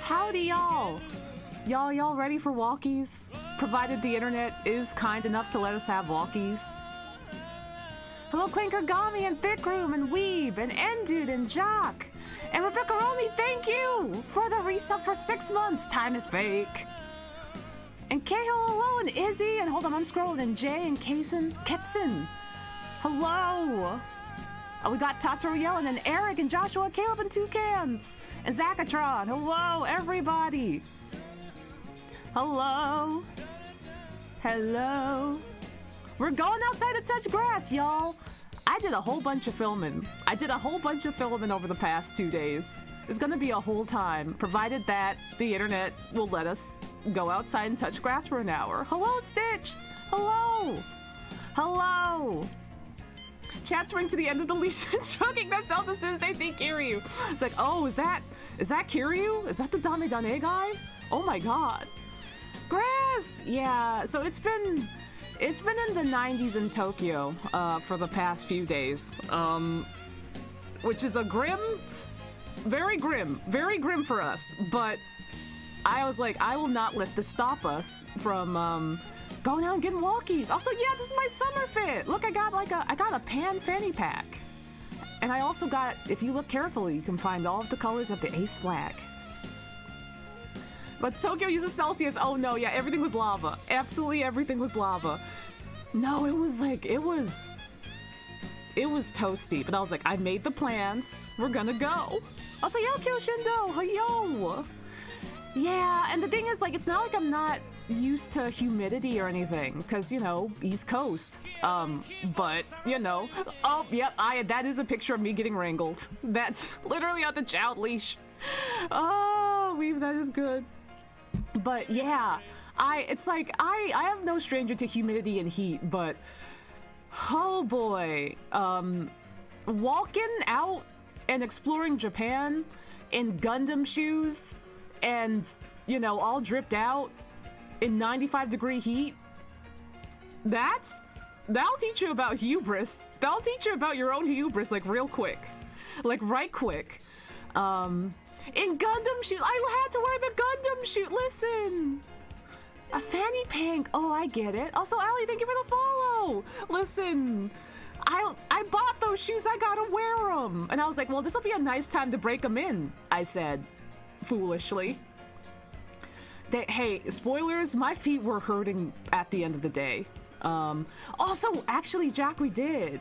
Howdy, y'all! Y'all ready for walkies? Provided the internet is kind enough to let us have walkies. Hello, Clinker Gami and Thick Room and Weeb and Endude and Jock. And Rebecca Roney, thank you for the resub for 6 months. Time is fake. And Cahill, hello, and Izzy. And hold on, I'm scrolling. And Jay and Ketson. Hello. We got Tatsuro Yellen and Eric and Joshua, Caleb and Toucans. And Zachatron. Hello, everybody. Hello. Hello. We're going outside to touch grass, y'all. I did a whole bunch of filming. Over the past 2 days. It's gonna be a whole time, provided that the internet will let us go outside and touch grass for an hour. Hello, Stitch. Hello. Hello. Chat's ring to the end of the leash and shrugging themselves as soon as they see Kiryu. It's like, oh, is that Kiryu? Is that the Dame Dane guy? Oh my god. Grass! Yeah, so it's been in the 90s in Tokyo for the past few days. Which is very grim for us. But I was like, I will not let this stop us from going out and getting walkies. Also, yeah, this is my summer fit. Look, I got a pan fanny pack. And I also got, if you look carefully, you can find all of the colors of the Ace flag. But Tokyo uses Celsius. Oh no, yeah, everything was lava. Absolutely everything was lava. No, it was toasty. But I was like, I made the plans. We're gonna go. Also, yo, Kyoshindo, yo. Yeah, and the thing is, like, it's not like I'm not used to humidity or anything, because, you know, East Coast. But, you know, oh, yep, that is a picture of me getting wrangled. That's literally on the child leash. Oh, Weave, that is good. But, yeah, I am no stranger to humidity and heat, but, oh boy, walking out and exploring Japan in Gundam shoes and, you know, all dripped out in 95-degree heat, that'll teach you about hubris. That'll teach you about your own hubris, like, real quick. Like, right quick. In Gundam shoes, I had to wear the Gundam shoe. Listen, a fanny pank. Oh, I get it. Also, Allie, thank you for the follow. Listen, I bought those shoes. I gotta wear them. And I was like, well, this will be a nice time to break them in, I said, foolishly. Hey, spoilers, my feet were hurting at the end of the day. Also, actually, Jack, we did.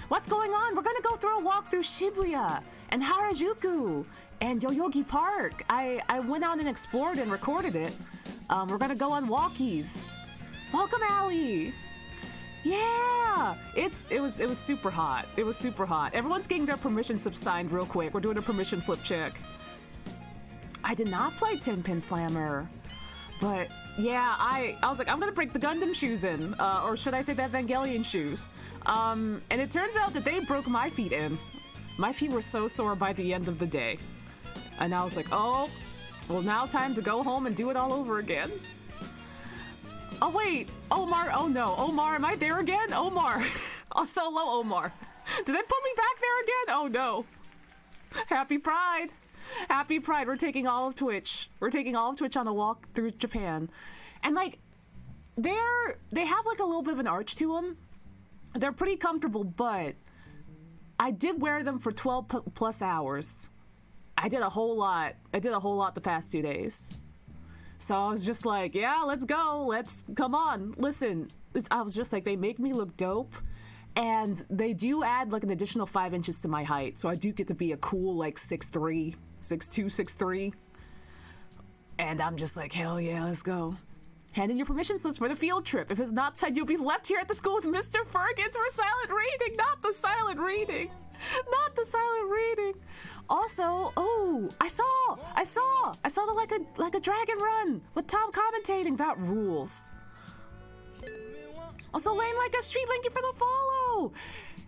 What's going on? We're gonna go through a walk through Shibuya and Harajuku and Yoyogi Park. I went out and explored and recorded it. We're gonna go on walkies. Welcome, Allie. Yeah, it was super hot. It was super hot. Everyone's getting their permission slip signed real quick. We're doing a permission slip check. I did not play Tin Pin Slammer, but yeah, I was like, I'm gonna break the Gundam shoes in, or should I say the Evangelion shoes? And it turns out that they broke my feet in. My feet were so sore by the end of the day. And I was like, oh, well, now time to go home and do it all over again. Oh wait, Omar, oh no, Omar, am I there again? Omar, also hello, Omar. Did they put me back there again? Oh no. Happy Pride. Happy Pride. We're taking all of Twitch. We're taking all of Twitch on a walk through Japan. And like, they have like a little bit of an arch to them. They're pretty comfortable, but I did wear them for 12 plus hours. I did a whole lot the past 2 days. So I was just like, yeah, let's go. Come on. Listen, I was just like, they make me look dope. And they do add like an additional 5 inches to my height. So I do get to be a cool like 6'3", 6'2", 6'3". And I'm just like, hell yeah, let's go. Hand in your permission slips for the field trip. If it's not signed, you'll be left here at the school with Mr. Fergus for silent reading. Not the silent reading. Not the silent reading. Also, oh, I saw the like a dragon run with Tom commentating. That rules. Also, Lane like a street, thank you for the follow.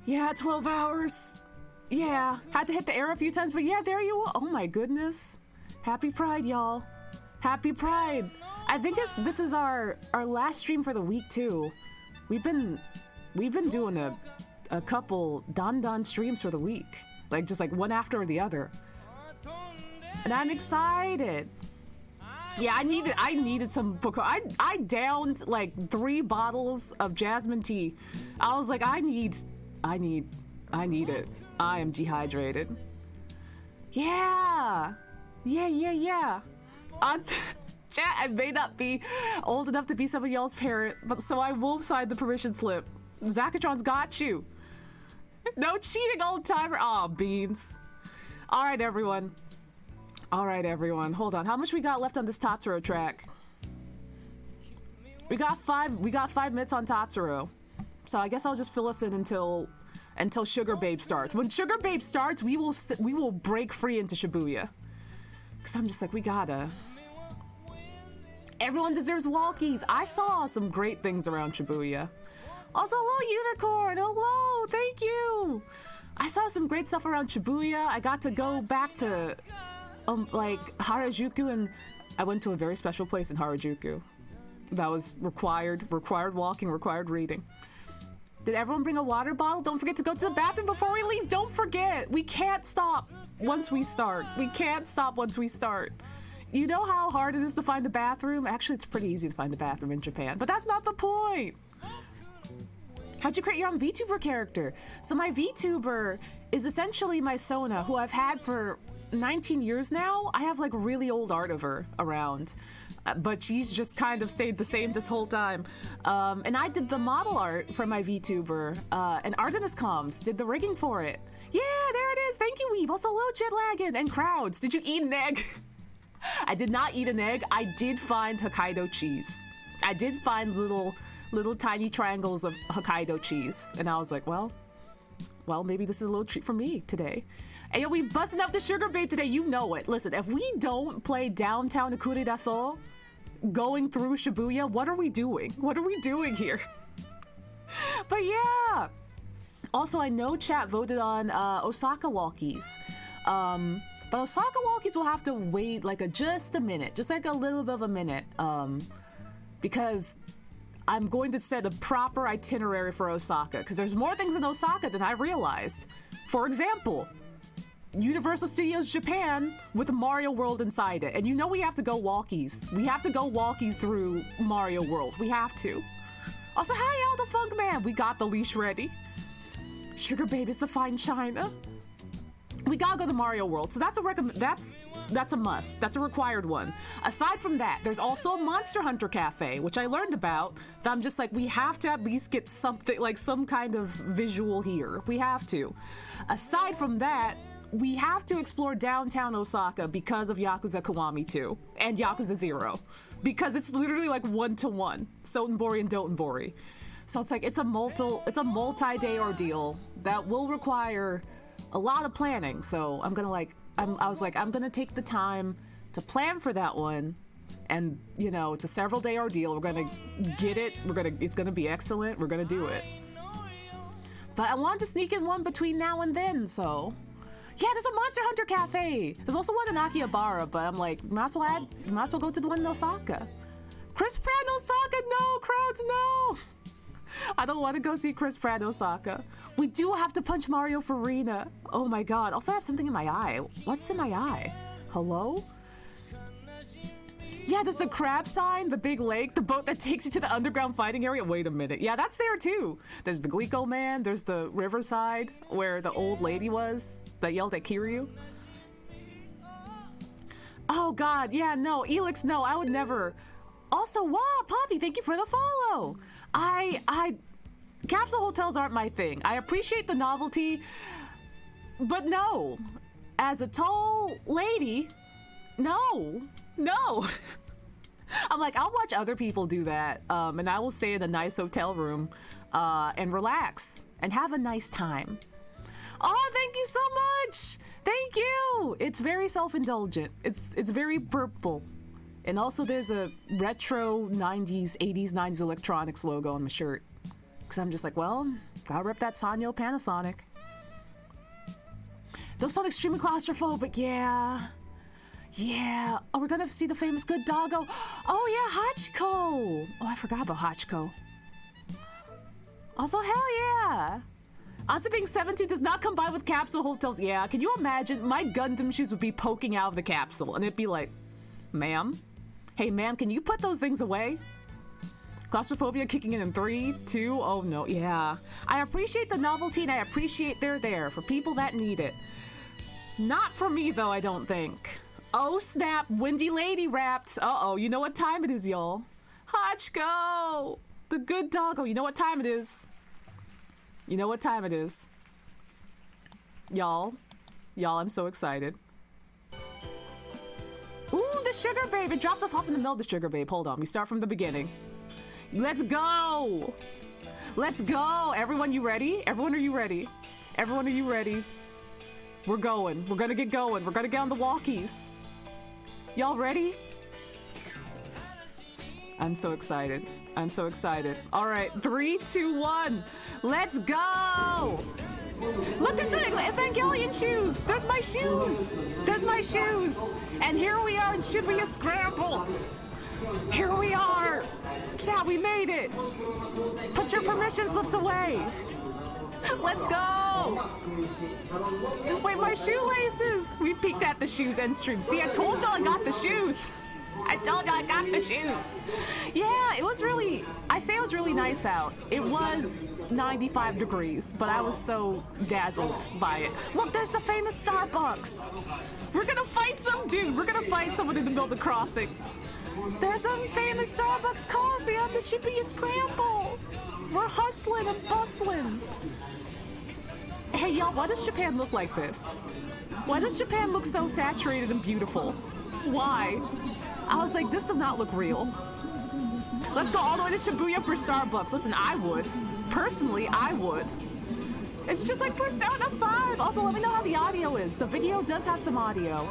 Yeah, 12 hours. Yeah, had to hit the air a few times, but yeah, there you are. Oh my goodness. Happy Pride, y'all. Happy Pride. I think this is our last stream for the week too. We've been doing a couple Don streams for the week. Like just like one after the other. And I'm excited. Yeah, I needed some Bacardi. I downed like 3 bottles of jasmine tea. I was like, I need it. I am dehydrated. Yeah. Chat, I may not be old enough to be somebody else's parent, but so I will sign the permission slip. Zakatron's got you. No cheating, old timer. Aw, beans. All right, everyone. Hold on. How much we got left on this Tatsuro track? We got 5 minutes on Tatsuro. So I guess I'll just fill us in until Sugar Babe starts. When Sugar Babe starts, we will break free into Shibuya. Cause I'm just like, we gotta. Everyone deserves walkies. I saw some great things around Shibuya. Also, hello, Unicorn. Hello, thank you. I saw some great stuff around Shibuya. I got to go back to, like Harajuku, and I went to a very special place in Harajuku. That was required walking, required reading. Did everyone bring a water bottle? Don't forget to go to the bathroom before we leave. Don't forget. We can't stop once we start. You know how hard it is to find a bathroom? Actually, it's pretty easy to find a bathroom in Japan, but that's not the point. How'd you create your own VTuber character? So my VTuber is essentially my Sona, who I've had for 19 years now. I have like really old art of her around, but she's just kind of stayed the same this whole time. And I did the model art for my VTuber, and Artemis Comms did the rigging for it. Yeah, there it is. Thank you, Weeb. Also, hello, Jetlaggin and Crowds. Did you eat an egg? I did not eat an egg. I did find Hokkaido cheese. I did find little tiny triangles of Hokkaido cheese. And I was like, well, maybe this is a little treat for me today. Hey, we busting up the Sugar Babe today. You know it. Listen, if we don't play downtown Ikure Daso going through Shibuya, what are we doing? What are we doing here? But yeah. Also, I know chat voted on Osaka walkies. But Osaka walkies will have to wait like just a minute, just like a little bit of a minute, because I'm going to set a proper itinerary for Osaka, because there's more things in Osaka than I realized. For example, Universal Studios Japan with Mario World inside it, and you know we have to go walkies. We have to go walkies through Mario World. We have to. Also, hi, Al the Funk Man. We got the leash ready. Sugar Babe is the fine china. We gotta go to Mario World, so that's a must. That's a required one. Aside from that, there's also a Monster Hunter Cafe, which I learned about, that I'm just like, we have to at least get something, like some kind of visual here. We have to. Aside from that, we have to explore downtown Osaka because of Yakuza Kiwami 2 and Yakuza 0. Because it's literally like 1-to-1, Sotenbori and Dotonbori. So it's like, it's a multi-day ordeal that will require a lot of planning. So I'm gonna I'm gonna take the time to plan for that one, and you know, it's a several day ordeal. We're gonna get it. It's gonna be excellent. We're gonna do it. But I wanted to sneak in one between now and then, so yeah, there's a Monster Hunter Cafe. There's also one in Akihabara, but I'm like, might as well go to the one in Osaka. Chris Pratt in Osaka, no, Crowds, no. I don't want to go see Chris Pratt in Osaka. We do have to punch Mario for Rina. Oh my god. Also, I have something in my eye. What's in my eye? Hello? Yeah, there's the crab sign, the big lake, the boat that takes you to the underground fighting area. Wait a minute. Yeah, that's there too. There's the Glico Man. There's the riverside where the old lady was that yelled at Kiryu. Oh god, yeah, no. Elix, no, I would never. Also, wow, Poppy, thank you for the follow. Capsule hotels aren't my thing. I appreciate the novelty, but no. As a tall lady, no. I'm like, I'll watch other people do that, and I will stay in a nice hotel room, and relax, and have a nice time. Oh, thank you so much! Thank you! It's very self-indulgent. It's very purple. And also there's a retro 90s, 90s electronics logo on my shirt. Because I'm just like, well, gotta rep that Sanyo Panasonic. Those sound extremely claustrophobic, yeah. Yeah. Oh, we're gonna see the famous good doggo. Oh, yeah, Hachiko. Oh, I forgot about Hachiko. Also, hell yeah. Also, being 17 does not combine with capsule hotels. Yeah, can you imagine? My Gundam shoes would be poking out of the capsule, and it'd be like, ma'am? Hey, ma'am, can you put those things away? Claustrophobia kicking in 3, 2, oh no, yeah. I appreciate the novelty and I appreciate they're there for people that need it. Not for me though, I don't think. Oh snap, Windy Lady wrapped. Uh-oh, you know what time it is, y'all. Hachko! The good doggo, you know what time it is. You know what time it is. Y'all, I'm so excited. Ooh, the Sugar Babe, it dropped us off in the middle of the Sugar Babe. Hold on, we start from the beginning. Let's go! Let's go! Everyone, you ready? Everyone, are you ready? Everyone, are you ready? We're going. We're gonna get going. We're gonna get on the walkies. Y'all ready? I'm so excited. I'm so excited. All right, 3, 2, 1. Let's go! Look, there's the Evangelion shoes! There's my shoes! There's my shoes! And here we are in Shibuya Scramble! Here we are! Chat, we made it! Put your permission slips away! Let's go! Wait, my shoelaces! We peeked at the shoes end stream. See, I told y'all I got the shoes! I told y'all I got the shoes! Yeah, it was really... I say it was really nice out. It was 95 degrees, but I was so dazzled by it. Look, there's the famous Starbucks! We're gonna fight some dude! We're gonna fight someone in the middle of the crossing. There's some famous Starbucks coffee on the Shibuya Scramble! We're hustling and bustling! Hey y'all, why does Japan look like this? Why does Japan look so saturated and beautiful? Why? I was like, this does not look real. Let's go all the way to Shibuya for Starbucks. Listen, I would. Personally, I would. It's just like Persona 5. Also, let me know how the audio is. The video does have some audio.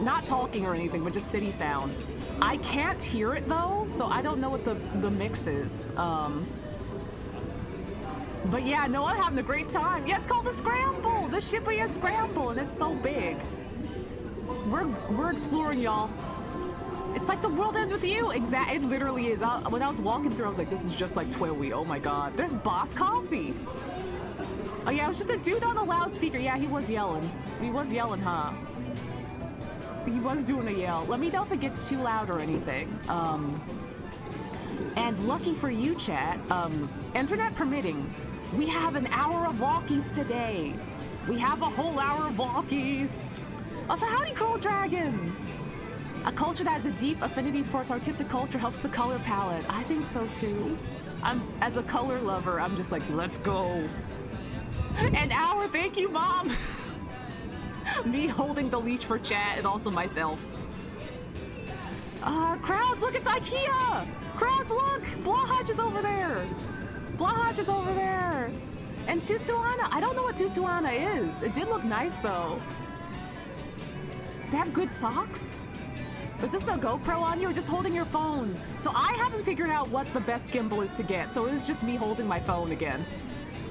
Not talking or anything, but just city sounds. I can't hear it though, so I don't know what the mix is. But yeah, no, I'm having a great time. Yeah, it's called the Scramble, the Shibuya Scramble, and it's so big. We're exploring, y'all. It's like the world ends with you. It literally is. When I was walking through, I was like, this is just like Twiwi. Oh my god. There's Boss Coffee. Oh yeah, it was just a dude on a loudspeaker. Yeah, he was yelling. He was yelling, huh? He was doing a yell. Let me know if it gets too loud or anything. And lucky for you, chat, internet permitting, we have an hour of walkies today. We have a whole hour of walkies. Also, howdy, Crow Dragon. A culture that has a deep affinity for its artistic culture helps the color palette. I think so too. As a color lover, I'm just like, let's go. An hour, thank you, Mom. Me holding the leash for chat and also myself. Crowds, look, it's IKEA! Crowds, look! Blahaj is over there! Blahaj is over there! And Tutuana, I don't know what Tutuana is. It did look nice, though. They have good socks? Was this a GoPro on you or just holding your phone? So I haven't figured out what the best gimbal is to get, so it was just me holding my phone again.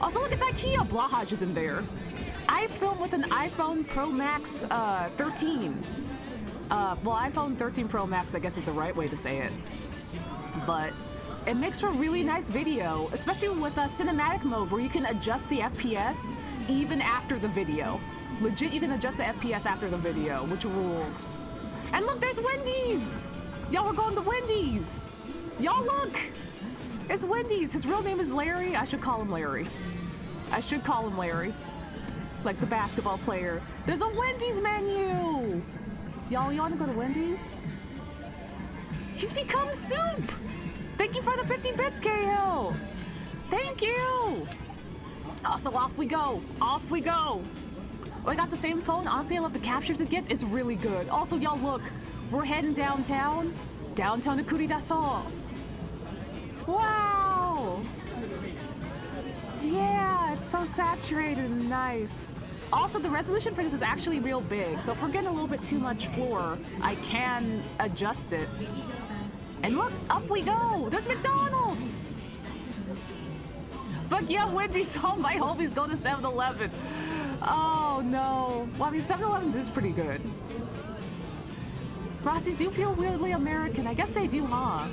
Also, look, it's IKEA! Blahaj is in there. I film with an iPhone Pro Max 13. Well, iPhone 13 Pro Max, I guess is the right way to say it. But it makes for a really nice video, especially with cinematic mode where you can adjust the FPS even after the video. Legit, you can adjust the FPS after the video, which rules. And look, there's Wendy's! Y'all, we're going to Wendy's! Y'all, look! It's Wendy's. His real name is Larry. I should call him Larry. I should call him Larry. Like the basketball player. There's a Wendy's menu! Y'all, you wanna go to Wendy's? He's become soup! Thank you for the 50 bits, Cahill! Thank you! Also, off we go. Off we go. Oh, I got the same phone. Honestly, I love the captures it gets. It's really good. Also, y'all, look. We're heading downtown. Downtown to Kuridaso. Wow! Yeah, it's so saturated and nice. Also, the resolution for this is actually real big, so if we're getting a little bit too much floor, I can adjust it. And look, up we go! There's McDonald's! Fuck yeah, Wendy's! All my homies go to 7-Eleven. Oh no. Well, I mean, 7-Elevens is pretty good. Frosties do feel weirdly American. I guess they do, huh?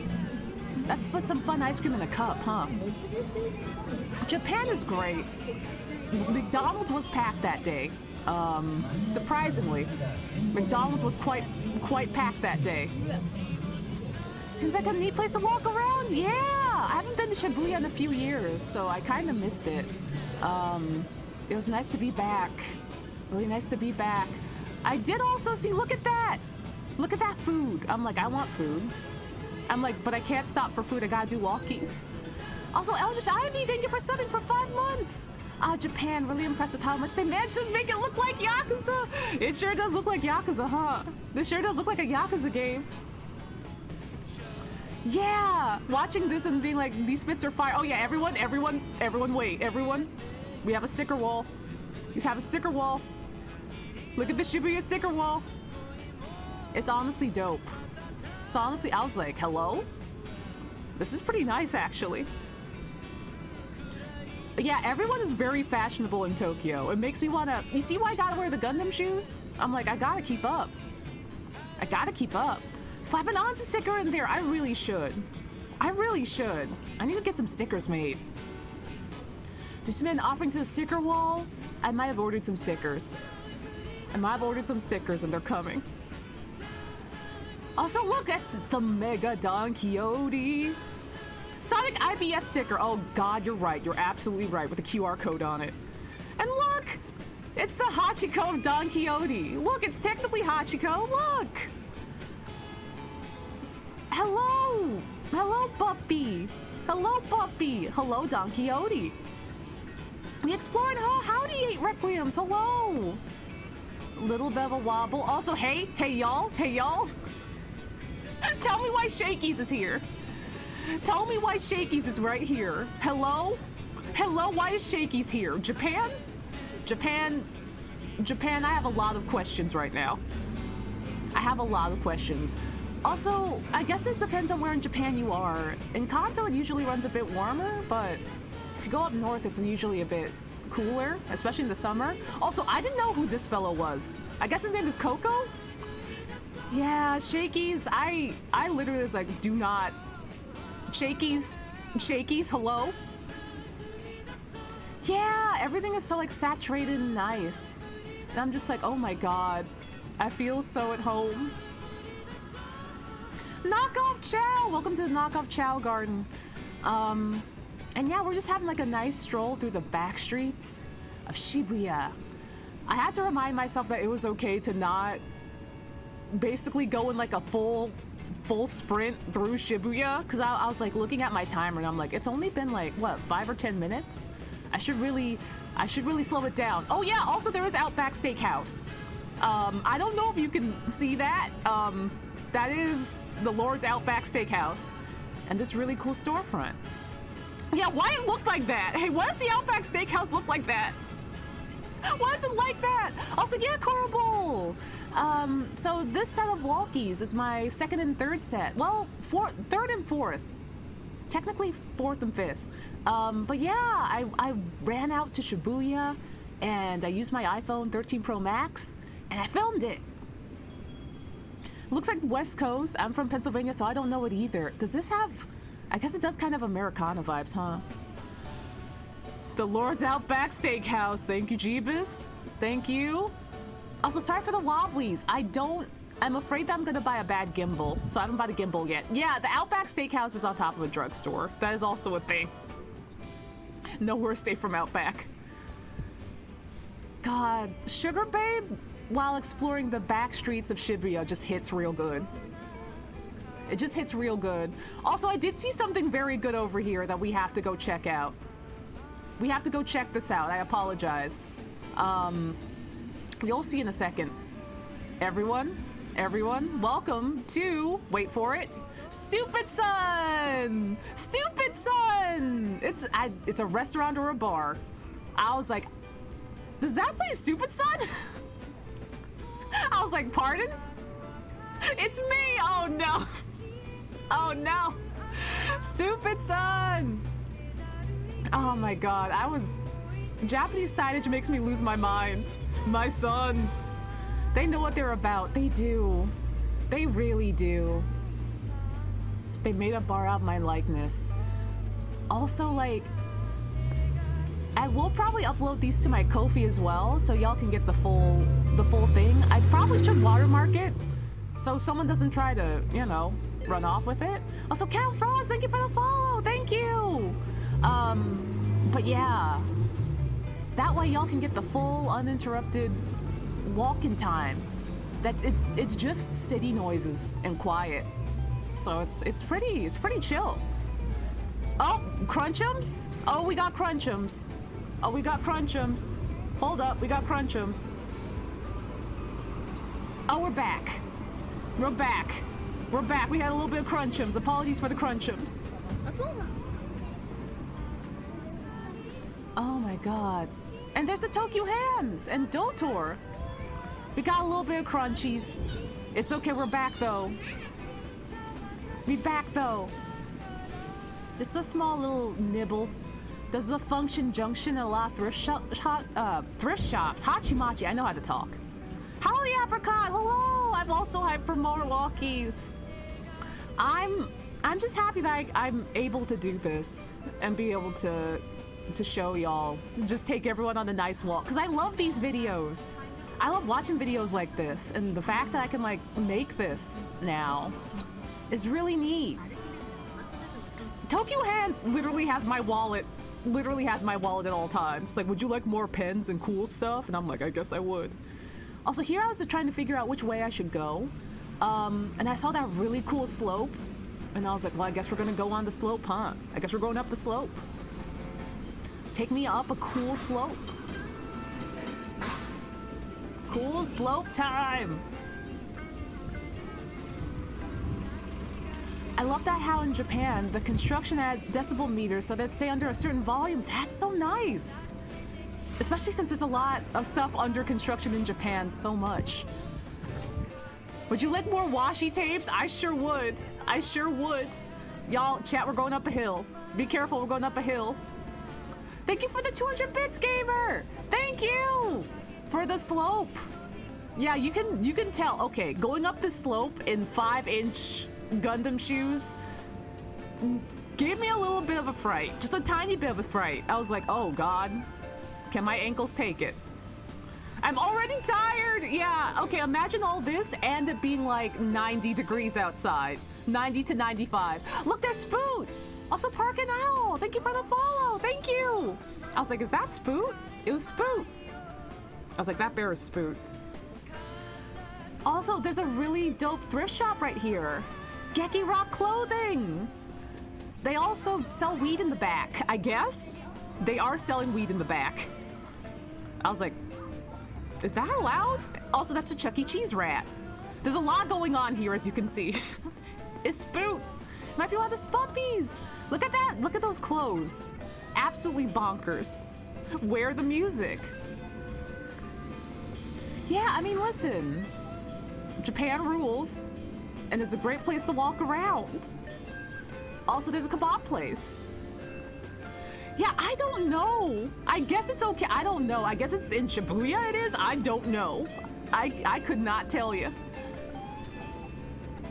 Let's put some fun ice cream in a cup, huh? Japan is great. McDonald's was packed that day. Surprisingly, McDonald's was quite packed that day. Seems like a neat place to walk around. Yeah, I haven't been to Shibuya in a few years, so I kind of missed it. It was nice to be back. Really nice to be back. I did also see, look at that. Look at that food. I'm like, I want food. I'm like, but I can't stop for food. I gotta do walkies. Also, Eldritch Ivy, thank you for subbing for 5 months. Japan, really impressed with how much they managed to make it look like Yakuza. It sure does look like Yakuza, huh? This sure does look like a Yakuza game. Yeah, watching this and being like, these fits are fire. Oh yeah, everyone, wait, everyone. We have a sticker wall. We have a sticker wall. Look at the Shibuya sticker wall. It's honestly dope. It's honestly, I was like, hello? This is pretty nice, actually. Yeah, everyone is very fashionable in Tokyo. It makes me wanna, you see why I gotta wear the Gundam shoes? I'm like, I gotta keep up. I gotta keep up. Slap an Onsta sticker in there. I really should. I really should. I need to get some stickers made. Just made an offering to the sticker wall. I might have ordered some stickers. And they're coming. Also, look, that's the Mega Don Quixote. Sonic IPS sticker. Oh God, you're right. You're absolutely right with the QR code on it. And look, it's the Hachiko of Don Quixote. Look, it's technically Hachiko. Look. Hello. Hello, puppy. Hello, puppy. Hello, Don Quixote. We explored Howdy 8 Requiems. Hello. Little bit of a wobble. Also, hey y'all. Tell me why Shakey's is here. Tell me why Shakey's is right here. Hello? Why is Shakey's here? Japan, I have a lot of questions right now. I have a lot of questions. Also, I guess it depends on where in Japan you are. In Kanto, it usually runs a bit warmer, but if you go up north, it's usually a bit cooler, especially in the summer. Also, I didn't know who this fellow was. I guess his name is Coco? Yeah, Shakey's, I literally was like, do not. Shakey's, hello? Yeah, everything is so like saturated and nice. And I'm just like, oh my God, I feel so at home. Knockoff Chow! Welcome to the Knockoff Chow Garden. And yeah, we're just having like a nice stroll through the back streets of Shibuya. I had to remind myself that it was okay to not basically go in like a full sprint through Shibuya, because I was like looking at my timer and I'm like, it's only been like, what, 5 or 10 minutes? I should really slow it down. Oh yeah, also there is Outback Steakhouse. I don't know if you can see that. That is the Lord's Outback Steakhouse and this really cool storefront. Yeah, why it look like that? Hey, why does the Outback Steakhouse look like that? Why is it like that? Also, yeah, Corable. So this set of walkies is my second and third set. Well, third and fourth. Technically fourth and fifth. But yeah, I ran out to Shibuya and I used my iPhone 13 Pro Max and I filmed it. Looks like West Coast. I'm from Pennsylvania, so I don't know it either. Does this have, I guess it does kind of Americana vibes, huh? The Lord's Outback Steakhouse. Thank you, Jeebus. Thank you. Also, sorry for the wobblies. I'm afraid that I'm gonna buy a bad gimbal, so I haven't bought a gimbal yet. Yeah, the Outback Steakhouse is on top of a drugstore. That is also a thing. No worse day from Outback. God, Sugar Babe, while exploring the back streets of Shibuya, just hits real good. It just hits real good. Also, I did see something very good over here that we have to go check out. We have to go check this out. I apologize. You'll see in a second. Everyone, welcome to, wait for it, Stupid Sun! Stupid Sun! It's a restaurant or a bar. I was like, does that say Stupid Sun? I was like, pardon? It's me! Oh no! Oh no! Stupid Sun! Oh my God, Japanese signage makes me lose my mind. My sons. They know what they're about. They do. They really do. They made a bar out of my likeness. Also, like, I will probably upload these to my Ko-fi as well, so y'all can get the full thing. I probably should watermark it, so someone doesn't try to, you know, run off with it. Also, Count Frost, thank you for the follow. Thank you. But yeah, that way y'all can get the full uninterrupted walking time. It's just city noises and quiet, so it's pretty chill. Oh, Crunchums? Oh, we got Crunchums. Oh, we got Crunchums. Hold up, we got Crunchums. Oh, we're back. We're back. We're back. We had a little bit of Crunchums. Apologies for the Crunchums. Oh my god. And there's the Tokyo Hands and Dotor. We got a little bit of crunchies. It's okay, we're back though. We back though. Just a small little nibble. There's the Function Junction and a lot of thrift shops. Hachimachi, I know how to talk. Holly Apricot, hello! I'm also hyped for more walkies. I'm just happy that I'm able to do this and be able to show y'all. Just take everyone on a nice walk. Because I love these videos. I love watching videos like this. And the fact that I can like make this now is really neat. Tokyo Hands literally has my wallet. Literally has my wallet at all times. Like, would you like more pens and cool stuff? And I'm like, I guess I would. Also, here I was trying to figure out which way I should go. And I saw that really cool slope. And I was like, well, I guess we're gonna go on the slope, huh? I guess we're going up the slope. Take me up a cool slope. Cool slope time. I love that how in Japan, the construction had decibel meters so that stay under a certain volume. That's so nice. Especially since there's a lot of stuff under construction in Japan so much. Would you like more washi tapes? I sure would. I sure would. Y'all, chat, we're going up a hill. Be careful, we're going up a hill. Thank you for the 200 bits, gamer. Thank you for the slope. Yeah, you can tell. Okay, going up the slope in 5-inch Gundam shoes gave me a little bit of a fright. Just a tiny bit of a fright. I was like, oh God, can my ankles take it? I'm already tired. Yeah, okay, imagine all this and it being like 90 degrees outside. 90 to 95. Look, there's Spoot. Also, Park and Owl. Thank you for the follow. Thank you. I was like, is that Spoot? It was Spoot. I was like, that bear is Spoot. Also, there's a really dope thrift shop right here. Geki Rock Clothing. They also sell weed in the back, I guess. They are selling weed in the back. I was like, is that allowed? Also, that's a Chuck E. Cheese rat. There's a lot going on here, as you can see. It's Spoot. Might be one of the Spumpies. Look at that. Look at those clothes. Absolutely bonkers. Where the music? Yeah, I mean, listen. Japan rules. And it's a great place to walk around. Also, there's a kebab place. Yeah, I don't know. I guess it's okay. I don't know. I guess it's in Shibuya it is. I don't know. I could not tell you.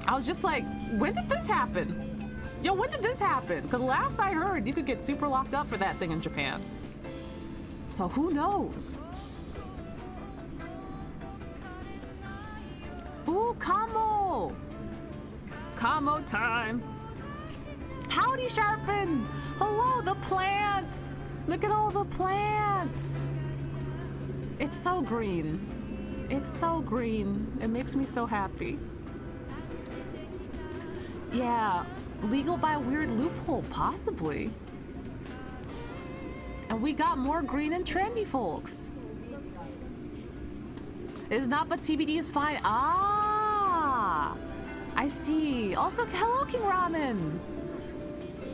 I was just like, when did this happen? Yo, when did this happen? Because last I heard, you could get super locked up for that thing in Japan. So who knows? Ooh, Kamo! Kamo time. Howdy, Sharpen! Hello, the plants! Look at all the plants! It's so green. It's so green. It makes me so happy. Yeah, legal by a weird loophole, possibly. And we got more green and trendy folks. It's not, but CBD is fine. Ah! I see. Also, hello, King Ramen!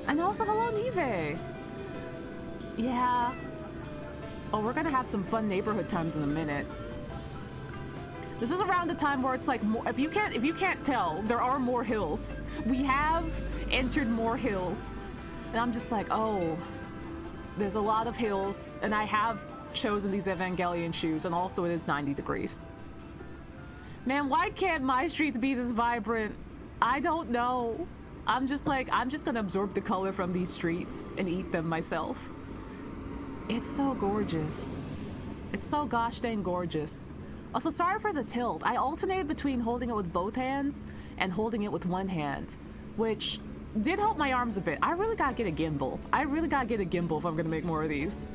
And also, hello, Nive! Yeah. Oh, we're gonna have some fun neighborhood times in a minute. This is around the time where it's like, more, if you can't tell, there are more hills. We have entered more hills. And I'm just like, oh, there's a lot of hills, and I have chosen these Evangelion shoes, and also it is 90 degrees. Man, why can't my streets be this vibrant? I don't know. I'm just like, I'm just gonna absorb the color from these streets and eat them myself. It's so gorgeous. It's so gosh dang gorgeous. Also, sorry for the tilt. I alternated between holding it with both hands and holding it with one hand, which did help my arms a bit. I really gotta get a gimbal. I really gotta get a gimbal if I'm gonna make more of these.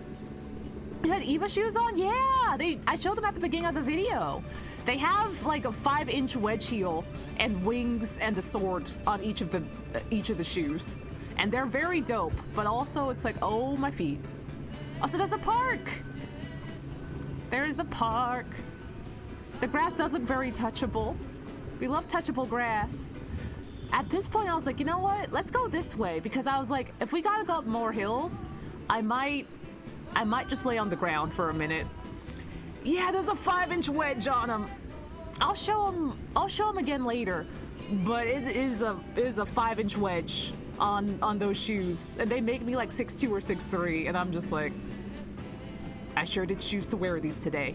You had Eva shoes on? Yeah! I showed them at the beginning of the video. They have like a 5-inch wedge heel and wings and a sword on each of the shoes. And they're very dope, but also it's like, oh, my feet. Also, there's a park! There's a park. The grass does look very touchable. We love touchable grass. At this point, I was like, you know what? Let's go this way, because I was like, if we gotta go up more hills, I might just lay on the ground for a minute. Yeah, there's a 5-inch wedge on them. I'll show them again later, but it is a 5-inch wedge on those shoes, and they make me like 6'2" or 6'3", and I'm just like, I sure did choose to wear these today.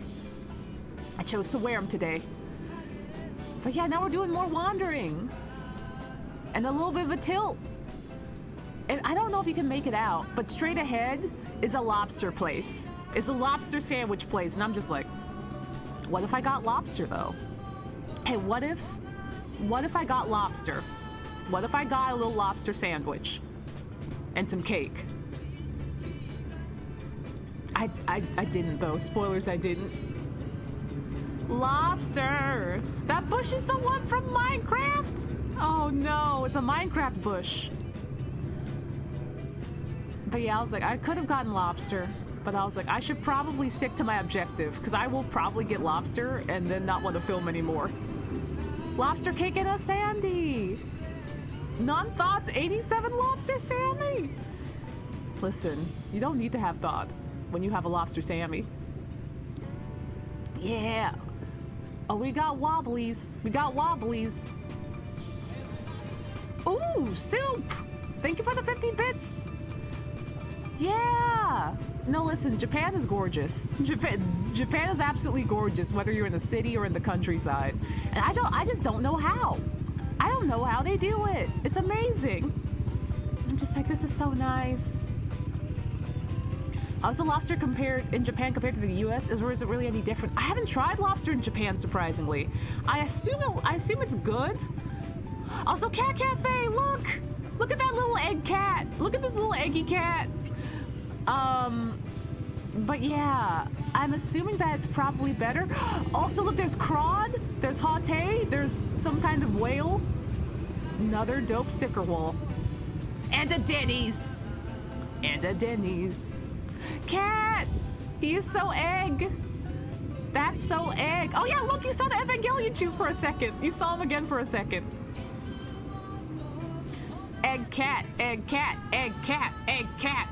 I chose to wear them today. But yeah, now we're doing more wandering. And a little bit of a tilt. And I don't know if you can make it out, but straight ahead is a lobster place. It's a lobster sandwich place, and I'm just like, what if I got lobster though? Hey, what if I got lobster? What if I got a little lobster sandwich? And some cake? I didn't though. Spoilers, I didn't. Lobster! That bush is the one from Minecraft! Oh no, it's a Minecraft bush. But yeah, I was like, I could have gotten lobster, but I was like, I should probably stick to my objective, because I will probably get lobster and then not want to film anymore. Lobster cake and a sandy! None thoughts, 87 lobster Sammy! Listen, you don't need to have thoughts when you have a lobster Sammy. Yeah! Oh, we got wobblies. We got wobblies. Ooh, soup! Thank you for the 50 bits! Yeah! No, listen, Japan is gorgeous. Japan is absolutely gorgeous, whether you're in the city or in the countryside. And I just don't know how. I don't know how they do it. It's amazing. I'm just like, this is so nice. How's the lobster in Japan compared to the US? Or is it really any different? I haven't tried lobster in Japan, surprisingly. I assume it's good. Also, Cat Cafe, look! Look at that little egg cat. Look at this little eggy cat. But yeah, I'm assuming that it's probably better. Also, look, there's crawd, there's hate, there's some kind of whale. Another dope sticker wall. And a Denny's. And a Denny's. Cat! He is so egg. That's so egg. Oh yeah, look, you saw the Evangelion shoes for a second. You saw them again for a second. Egg cat, egg cat, egg cat, egg cat.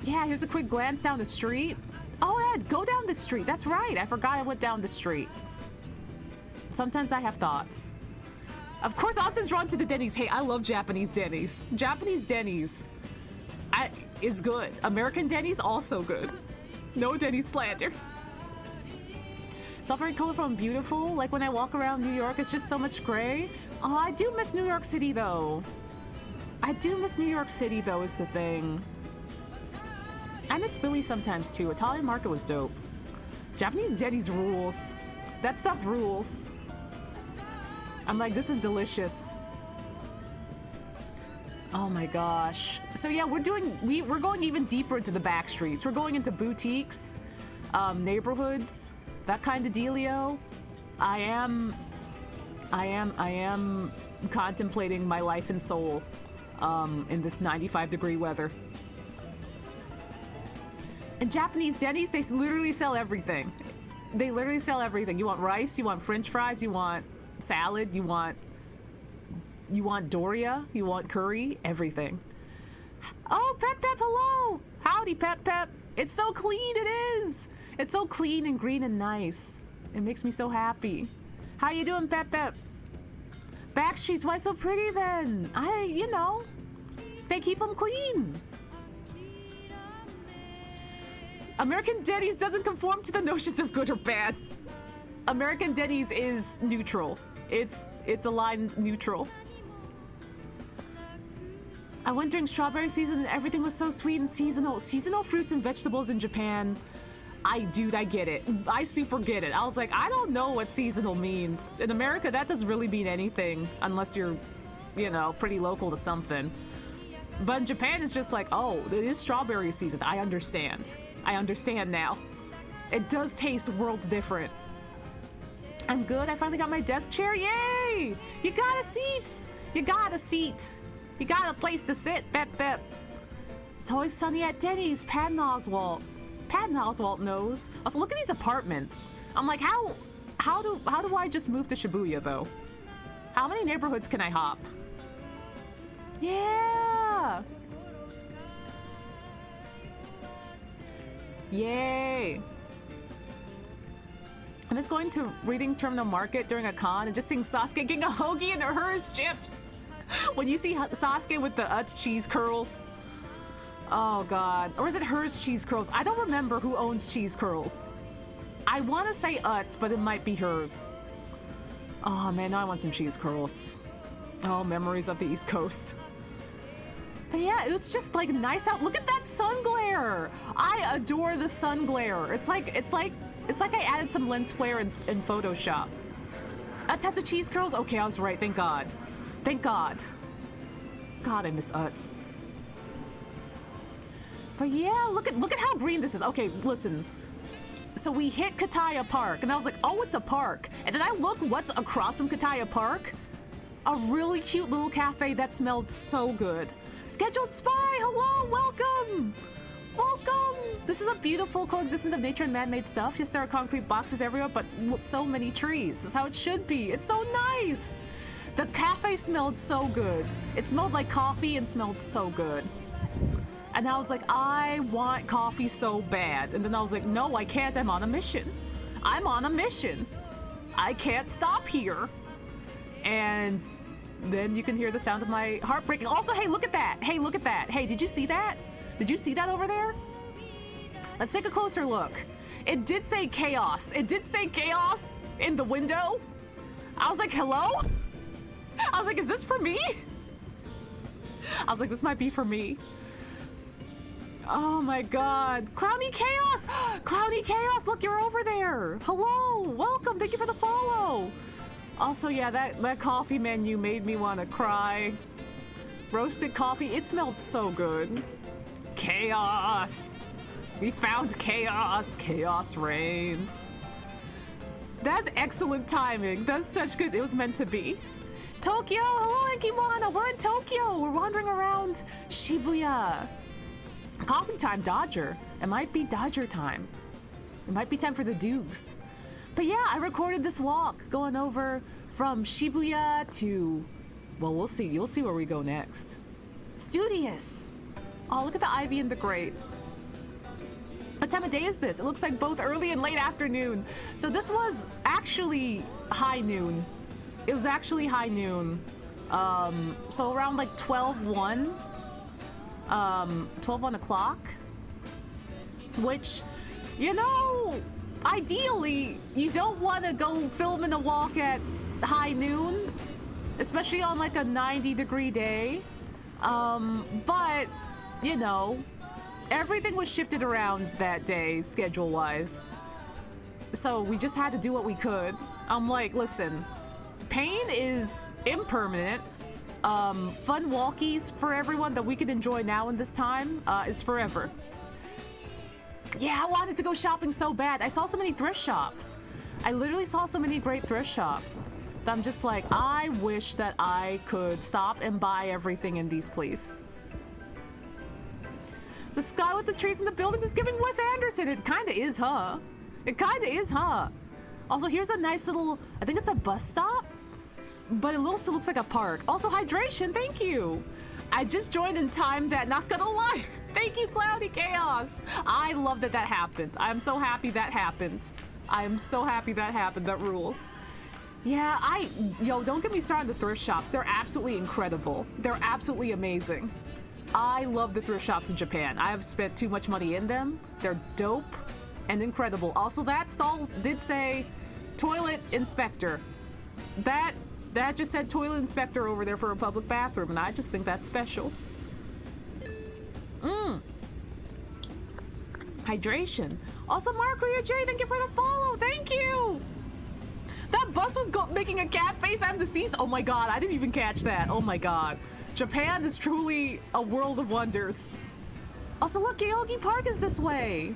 Yeah, here's a quick glance down the street. Oh yeah, go down the street. That's right. I forgot I went down the street. Sometimes I have thoughts. Of course, Austin's drawn to the Denny's. Hey, I love Japanese Denny's. Japanese Denny's is good. American Denny's also good. No Denny's slander. It's all very colorful and beautiful. Like when I walk around New York, it's just so much gray. Oh, I do miss New York City though. I do miss New York City though, is the thing. I miss Philly sometimes too. Italian market was dope. Japanese Denny's rules. That stuff rules. I'm like, this is delicious. Oh my gosh. So yeah, we're going even deeper into the back streets. We're going into boutiques, neighborhoods, that kind of dealio. I am contemplating my life and soul in this 95-degree weather. And Japanese Denny's, they literally sell everything. They literally sell everything. You want rice, you want French fries, you want salad, you want Doria, you want curry, everything. Oh, Pep Pep, hello! Howdy, Pep Pep. It's so clean, it is! It's so clean and green and nice. It makes me so happy. How you doing, Pep Pep? Backstreets, why so pretty then? You know, they keep them clean. American Denny's doesn't conform to the notions of good or bad. American Denny's is neutral. It's aligned neutral. I went during strawberry season and everything was so sweet and seasonal. Seasonal fruits and vegetables in Japan. Dude, I get it. I super get it. I was like, I don't know what seasonal means. In America, that doesn't really mean anything unless you're, you know, pretty local to something. But in Japan, it's just like, oh, it is strawberry season. I understand. I understand now. It does taste worlds different. I'm good. I finally got my desk chair. Yay! You got a seat. You got a seat. You got a place to sit. Bep, bep. It's always sunny at Denny's. Patton Oswalt. Patton Oswalt knows. Also, look at these apartments. I'm like, how do I just move to Shibuya, though? How many neighborhoods can I hop? Yeah! Yay! I'm just going to Reading Terminal Market during a con and just seeing Sasuke getting a hoagie and hers chips. When you see Sasuke with the Utz cheese curls. Oh god. Or is it hers cheese curls? I don't remember who owns cheese curls. I want to say Utz, but it might be hers. Oh man, now I want some cheese curls. Oh, memories of the East Coast. But yeah, it was just like nice out. Look at that sun glare. I adore the sun glare. It's like I added some lens flare in Photoshop. Utz has the cheese curls? Okay, I was right. Thank God. Thank God. God, I miss Utz. But yeah, look at how green this is. Okay, listen. So we hit Kataya Park, and I was like, oh, it's a park. And then I look what's across from Kataya Park. A really cute little cafe that smelled so good. Scheduled Spy, hello, welcome! Welcome! This is a beautiful coexistence of nature and man-made stuff. Yes, there are concrete boxes everywhere, but so many trees. This is how it should be. It's so nice! The cafe smelled so good. It smelled like coffee and smelled so good. And I was like, I want coffee so bad. And then I was like, no, I can't. I'm on a mission. I'm on a mission. I can't stop here. And then you can hear the sound of my heart breaking. Also, hey, look at that. Hey, look at that. Hey, did you see that? Did you see that over there? Let's take a closer look. It did say chaos. It did say chaos in the window. I was like, hello? I was like, is this for me? I was like, this might be for me. Oh my god. Cloudy Chaos! Cloudy Chaos, look, you're over there. Hello, welcome, thank you for the follow. Also, yeah, that coffee menu made me want to cry. Roasted coffee, it smelled so good. Chaos! We found chaos. Chaos reigns. That's excellent timing. That's such good, it was meant to be. Tokyo, hello Enkiwana, we're in Tokyo. We're wandering around Shibuya. Coffee time, Dodger. It might be Dodger time. It might be time for the Dukes. But yeah, I recorded this walk going over from Shibuya to, well, we'll see. You'll see where we go next. Studious. Oh, look at the ivy and the grapes. What time of day is this? It looks like both early and late afternoon. So this was actually high noon. It was actually high noon. So around like 12:01. 12 o'clock, which, you know, ideally you don't want to go filming a walk at high noon, especially on like a 90-degree day. But you know, everything was shifted around that day schedule-wise, so we just had to do what we could. I'm like, listen, pain is impermanent. Fun walkies for everyone that we can enjoy now in this time is forever. Yeah, I wanted to go shopping so bad. I saw so many thrift shops. I literally saw so many great thrift shops that I'm just like, I wish that I could stop and buy everything in these, please. The sky with the trees and the buildings is giving Wes Anderson. It kind of is, huh? It kind of is, huh? Also, here's a nice little, I think it's a bus stop? But it also looks like a park. Also, hydration, thank you. I just joined in time that, not gonna lie. Thank you, Cloudy Chaos. I love that that happened. I'm so happy that happened. I am so happy that happened. That rules. Yeah, yo, don't get me started on the thrift shops. They're absolutely incredible. They're absolutely amazing. I love the thrift shops in Japan. I have spent too much money in them. They're dope and incredible. Also, that stall did say toilet inspector. That just said toilet inspector over there for a public bathroom, and I just think that's special. Mmm. Hydration. Also, Marco J, thank you for the follow. Thank you. That bus was making a cat face. I'm deceased. Oh my god, I didn't even catch that. Oh my god. Japan is truly a world of wonders. Also, look, Yoyogi Park is this way.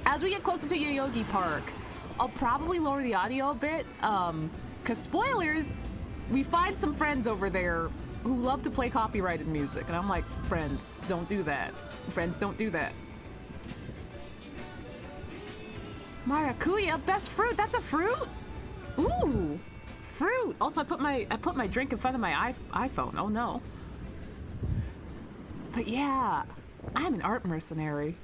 As we get closer to Yoyogi Park, I'll probably lower the audio a bit. Cause spoilers, we find some friends over there who love to play copyrighted music. And I'm like, friends, don't do that. Friends, don't do that. Maracuya, best fruit. That's a fruit? Ooh, fruit. Also, I put my drink in front of my iPhone. Oh no. But yeah, I'm an art mercenary.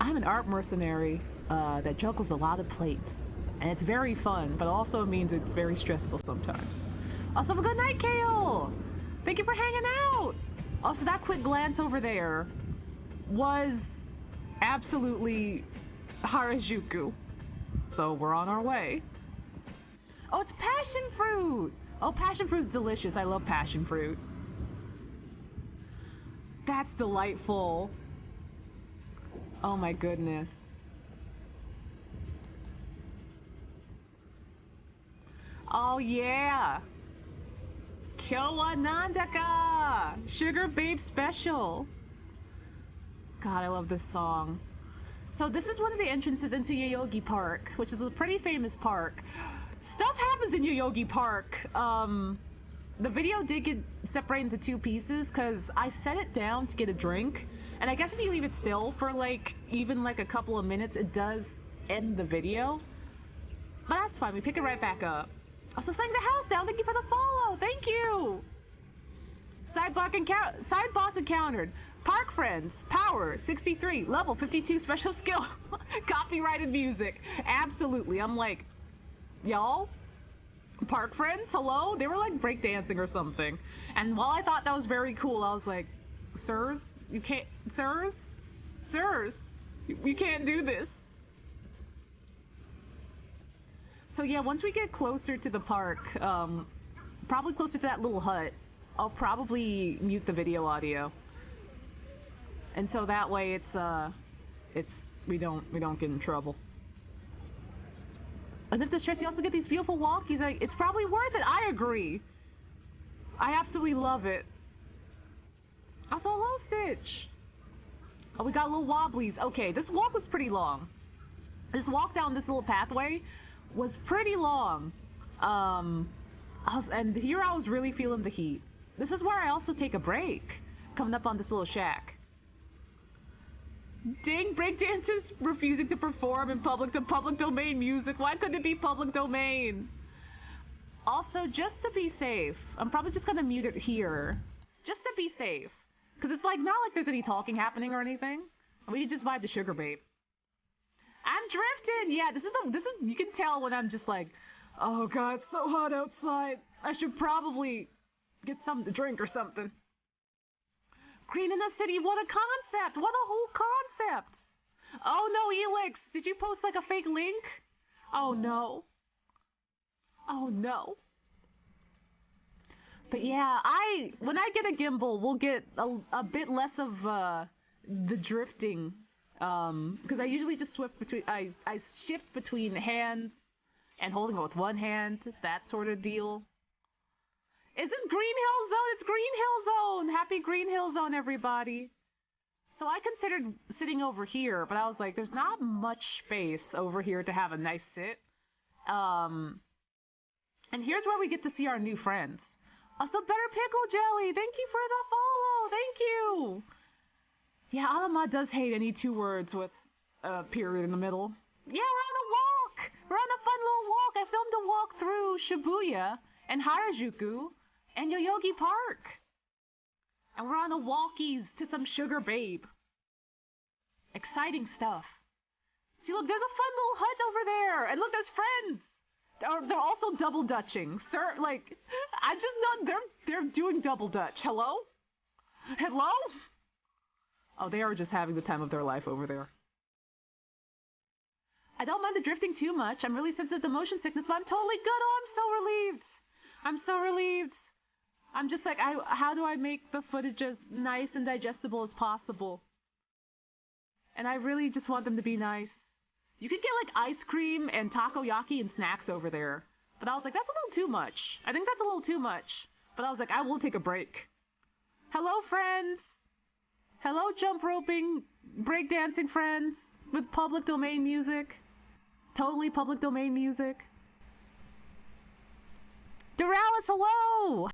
I'm an art mercenary that juggles a lot of plates, and it's very fun, but also means it's very stressful sometimes. Also, have a good night, Kale. Thank you for hanging out. Also, that quick glance over there was absolutely Harajuku. So we're on our way. Oh, it's passion fruit! Oh, passion fruit's delicious. I love passion fruit. That's delightful. Oh my goodness. Oh yeah! Kyowanandaka! Sugar Babe Special! God, I love this song. So this is one of the entrances into Yoyogi Park, which is a pretty famous park. Stuff happens in Yoyogi Park. The video did get separated into two pieces because I set it down to get a drink. And I guess if you leave it still for even a couple of minutes, it does end the video. But that's fine, we pick it right back up. Also, setting the house down, thank you for the follow, thank you! Side boss encountered. Park friends, power, 63, level 52, special skill, copyrighted music. Absolutely, I'm like, y'all? Park friends, hello? They were like breakdancing or something. And while I thought that was very cool, I was like, sirs, you can't, sirs, you can't do this. So yeah, once we get closer to the park, probably closer to that little hut, I'll probably mute the video audio. And so that way we don't get in trouble. And if the stress, you also get these beautiful walkies. It's probably worth it. I agree. I absolutely love it. Also, hello, Stitch. Oh, we got little wobblies. Okay, this walk was pretty long. This walk down this little pathway was pretty long. And here I was really feeling the heat. This is where I also take a break, coming up on this little shack. Dang, breakdancers refusing to perform in public domain music. Why couldn't it be public domain? Also, just to be safe, I'm probably just gonna mute it here. Just to be safe. Because it's not like there's any talking happening or anything. We can just vibe to Sugar Babe. I'm drifting! Yeah, this is, you can tell when I'm just like, oh god, it's so hot outside. I should probably get something to drink or something. Green in the city, what a concept! What a whole concept! Oh no, Elix, did you post a fake link? Oh no. Oh no. But yeah, when I get a gimbal, we'll get a bit less of the drifting. Because I usually just I shift between hands and holding it with one hand, that sort of deal. Is this Green Hill Zone? It's Green Hill Zone! Happy Green Hill Zone, everybody! So I considered sitting over here, but I was like, there's not much space over here to have a nice sit. And here's where we get to see our new friends. Also, Better Pickle Jelly, thank you for the follow! Thank you! Yeah, Alama does hate any two words with a period in the middle. Yeah, we're on a walk! We're on a fun little walk! I filmed a walk through Shibuya and Harajuku and Yoyogi Park. And we're on the walkies to some Sugar Babe. Exciting stuff. See, look, there's a fun little hut over there. And look, there's friends. They're also double dutching. Sir, I'm just not, they're doing double dutch. Hello? Hello? Oh, they are just having the time of their life over there. I don't mind the drifting too much. I'm really sensitive to motion sickness, but I'm totally good. Oh, I'm so relieved. I'm so relieved. I'm just like, how do I make the footage as nice and digestible as possible? And I really just want them to be nice. You could get like ice cream and takoyaki and snacks over there. But I was like, that's a little too much. I think that's a little too much. But I was like, I will take a break. Hello, friends. Hello, jump roping, breakdancing friends with public domain music. Totally public domain music. Doralis, hello!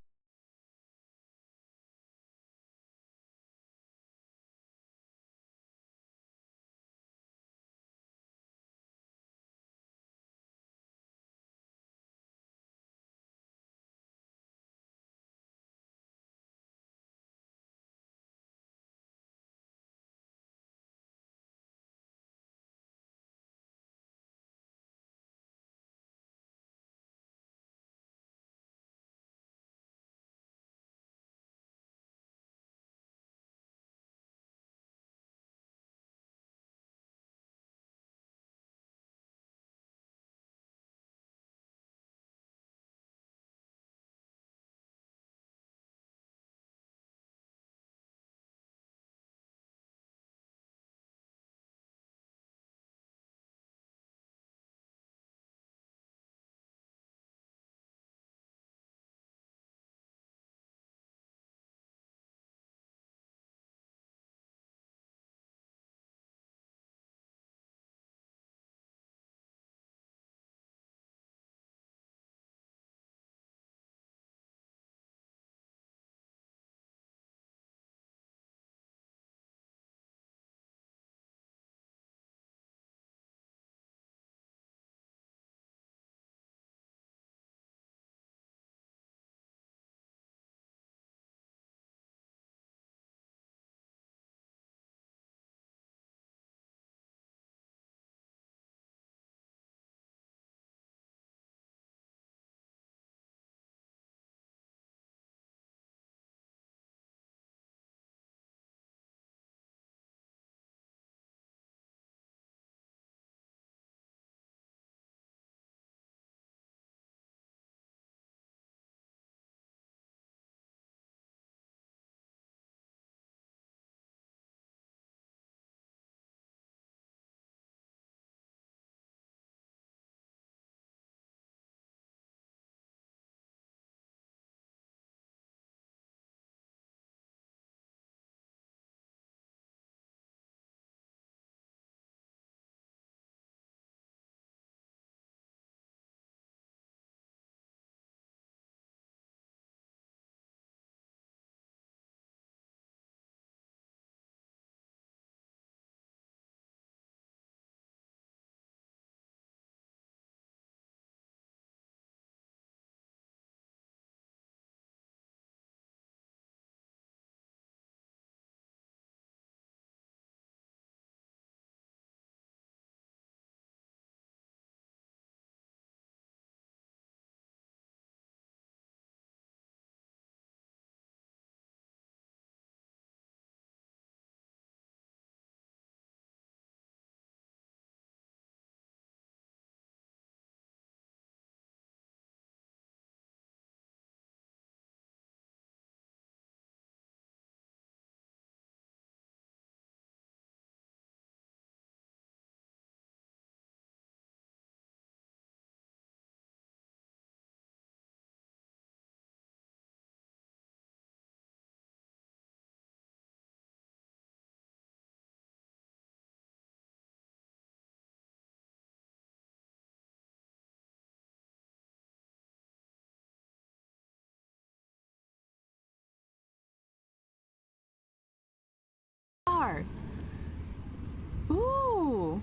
Ooh.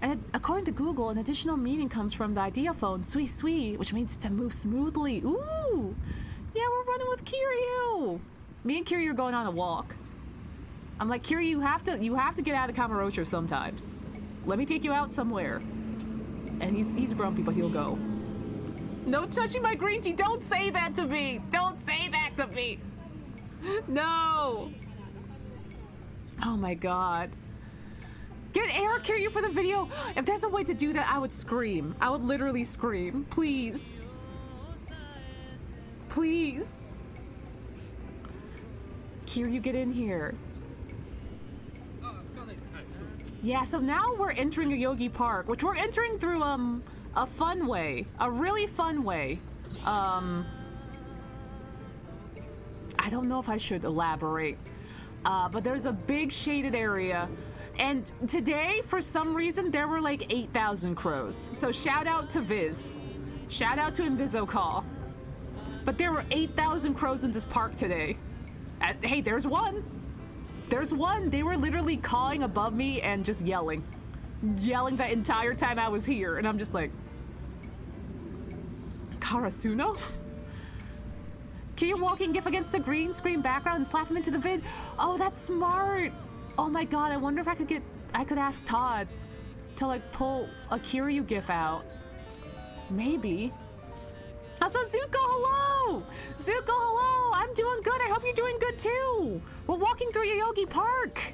And according to Google, an additional meaning comes from the ideaphone, sui sui, which means to move smoothly. Ooh. Yeah, we're running with Kiryu. Me and Kiryu are going on a walk. I'm like, Kiryu, you have to get out of Kamurocho sometimes. Let me take you out somewhere. And he's grumpy, but he'll go. No touching my green tea. Don't say that to me. Don't say that to me. No. Oh my god. Get air Kiryu for the video. If there's a way to do that, I would scream. I would literally scream. Please. Please. Kiryu, get in here. Yeah, so now we're entering a Yogi Park, which we're entering through a fun way, a really fun way. I don't know if I should elaborate, but there's a big shaded area, and today, for some reason, there were like 8,000 crows. So shout out to Viz, shout out to Invisocall. But there were 8,000 crows in this park today. Hey, there's one. There's one. They were literally cawing above me and just yelling the entire time I was here, and I'm just like, Karasuno? Can you walking gif against the green screen background and slap him into the vid? Oh, that's smart. Oh my god, I wonder if I could ask Todd to like pull a Kiryu gif out. Maybe. Also, Zuko, hello! Zuko, hello! I'm doing good. I hope you're doing good too. We're walking through Yoyogi Park.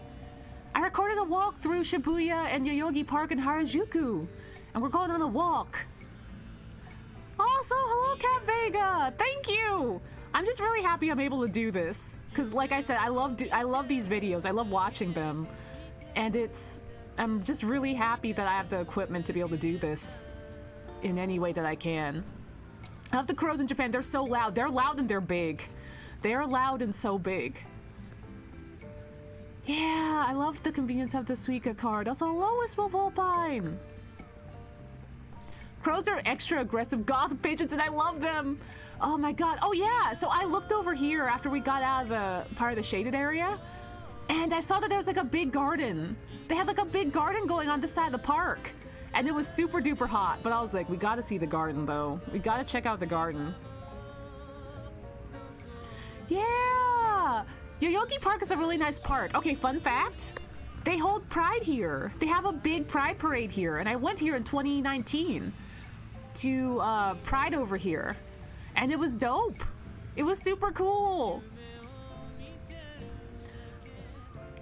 I recorded a walk through Shibuya and Yoyogi Park in Harajuku, and we're going on a walk. Also, hello, Cat Vega. Thank you. I'm just really happy I'm able to do this, because like I said, I love these videos. I love watching them, and I'm just really happy that I have the equipment to be able to do this in any way that I can. I love the crows in Japan. They're so loud. They're loud and they're big. They're loud and so big. Yeah, I love the convenience of the Suica card. Also, hello, Wistful Volpine. Crows are extra aggressive goth pigeons and I love them. Oh my god. Oh yeah, so I looked over here after we got out of the part of the shaded area, and I saw that there was like a big garden. They had like a big garden going on this side of the park, and it was super duper hot, but I was like, we gotta see the garden though. We gotta check out the garden. Yeah! Yoyogi Park is a really nice park. Okay, fun fact, they hold Pride here. They have a big Pride parade here, and I went here in 2019 to Pride over here, and it was dope. It was super cool.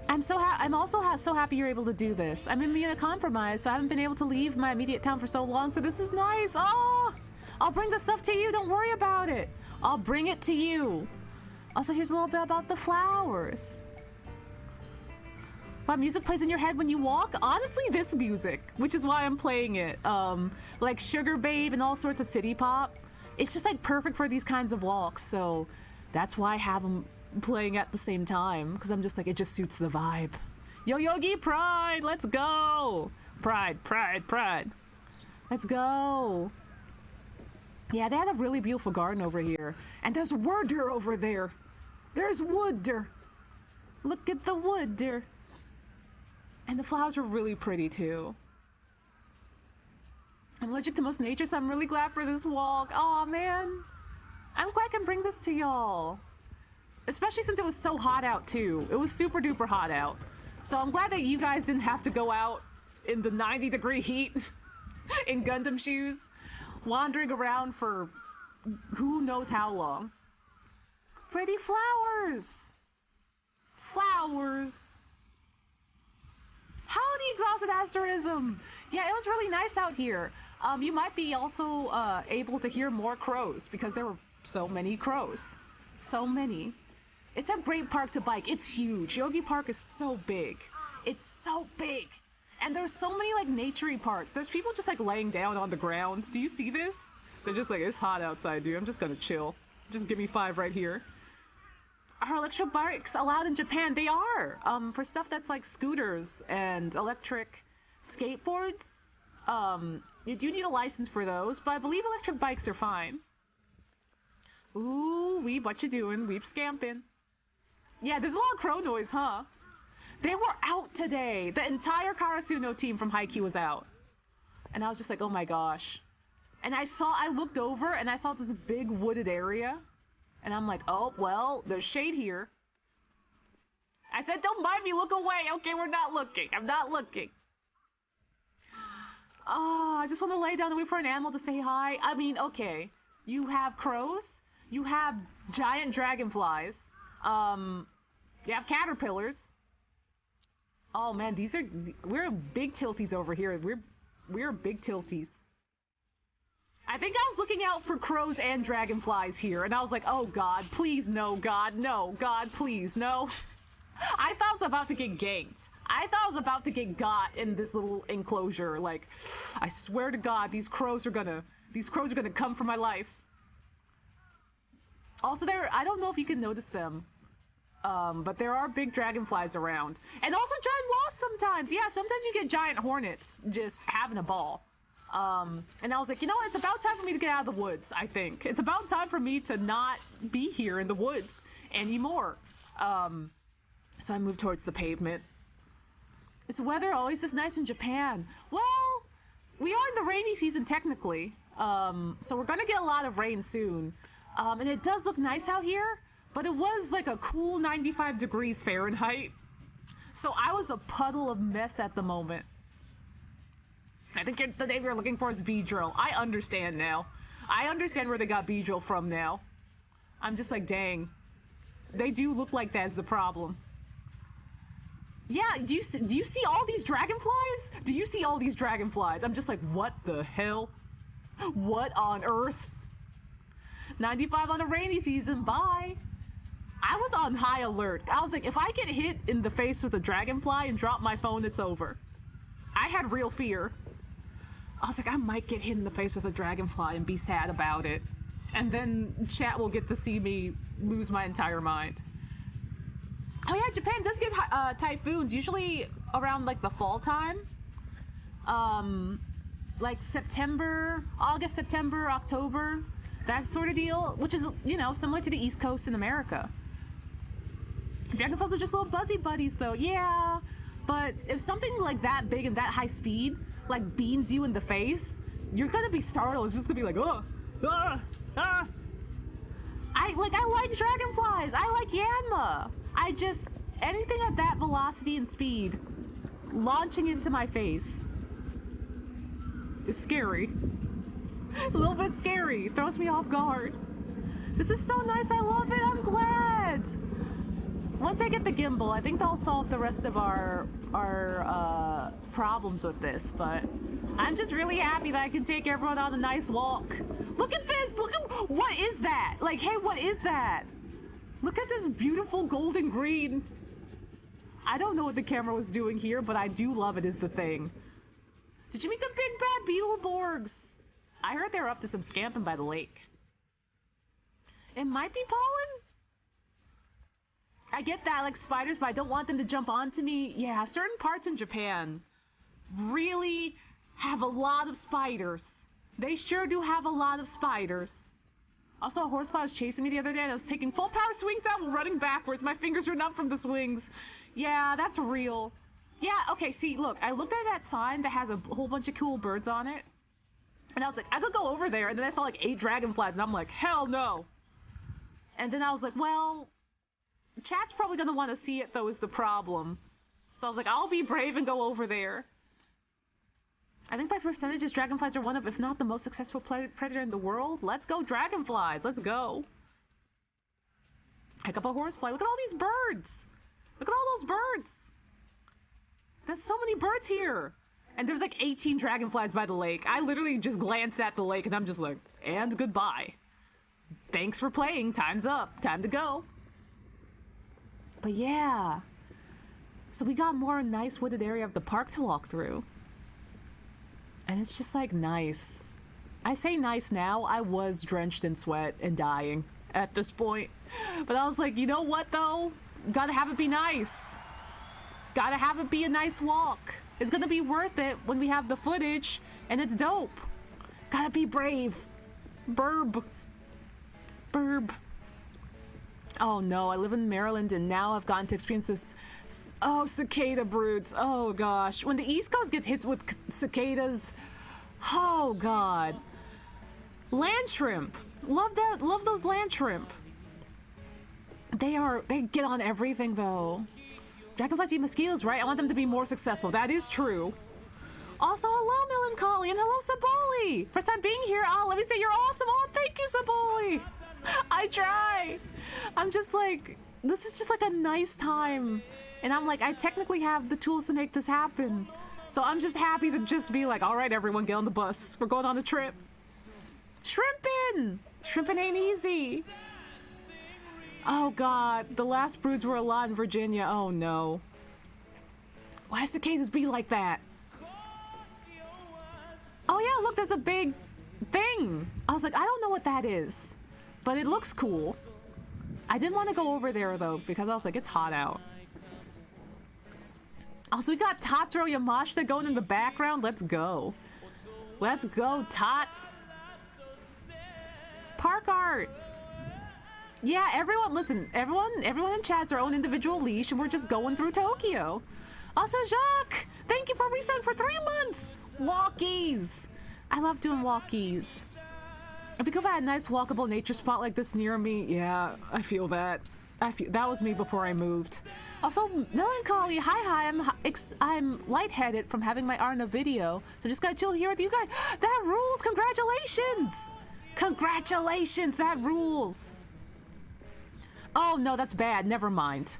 I'm also so happy you're able to do this. I'm immunocompromised, so I haven't been able to leave my immediate town for so long, so this is nice. Oh, I'll bring the stuff to you. Don't worry about it. I'll bring it to you. Also, here's a little bit about the flowers. What music plays in your head when you walk? Honestly, this music, which is why I'm playing it. Like Sugar Babe and all sorts of city pop. It's just like perfect for these kinds of walks, so that's why I have them playing at the same time, because I'm just like, it just suits the vibe. Yoyogi Pride, let's go! Pride, pride, pride. Let's go. Yeah, they had a really beautiful garden over here. And there's wood over there. There's wood. Look at the wood. And the flowers are really pretty too. I'm allergic to most nature, so I'm really glad for this walk. Aw, man. I'm glad I can bring this to y'all. Especially since it was so hot out too. It was super duper hot out. So I'm glad that you guys didn't have to go out in the 90-degree heat in Gundam shoes, wandering around for who knows how long. Pretty flowers. Flowers. Howdy, Exhausted Asterism. Yeah, it was really nice out here. You might be also able to hear more crows because there were so many crows. So many. It's a great park to bike. It's huge. Yogi Park is so big. It's so big. And there's so many like naturey parts. There's people just like laying down on the ground. Do you see this? They're just like, it's hot outside, dude. I'm just gonna chill. Just give me 5 right here. Are electric bikes allowed in Japan? They are. For stuff that's like scooters and electric skateboards. You do need a license for those, but I believe electric bikes are fine. Ooh, Weeb, what you doing? Weeb scamping. Yeah, there's a lot of crow noise, huh? They were out today. The entire Karasuno team from Haikyuu was out. And I was just like, oh my gosh. And I looked over and I saw this big wooded area. And I'm like, oh, well, there's shade here. I said, don't mind me, look away. Okay, we're not looking. I'm not looking. Oh, I just want to lay down and wait for an animal to say hi. I mean, okay. You have crows. You have giant dragonflies. You have caterpillars. Oh man, we're big tilties over here. We're big tilties. I think I was looking out for crows and dragonflies here, and I was like, oh god, please no, god, no, god, please, no. I thought I was about to get ganked. I thought I was about to get got in this little enclosure. Like, I swear to god, these crows are gonna come for my life. Also, I don't know if you can notice them, but there are big dragonflies around. And also giant wasps sometimes. Yeah, sometimes you get giant hornets just having a ball. And I was like, you know what? It's about time for me to get out of the woods, I think. It's about time for me to not be here in the woods anymore. So I moved towards the pavement. Is the weather always this nice in Japan? Well, we are in the rainy season technically. So we're gonna get a lot of rain soon. And it does look nice out here, but it was like a cool 95 degrees Fahrenheit. So I was a puddle of mess at the moment. I think the name you're looking for is Beedrill. I understand now. I understand where they got Beedrill from now. I'm just like, dang. They do look like that's the problem. Yeah, do you see all these dragonflies? Do you see all these dragonflies? I'm just like, what the hell? What on earth? 95 on a rainy season, bye. I was on high alert. I was like, if I get hit in the face with a dragonfly and drop my phone, it's over. I had real fear. I was like, I might get hit in the face with a dragonfly and be sad about it. And then chat will get to see me lose my entire mind. Oh yeah, Japan does get typhoons, usually around like the fall time. Like September, August, September, October, that sort of deal, which is, you know, similar to the East Coast in America. Dragonflies are just little buzzy buddies though, yeah. But if something like that big and that high speed, like beams you in the face, you're gonna be startled. It's just gonna be like, oh, ah, ah. I like dragonflies. I like Yanma. Anything at that velocity and speed, launching into my face, is scary. A little bit scary. Throws me off guard. This is so nice. I love it. I'm glad. Once I get the gimbal, I think that'll solve the rest of our problems with this, but I'm just really happy that I can take everyone on a nice walk. Look at this! Look at, what is that? Like, hey, what is that? Look at this beautiful golden green. I don't know what the camera was doing here, but I do love it is the thing. Did you meet the big bad Beetleborgs? I heard they were up to some scamping by the lake. It might be pollen? I get that, like spiders, but I don't want them to jump onto me. Yeah, certain parts in Japan really have a lot of spiders. They sure do have a lot of spiders. Also, a horsefly was chasing me the other day and I was taking full power swings out while running backwards. My fingers were numb from the swings. Yeah, that's real. Yeah, okay, see, look, I looked at that sign that has a whole bunch of cool birds on it. And I was like, I could go over there, and then I saw like 8 dragonflies, and I'm like, hell no. And then I was like, well, chat's probably gonna want to see it, though, is the problem. So I was like, I'll be brave and go over there. I think by percentages, dragonflies are one of, if not the most successful predator in the world. Let's go dragonflies, let's go. Pick up a horsefly. Look at all these birds. Look at all those birds. There's so many birds here. And there's like 18 dragonflies by the lake. I literally just glanced at the lake and I'm just like, and goodbye. Thanks for playing. Time's up. Time to go. But yeah. So we got more nice wooded area of the park to walk through. And it's just like nice. I say nice now. I was drenched in sweat and dying at this point. But I was like, you know what though? Gotta have it be nice. Gotta have it be a nice walk. It's gonna be worth it when we have the footage, and it's dope. Gotta be brave. Burb. Burb. Oh no, I live in Maryland, and now I've gotten to experience this. Oh, cicada broods. Oh gosh. When the East Coast gets hit with cicadas, oh god. Land shrimp. Love that. Love those land shrimp. They get on everything though. Dragonflies eat mosquitoes, right? I want them to be more successful. That is true. Also, hello, Melancholy, and hello, Saboli. First time being here. Oh, let me say you're awesome. Oh, thank you, Saboli. I try. I'm just like, this is just like a nice time. And I'm like, I technically have the tools to make this happen. So I'm just happy to just be like, all right, everyone, get on the bus. We're going on a trip. Shrimpin'! Shrimpin' ain't easy. Oh god, the last broods were a lot in Virginia. Oh no. Why does cicadas be like that? Oh yeah, look, there's a big thing. I was like, I don't know what that is, but it looks cool. I didn't want to go over there though, because I was like, it's hot out. Also, we got Totoro Yamashita going in the background. Let's go. Let's go, Tots. Park art. Yeah, everyone, listen, everyone in chat has their own individual leash, and we're just going through Tokyo. Also, Jacques, thank you for reselling for 3 months. Walkies. I love doing walkies. If I had a nice walkable nature spot like this near me, yeah, I feel that. That was me before I moved. Also, Melancholy, hi, I'm lightheaded from having my art in a video, so just gotta chill here with you guys. That rules, congratulations. Congratulations, that rules. Oh, no, that's bad. Never mind.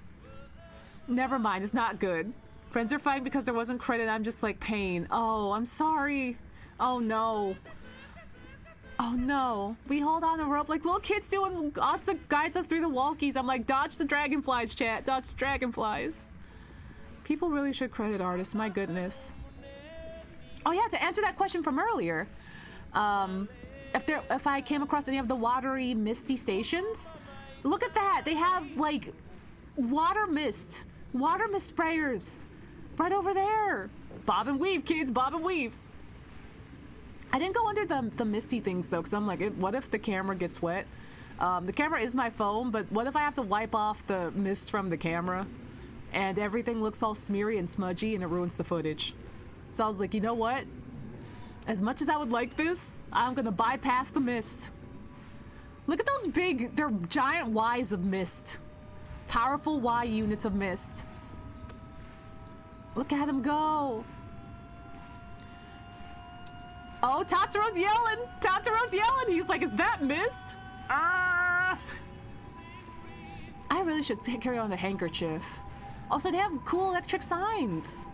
Never mind. It's not good. Friends are fighting because there wasn't credit. I'm just like, pain. Oh, I'm sorry. Oh, no. Oh, no. We hold on a rope like little kids do when Onsta guides us through the walkies. I'm like, dodge the dragonflies, chat. Dodge the dragonflies. People really should credit artists. My goodness. Oh, yeah, to answer that question from earlier. If I came across any of the watery, misty stations... Look at that! They have, like, water mist sprayers right over there. Bob and weave, kids, bob and weave. I didn't go under the misty things, though, because I'm like, what if the camera gets wet? The camera is my phone, but what if I have to wipe off the mist from the camera and everything looks all smeary and smudgy and it ruins the footage? So I was like, you know what? As much as I would like this, I'm gonna bypass the mist. Look at those they're giant Ys of mist. Powerful Y units of mist. Look at him go. Oh, Totoro's yelling. Totoro's yelling. He's like, is that mist? Ah! I really should carry on the handkerchief. Also, they have cool electric signs.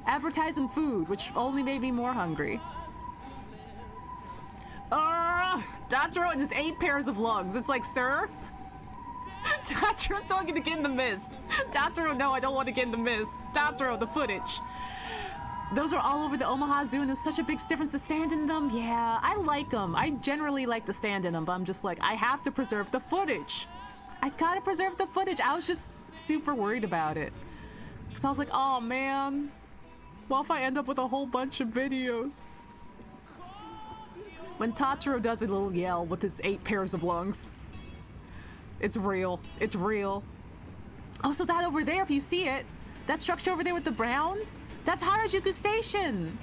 Advertising food, which only made me more hungry. Totoro and his 8 pairs of lungs. It's like, sir? Totoro's not gonna get in the mist. Totoro, no, I don't want to get in the mist. Totoro, the footage. Those are all over the Omaha Zoo, and there's such a big difference to stand in them. Yeah, I like them. I generally like to stand in them, but I'm just like, I have to preserve the footage. I gotta preserve the footage. I was just super worried about it. Because I was like, oh, man. What if I end up with a whole bunch of videos? When Totoro does a little yell with his 8 pairs of lungs. It's real. It's real. Also, that over there, if you see it, that structure over there with the brown, that's Harajuku Station.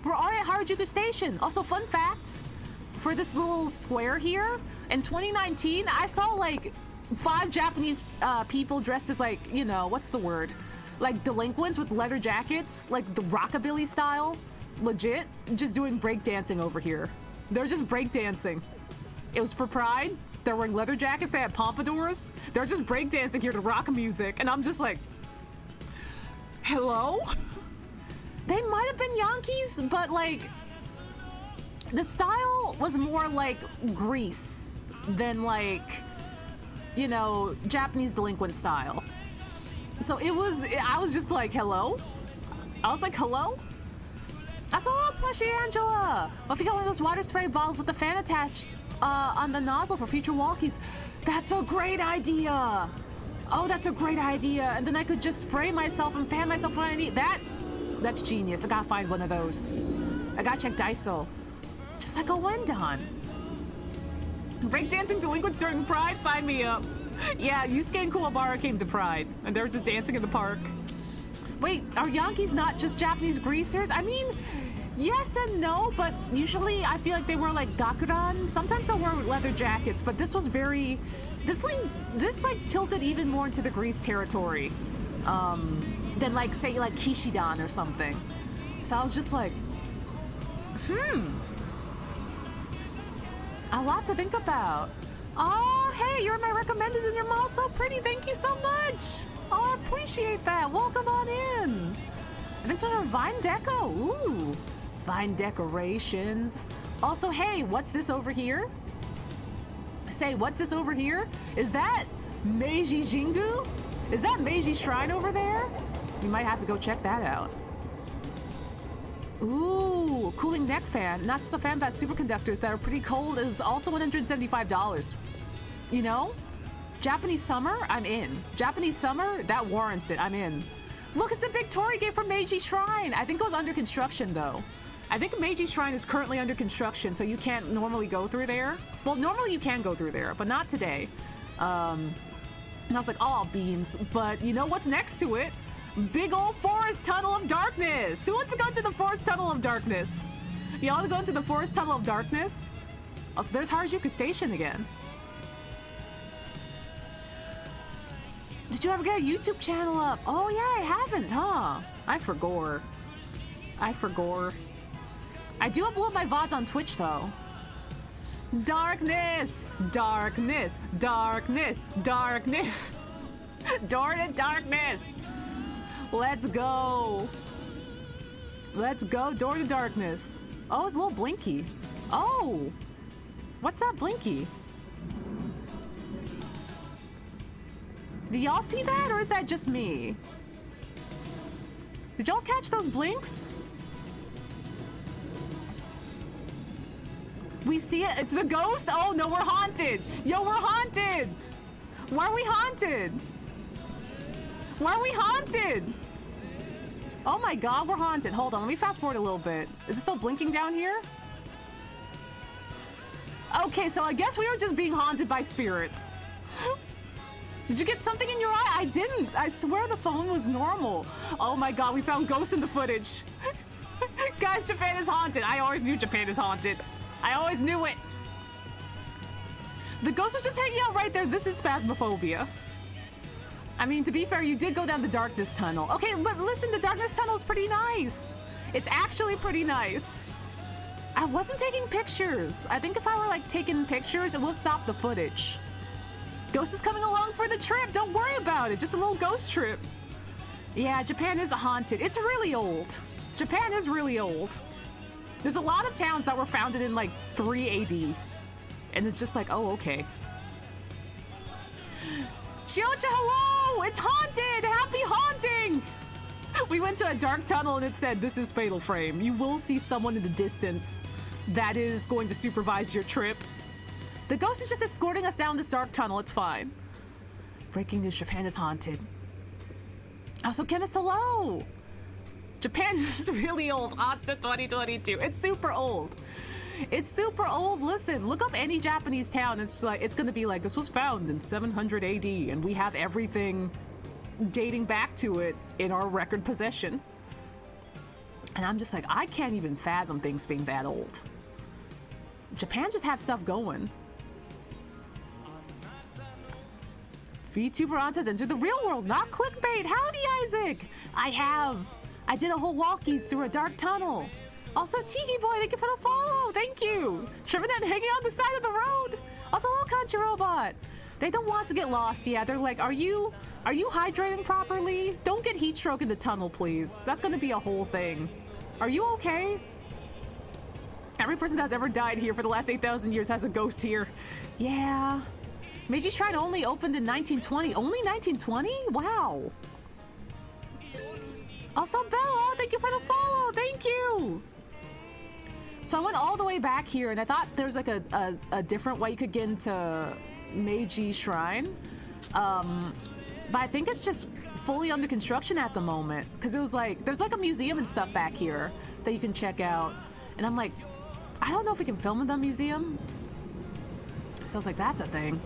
We're already at Harajuku Station. Also, fun fact, for this little square here, in 2019, I saw like 5 Japanese people dressed as like, you know, what's the word? Like delinquents with leather jackets, like the rockabilly style, legit, just doing breakdancing over here. They're just breakdancing. It was for Pride. They're wearing leather jackets, they had pompadours. They're just breakdancing here to rock music, and I'm just like, hello? They might have been Yankees, but like, the style was more like Grease than like, you know, Japanese delinquent style. So I was just like, hello? I was like, hello? I saw a plushie Angela. What if you got one of those water spray bottles with the fan attached on the nozzle for future walkies? That's a great idea. Oh, that's a great idea. And then I could just spray myself and fan myself when I need that. That's genius. I gotta find one of those. I gotta check Daiso. Just like a Wendon. Breakdancing delinquents during Pride? Sign me up. Yeah, Yusuke and Kuwabara came to Pride, and they were just dancing in the park. Wait, are Yankees not just Japanese greasers? I mean, yes and no, but usually I feel like they wear like gakuran. Sometimes they'll wear leather jackets, but this was very... This tilted even more into the grease territory than like, say, like Kishidan or something. So I was just like, a lot to think about. Oh, hey, you're my recommenders and your mom's so pretty. Thank you so much. Oh, I appreciate that. Welcome on in. I think sort of vine deco. Ooh, vine decorations. Also, hey, what's this over here? Say, what's this over here? Is that Meiji Jingu? Is that Meiji Shrine over there? You might have to go check that out. Ooh, cooling neck fan. Not just a fan, but superconductors that are pretty cold. It was also $175. You know? Japanese summer, I'm in. Japanese summer, that warrants it. I'm in. Look, it's a big torii gate for Meiji Shrine. I think it was under construction, though. I think Meiji Shrine is currently under construction, so you can't normally go through there. Well, normally you can go through there, but not today. And I was like, oh, beans. But you know what's next to it? Big old forest tunnel of darkness. Who wants to go to the forest tunnel of darkness? You want to go into the forest tunnel of darkness? Oh, so there's Harajuku Station again. Did you ever get a YouTube channel up? Oh yeah, I haven't, huh? I forgot. I do upload my VODs on Twitch though. Darkness! Darkness! Darkness! Darkness! Door to darkness! Let's go! Let's go, door to darkness. Oh, it's a little blinky. Oh! What's that blinky? Do y'all see that, or is that just me? Did y'all catch those blinks? We see it. It's the ghost. Oh no, we're haunted. Yo, we're haunted. Why are we haunted? Why are we haunted? Oh my god, we're haunted. Hold on, let me fast forward a little bit. Is it still blinking down here? Okay, so I guess we were just being haunted by spirits. Did you get something in your eye? I didn't. I swear the phone was normal. Oh my god, we found ghosts in the footage. Guys, Japan is haunted. I always knew Japan is haunted. I always knew it. The ghosts are just hanging out right there. This is phasmophobia. I mean, to be fair, you did go down the darkness tunnel. Okay, but listen, the darkness tunnel is pretty nice. It's actually pretty nice. I wasn't taking pictures. I think if I were like taking pictures, it will stop the footage. Ghost is coming along for the trip. Don't worry about it. Just a little ghost trip. Yeah, Japan is haunted. It's really old. Japan is really old. There's a lot of towns that were founded in like 3 AD. And it's just like, oh, okay. Shiocha, hello! It's haunted! Happy haunting! We went to a dark tunnel and it said, this is Fatal Frame. You will see someone in the distance that is going to supervise your trip. The ghost is just escorting us down this dark tunnel. It's fine. Breaking news, Japan is haunted. Also, Chemist, hello! Japan is really old. Onsta 2022. It's super old. It's super old. Listen, look up any Japanese town. It's like, it's gonna be like, this was found in 700 AD and we have everything dating back to it in our record possession. And I'm just like, I can't even fathom things being that old. Japan just have stuff going. VTuber says, enter the real world, not clickbait. Howdy, Isaac. I did a whole walkies through a dark tunnel. Also, Tiki Boy, thank you for the follow. Thank you. Trivernet hanging on the side of the road. Also, hello, Country Robot. They don't want us to get lost. Yeah, they're like, are you hydrating properly? Don't get heat stroke in the tunnel, please. That's gonna be a whole thing. Are you okay? Every person that's ever died here for the last 8,000 years has a ghost here. Yeah. Meiji Shrine only opened in 1920. Only 1920? Wow. Also, Bella, thank you for the follow. Thank you. So I went all the way back here, and I thought there was like a different way you could get into Meiji Shrine. But I think it's just fully under construction at the moment. Because it was like, there's like a museum and stuff back here that you can check out. And I'm like, I don't know if we can film in the museum. So I was like, that's a thing.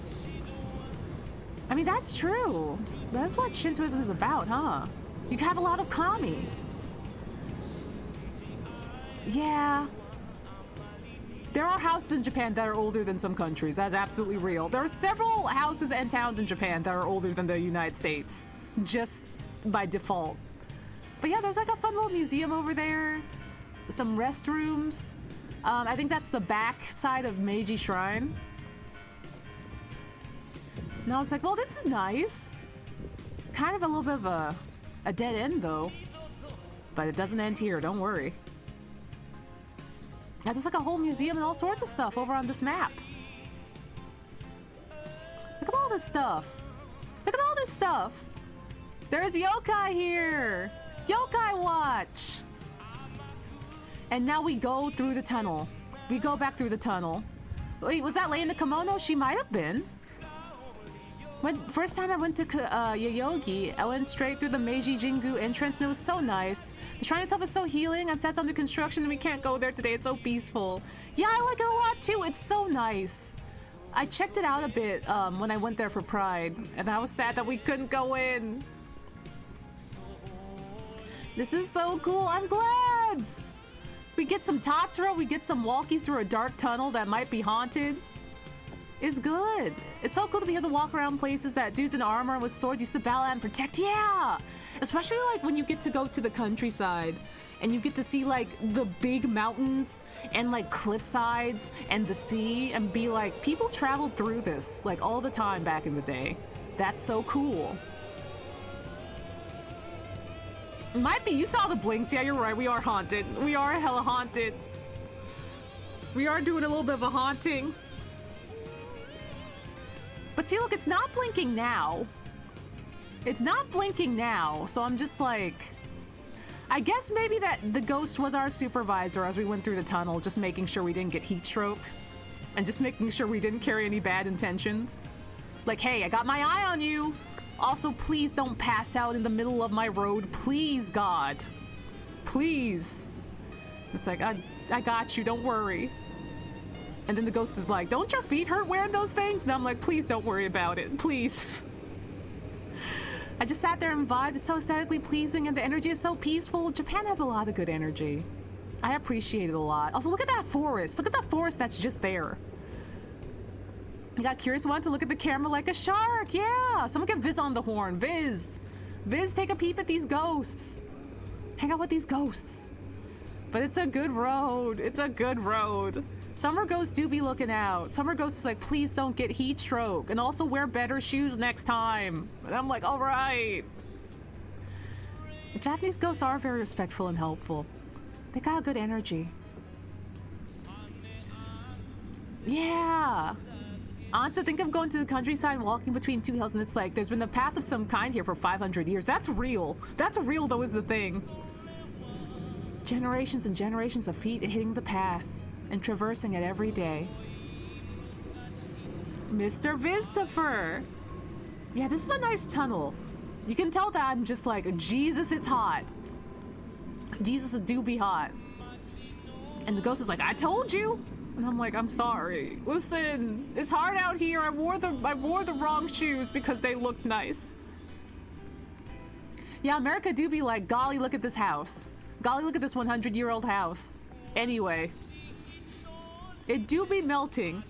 I mean, that's true. That's what Shintoism is about, huh? You have a lot of kami. Yeah. There are houses in Japan that are older than some countries. That's absolutely real. There are several houses and towns in Japan that are older than the United States. Just by default. But yeah, there's like a fun little museum over there. Some restrooms. I think that's the back side of Meiji Shrine. And I was like, well, this is nice. Kind of a little bit of a dead end, though. But it doesn't end here, don't worry. Yeah, there's like a whole museum and all sorts of stuff over on this map. Look at all this stuff. Look at all this stuff. There's yokai here. Yokai watch. And now we go through the tunnel. We go back through the tunnel. Wait, was that Lei in the kimono? She might have been. First time I went to Yoyogi, I went straight through the Meiji Jingu entrance and it was so nice. The shrine itself is so healing. I'm sad it's under construction and we can't go there today. It's so peaceful. Yeah, I like it a lot too. It's so nice. I checked it out a bit when I went there for Pride, and I was sad that we couldn't go in. This is so cool. I'm glad. We get some Tatsuro. We get some walkies through a dark tunnel that might be haunted. It's good. It's so cool to be able to walk around places that dudes in armor and with swords used to battle at and protect. Yeah! Especially like when you get to go to the countryside and you get to see like the big mountains and like cliff sides and the sea and be like, people traveled through this like all the time back in the day. That's so cool. Might be. You saw the blinks. Yeah, you're right. We are haunted. We are hella haunted. We are doing a little bit of a haunting. But see, look, it's not blinking now. It's not blinking now, so I'm just like... I guess maybe that the ghost was our supervisor as we went through the tunnel, just making sure we didn't get heat stroke. And just making sure we didn't carry any bad intentions. Like, hey, I got my eye on you. Also, please don't pass out in the middle of my road. Please, God. Please. It's like, I got you, don't worry. And then the ghost is like, don't your feet hurt wearing those things? And I'm like, please don't worry about it. Please. I just sat there and vibed. It's so aesthetically pleasing and the energy is so peaceful. Japan has a lot of good energy. I appreciate it a lot. Also, look at that forest. Look at that forest that's just there. I got curious, wanted to look at the camera like a shark. Yeah. Someone get Viz on the horn. Viz. Viz, take a peep at these ghosts. Hang out with these ghosts. But it's a good road. It's a good road. Summer ghosts do be looking out. Summer ghosts is like, please don't get heat stroke. And also wear better shoes next time. And I'm like, all right. The Japanese ghosts are very respectful and helpful. They got good energy. Yeah. Onsta, think of going to the countryside and walking between two hills and it's like, there's been a path of some kind here for 500 years. That's real. That's real though is the thing. Generations and generations of feet hitting the path and traversing it every day. Mr. Vistafer! Yeah, this is a nice tunnel. You can tell that I'm just like, Jesus, it's hot. Jesus, it do be hot. And the ghost is like, I told you! And I'm like, I'm sorry. Listen, it's hard out here. I wore the wrong shoes because they looked nice. Yeah, America do be like, golly, look at this house. Golly, look at this 100-year-old house. Anyway. It do be melting.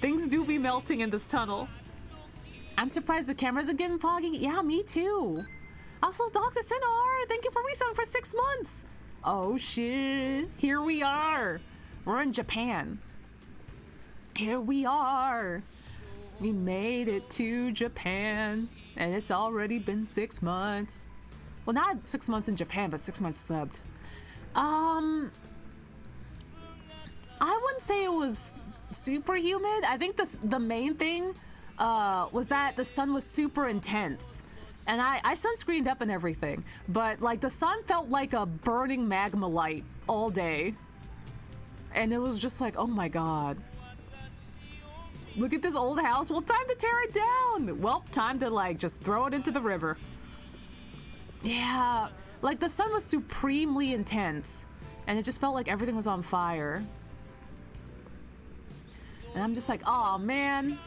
Things do be melting in this tunnel. I'm surprised the cameras are getting foggy. Yeah, me too. Also, Dr. Sinar, thank you for reselling for 6 months. Oh shit. Here we are. We're in Japan. Here we are. We made it to Japan. And it's already been 6 months. Well, not 6 months in Japan, but 6 months subbed. I wouldn't say it was super humid. I think the main thing was that the sun was super intense. And I sunscreened up and everything. But like the sun felt like a burning magma light all day. And it was just like, oh my god. Look at this old house. Well, time to tear it down. Well, time to like just throw it into the river. Yeah, like the sun was supremely intense. And it just felt like everything was on fire. And I'm just like, oh man.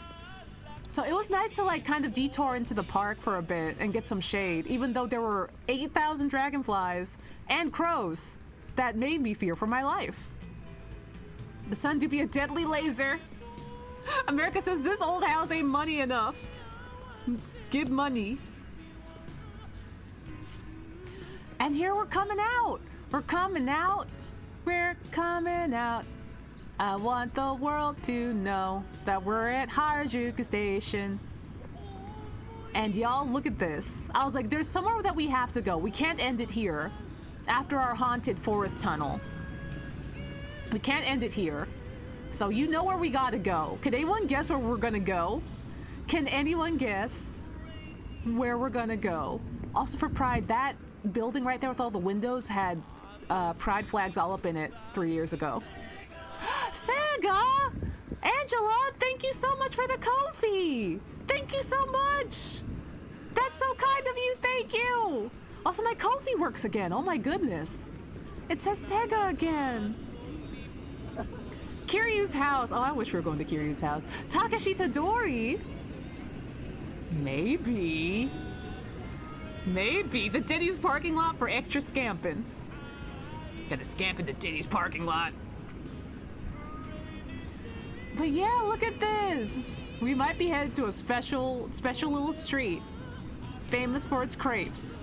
So it was nice to like kind of detour into the park for a bit and get some shade, even though there were 8,000 dragonflies and crows that made me fear for my life. The sun do be a deadly laser. America says this old house ain't money enough. Give money. And here we're coming out. We're coming out. We're coming out. I want the world to know that we're at Harajuku Station. And y'all, look at this. I was like, there's somewhere that we have to go. We can't end it here after our haunted forest tunnel. We can't end it here. So you know where we gotta go. Can anyone guess where we're gonna go? Can anyone guess where we're gonna go? Also for Pride, that building right there with all the windows had Pride flags all up in it 3 years ago. Sega! Angela, thank you so much for the Ko-fi! Thank you so much! That's so kind of you, thank you! Also, my Ko-fi works again, oh my goodness. It says Sega again. Kiryu's house. Oh, I wish we were going to Kiryu's house. Takashi Tadori. Maybe. Maybe. The Denny's parking lot for extra scamping. Gotta scamp in the Denny's parking lot. But yeah, look at this. We might be headed to a special little street. Famous for its crepes.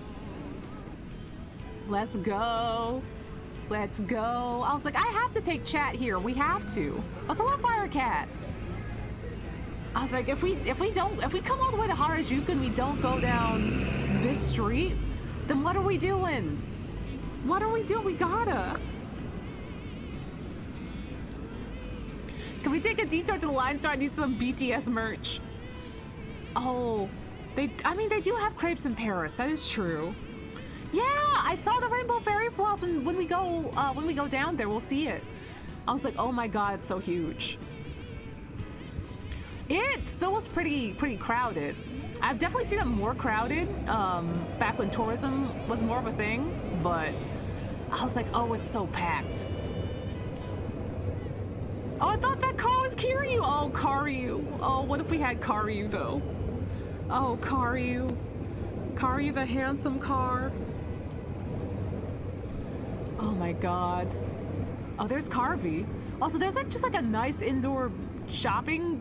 Let's go. Let's go. I was like, I have to take chat here. We have to. Also, love Fire Cat. I was like, if we come all the way to Harajuku and we don't go down this street, then what are we doing? What are we doing? We gotta. Can we take a detour to the line store? I need some BTS merch. Oh, they do have crepes in Paris. That is true. Yeah, I saw the rainbow fairy floss when we go down there. We'll see it. I was like, oh my god, it's so huge. It still was pretty crowded. I've definitely seen it more crowded back when tourism was more of a thing, but I was like, oh, it's so packed. Oh, I thought that car was Kiryu. Oh, Karyu. Oh, what if we had Karyu though? Oh, Karyu. Karyu, the handsome car. Oh my god. Oh, there's Carby. Also, there's just like a nice indoor shopping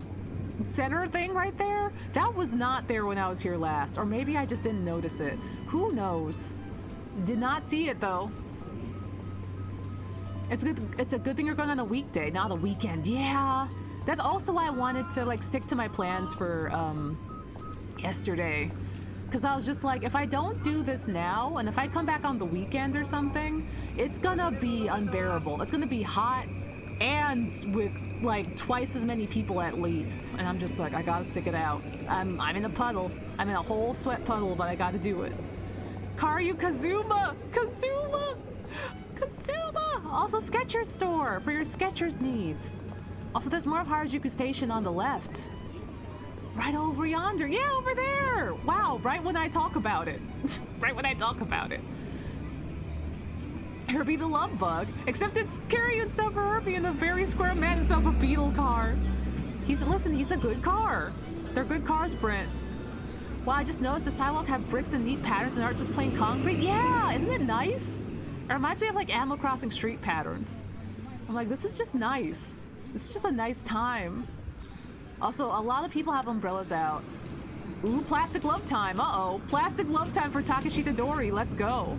center thing right there. That was not there when I was here last. Or maybe I just didn't notice it. Who knows? Did not see it though. It's a good thing you're going on a weekday, not a weekend. Yeah. That's also why I wanted to like stick to my plans for yesterday. Because I was just like, if I don't do this now, and if I come back on the weekend or something, it's gonna be unbearable. It's gonna be hot and with like twice as many people at least. And I'm just like, I gotta stick it out. I'm in a puddle. I'm in a whole sweat puddle, but I gotta do it. Karyu Kazuma! Kazuma! Kazuma! Also Skechers store for your Skechers needs. Also, there's more of Harajuku Station on the left. Right over yonder. Yeah, over there. Wow, right when I talk about it. Right when I talk about it. Herbie the Love Bug. Except it's Kiryu instead of Herbie and a very square man instead of a beetle car. He's a good car. They're good cars, Brent. Wow, I just noticed the sidewalk have bricks and neat patterns and aren't just plain concrete. Yeah, isn't it nice? It reminds me of like Animal Crossing street patterns. I'm like, this is just nice. This is just a nice time. Also, a lot of people have umbrellas out. Ooh, plastic love time. Uh-oh. Plastic love time for Takashi Tadori. Let's go.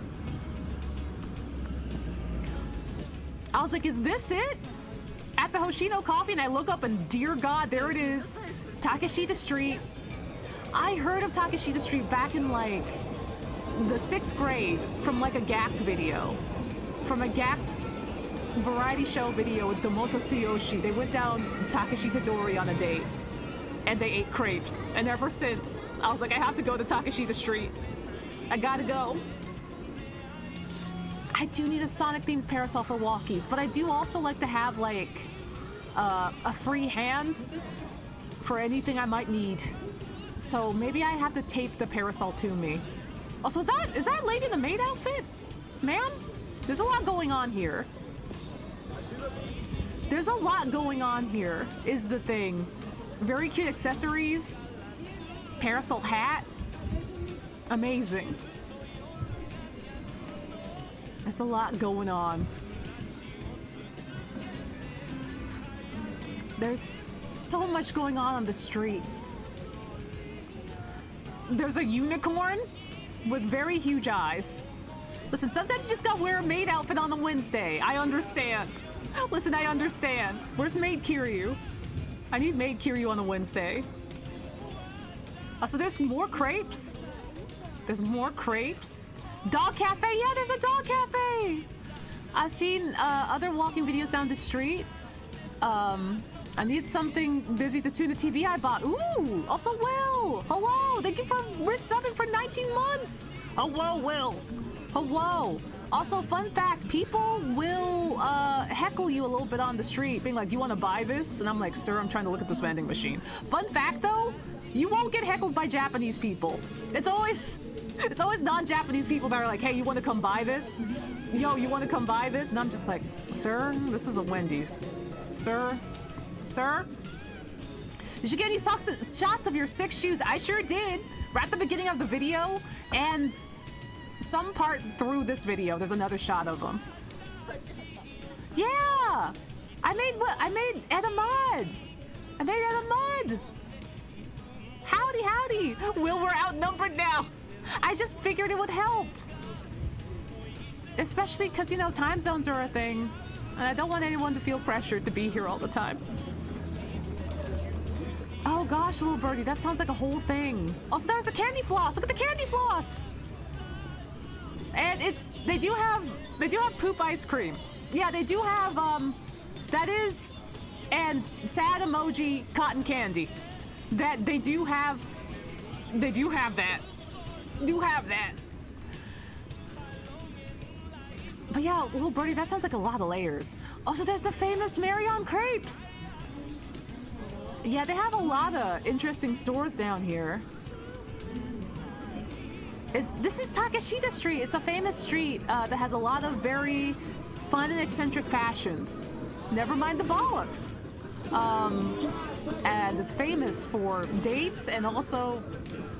I was like, is this it? At the Hoshino Coffee, and I look up and dear God, there it is. Takeshita Street. I heard of Takeshita Street back in like the 6th grade from like a Gact video. From a Gact variety show video with Domoto Tsuyoshi. They went down Takashi Tadori on a date and they ate crepes, and ever since I was like, I have to go to Takeshita Street. I gotta go. I do need a Sonic themed parasol for walkies, but I do also like to have like a free hand for anything I might need, so maybe I have to tape the parasol to me. Also, is that Lady in the Maid outfit? Ma'am? There's a lot going on here. There's a lot going on here, is the thing. Very cute accessories. Parasol hat. Amazing. There's a lot going on. There's so much going on the street. There's a unicorn with very huge eyes. Listen, sometimes you just gotta wear a maid outfit on a Wednesday. I understand. Listen, I understand. Where's Maid Kiryu? I need Maid Kiryu on a Wednesday. So there's more crepes? There's more crepes? Dog cafe? Yeah, there's a dog cafe! I've seen other walking videos down the street. I need something busy to tune the TV I bought. Ooh, also Will. Hello, thank you for resubbing for 19 months. Hello, Will. Hello. Also, fun fact, people will heckle you a little bit on the street, being like, you want to buy this? And I'm like, sir, I'm trying to look at this vending machine. Fun fact, though, you won't get heckled by Japanese people. It's always non-Japanese people that are like, hey, you want to come buy this? Yo, you want to come buy this? And I'm just like, sir, this is a Wendy's. Sir? Did you get any shots of your 6 shoes? I sure did. Right at the beginning of the video, and some part through this video, there's another shot of them. Yeah! I made Edamud! Howdy! Will, we're outnumbered now! I just figured it would help! Especially because, you know, time zones are a thing. And I don't want anyone to feel pressured to be here all the time. Oh gosh, little birdie, that sounds like a whole thing. Also, there's the candy floss! Look at the candy floss! And they do have poop ice cream. Yeah, they do have, that is, and sad emoji cotton candy. That they do have that. But yeah, little birdie, that sounds like a lot of layers. Also, there's the famous Marion crepes. Yeah, they have a lot of interesting stores down here. This is Takeshita Street. It's a famous street that has a lot of very fun and eccentric fashions. Never mind the bollocks. And is famous for dates and also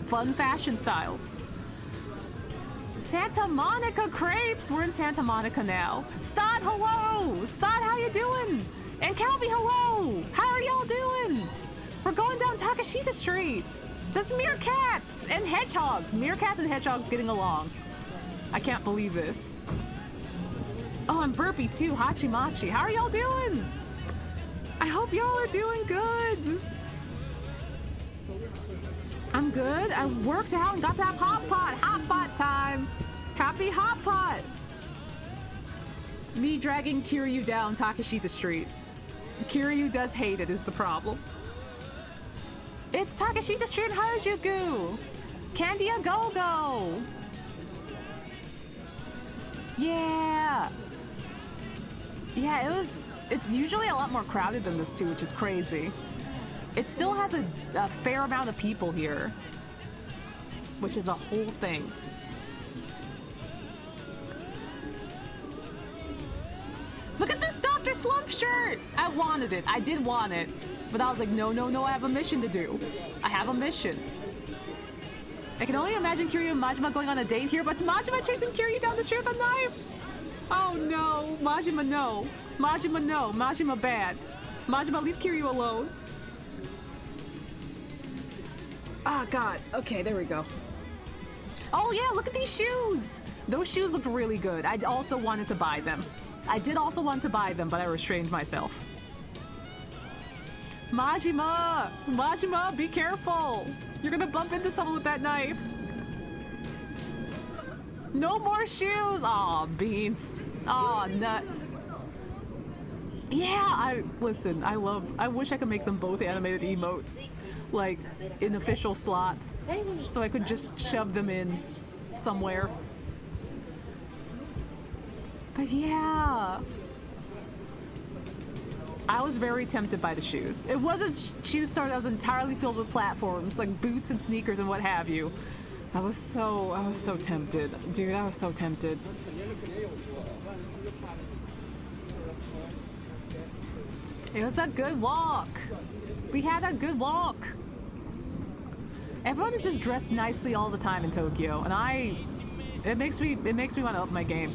fun fashion styles. Santa Monica crepes. We're in Santa Monica now. Stott, hello. Stott, how you doing? And Calby, hello. How are y'all doing? We're going down Takeshita Street. There's meerkats and hedgehogs. Meerkats and hedgehogs getting along. I can't believe this. Oh, I'm burpy too. Hachimachi. How are y'all doing? I hope y'all are doing good. I'm good. I worked out and got to have hot pot time. Happy hot pot. Me dragging Kiryu down Takeshita Street. Kiryu does hate it is the problem. It's Takeshita Street in Harajuku. Candy a go-go. Yeah. Yeah, it's usually a lot more crowded than this too, which is crazy. It still has a fair amount of people here, which is a whole thing. Look at this Dr. Slump shirt! I wanted it. I did want it. But I was like, no, I have a mission to do. I have a mission. I can only imagine Kiryu and Majima going on a date here, but it's Majima chasing Kiryu down the street with a knife! Oh no, Majima no. Majima no, Majima bad. Majima, leave Kiryu alone. Ah, God. Okay, there we go. Oh yeah, look at these shoes! Those shoes looked really good. I also wanted to buy them. I did also want to buy them, but I restrained myself. Majima! Majima, be careful! You're gonna bump into someone with that knife. No more shoes! Aw, beans. Aw, nuts. Yeah, listen, I wish I could make them both animated emotes. Like, in official slots. So I could just shove them in somewhere. But yeah. I was very tempted by the shoes. It was a shoe store that was entirely filled with platforms, like boots and sneakers and what have you. I was so tempted. Dude, I was so tempted. It was a good walk. We had a good walk. Everyone is just dressed nicely all the time in Tokyo, and it makes me want to up my game.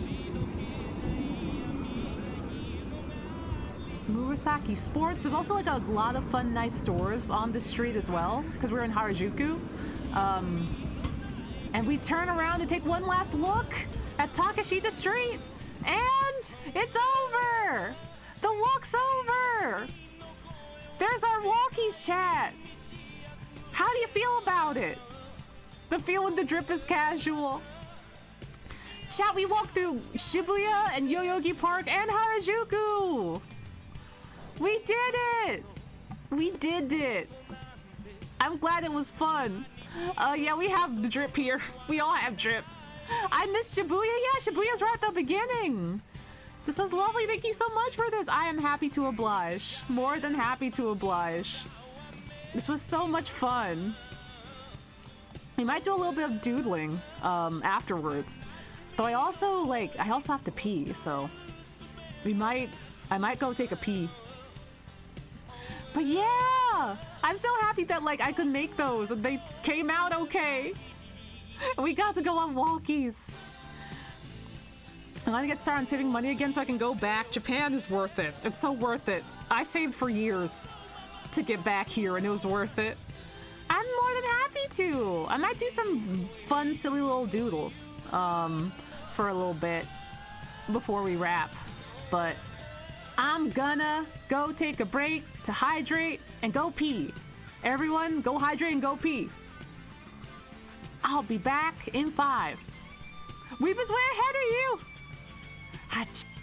Murasaki Sports. There's also like a lot of fun, nice stores on this street as well, because we're in Harajuku. And we turn around and take one last look at Takeshita Street, and it's over! The walk's over! There's our walkies chat! How do you feel about it? The feel in the drip is casual. Chat, we walked through Shibuya and Yoyogi Park and Harajuku! We did it! We did it! I'm glad it was fun. Yeah, we have the drip here. We all have drip. I missed Shibuya. Yeah, Shibuya's right at the beginning. This was lovely. Thank you so much for this. I am happy to oblige. More than happy to oblige. This was so much fun. We might do a little bit of doodling afterwards. Though I also have to pee, so I might go take a pee. But yeah, I'm so happy that like I could make those and they came out okay. We got to go on walkies. I'm gonna get started on saving money again so I can go back. Japan is worth it. It's so worth it. I saved for years to get back here and it was worth it. I'm more than happy to. I might do some fun, silly little doodles for a little bit before we wrap. But I'm gonna go take a break to hydrate and go pee. Everyone, go hydrate and go pee. I'll be back in 5. Weepa's way ahead of you. Hach. 「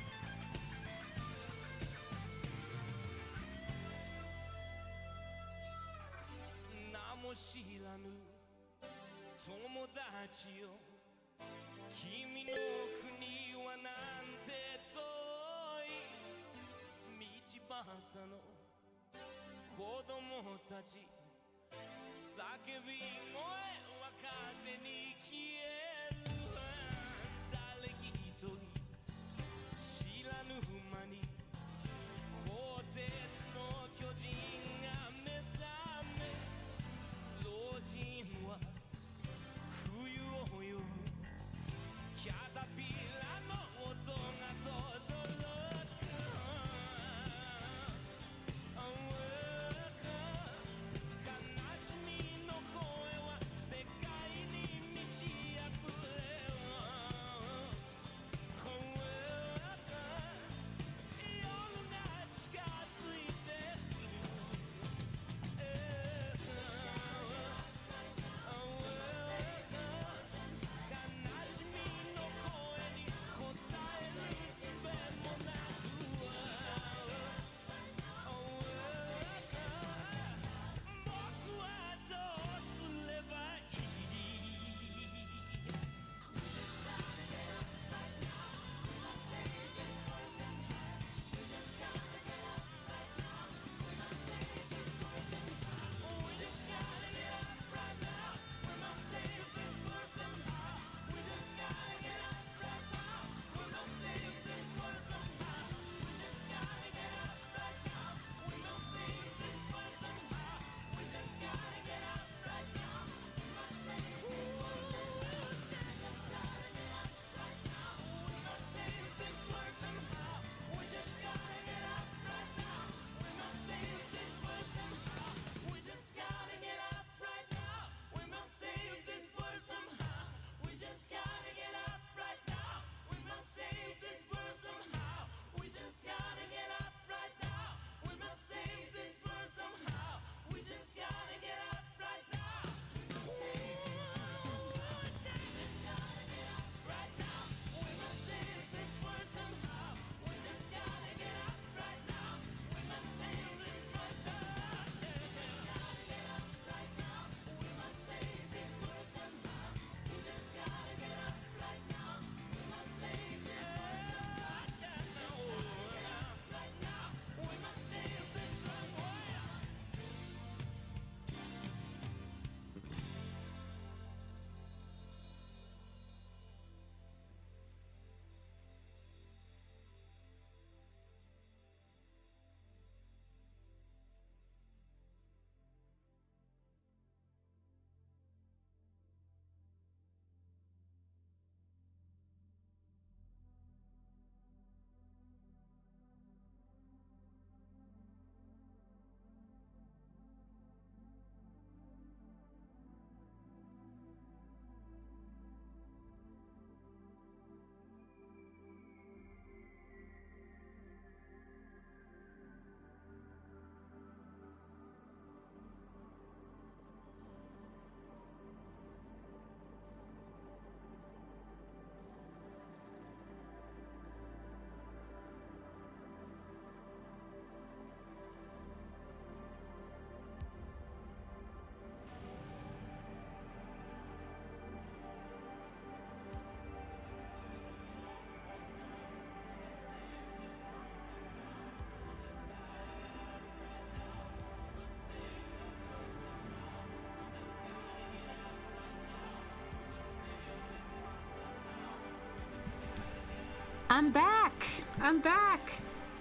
I'm back. I'm back.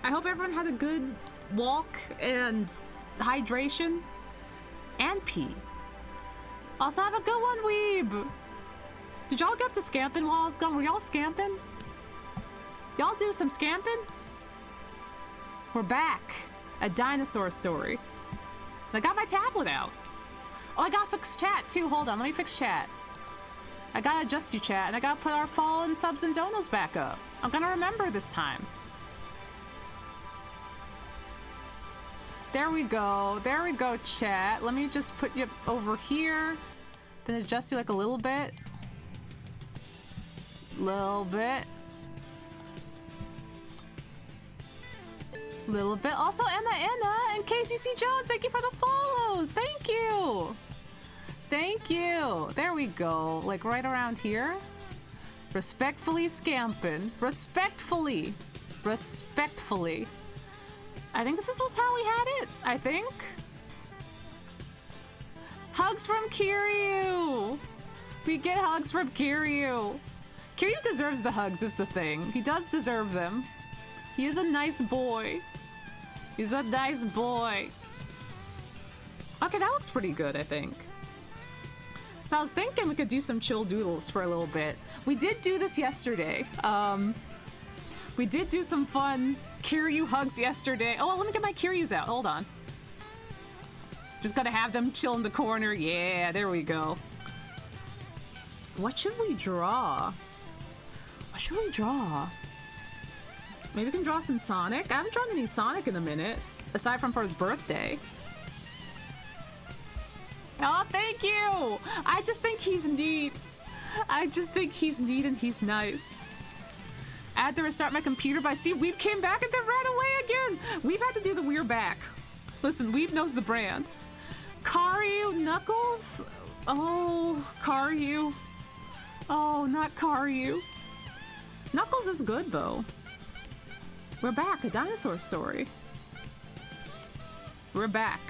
I hope everyone had a good walk and hydration and pee. Also have a good one, Weeb. Did y'all get up to scamping while I was gone? Were y'all scamping? Y'all do some scamping? We're back. A dinosaur story. I got my tablet out. Oh, I gotta fix chat too. Hold on, let me fix chat. I gotta adjust you, chat, and I gotta put our fallen subs and donos back up. I'm gonna remember this time. There we go, chat. Let me just put you over here, then adjust you like a little bit. Little bit. Also, Emma and KCC Jones, thank you for the follows. Thank you. Thank you. There we go. Like right around here. Respectfully scamping. Respectfully. Respectfully. I think this was how we had it. I think. Hugs from Kiryu. We get hugs from Kiryu. Kiryu deserves the hugs is the thing. He does deserve them. He is a nice boy. He's a nice boy. Okay, that looks pretty good, I think. So I was thinking we could do some chill doodles for a little bit. We did do this yesterday. We did do some fun Kiryu hugs yesterday. Oh, let me get my Kiryus out. Hold on. Just gotta have them chill in the corner. Yeah, there we go. What should we draw? What should we draw? Maybe we can draw some Sonic. I haven't drawn any Sonic in a minute, aside from for his birthday. Oh, thank you! I just think he's neat. I just think he's neat and he's nice. I had to restart my computer, but I see Weeb came back and then ran away again. Weeb had to do the we're back. Listen, Weeb knows the brand. Karyu Knuckles? Oh, Karyu. Oh, not Karyu. Knuckles is good, though. We're back, a dinosaur story. We're back,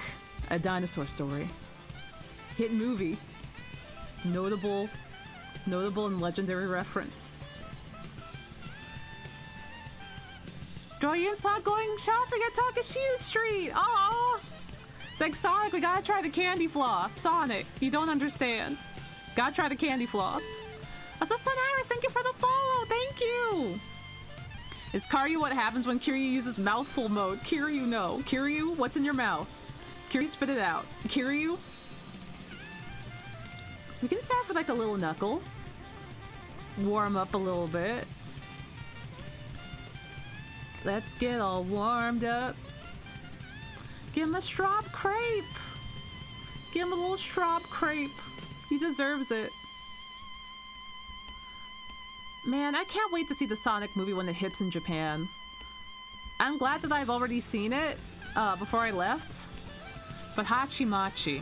a dinosaur story. Hit movie. Notable and legendary reference. Joy saw going shopping at Takashita Street. Aww. It's like Sonic, we gotta try the candy floss. Sonic, you don't understand. Gotta try the candy floss. Also, Sun Iris, thank you for the follow. Thank you. Is Karyu what happens when Kiryu uses mouthful mode? Kiryu, no. Kiryu, what's in your mouth? Kiryu, spit it out. Kiryu? We can start with like a little Knuckles. Warm up a little bit. Let's get all warmed up. Give him a straw crepe. Give him a little straw crepe. He deserves it. Man, I can't wait to see the Sonic movie when it hits in Japan. I'm glad that I've already seen it before I left. But Hachimachi.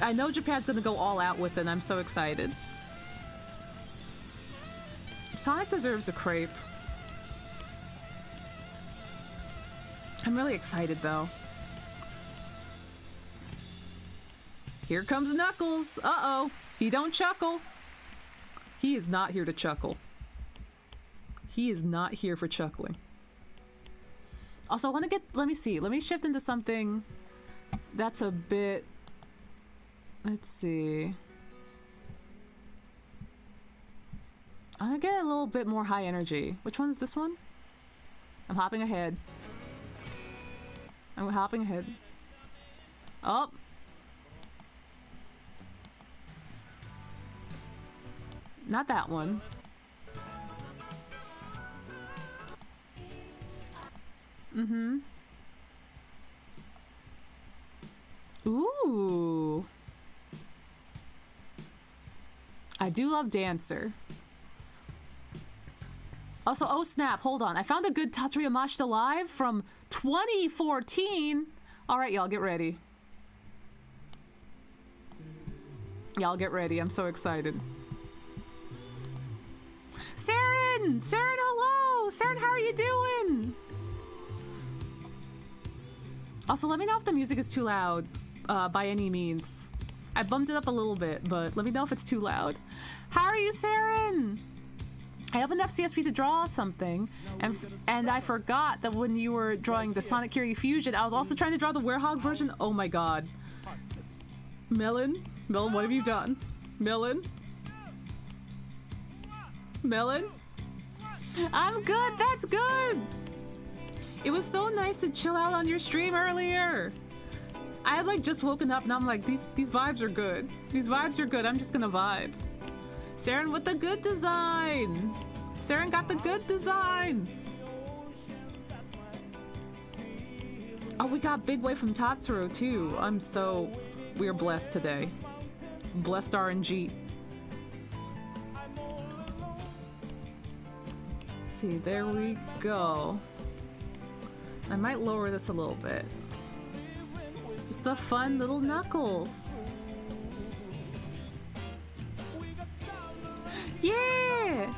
I know Japan's gonna go all out with it and I'm so excited. Sonic deserves a crepe. I'm really excited though. Here comes Knuckles. Uh-oh. He don't chuckle. He is not here to chuckle. He is not here for chuckling. Also, I want to get... Let me see. Let me shift into something that's a bit... Let's see. I'm gonna get a little bit more high energy. Which one is this one? I'm hopping ahead. I'm hopping ahead. Oh! Not that one. Mm-hmm. Ooh. I do love Dancer. Also, oh snap, hold on. I found a good Tatsuya Mashita Live from 2014. Alright, y'all, get ready. Y'all get ready. I'm so excited. Saren! Saren, hello! Saren, how are you doing? Also, let me know if the music is too loud, by any means. I bumped it up a little bit, but let me know if it's too loud. How are you, Saren? I opened FCSP to draw something, and I forgot that when you were drawing the Sonic Kiryu Fusion, I was also trying to draw the Werehog version. Oh my god. Melon? Melon, what have you done? Melon? Melon? I'm good, that's good! It was so nice to chill out on your stream earlier. I had like just woken up and I'm like, these vibes are good. These vibes are good, I'm just gonna vibe. Saren with the good design! Saren got the good design! Oh, we got Big Way from Tatsuro too. We're blessed today. Blessed RNG. See, there we go. I might lower this a little bit. Just a fun little Knuckles. Yeah!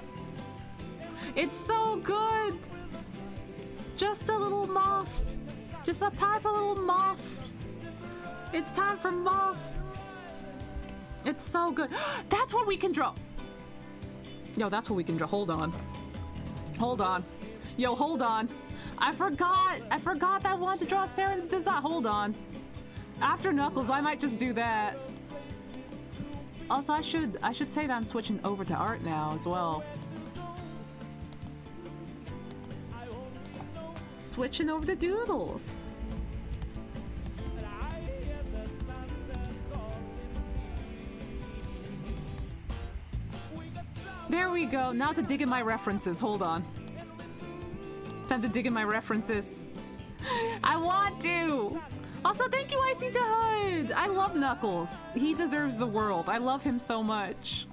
It's so good! Just a little moth. Just a powerful little moth. It's time for moth. It's so good. That's what we can draw. Yo, that's what we can draw. Hold on. Hold on. Yo, hold on. I forgot that I wanted to draw Saren's design. Hold on. After Knuckles, I might just do that. Also, I should say that I'm switching over to art now as well. Switching over to doodles. There we go. Now to dig in my references. Hold on. Time to dig in my references. I want to! Also, thank you, Icy to Hood! I love Knuckles. He deserves the world. I love him so much.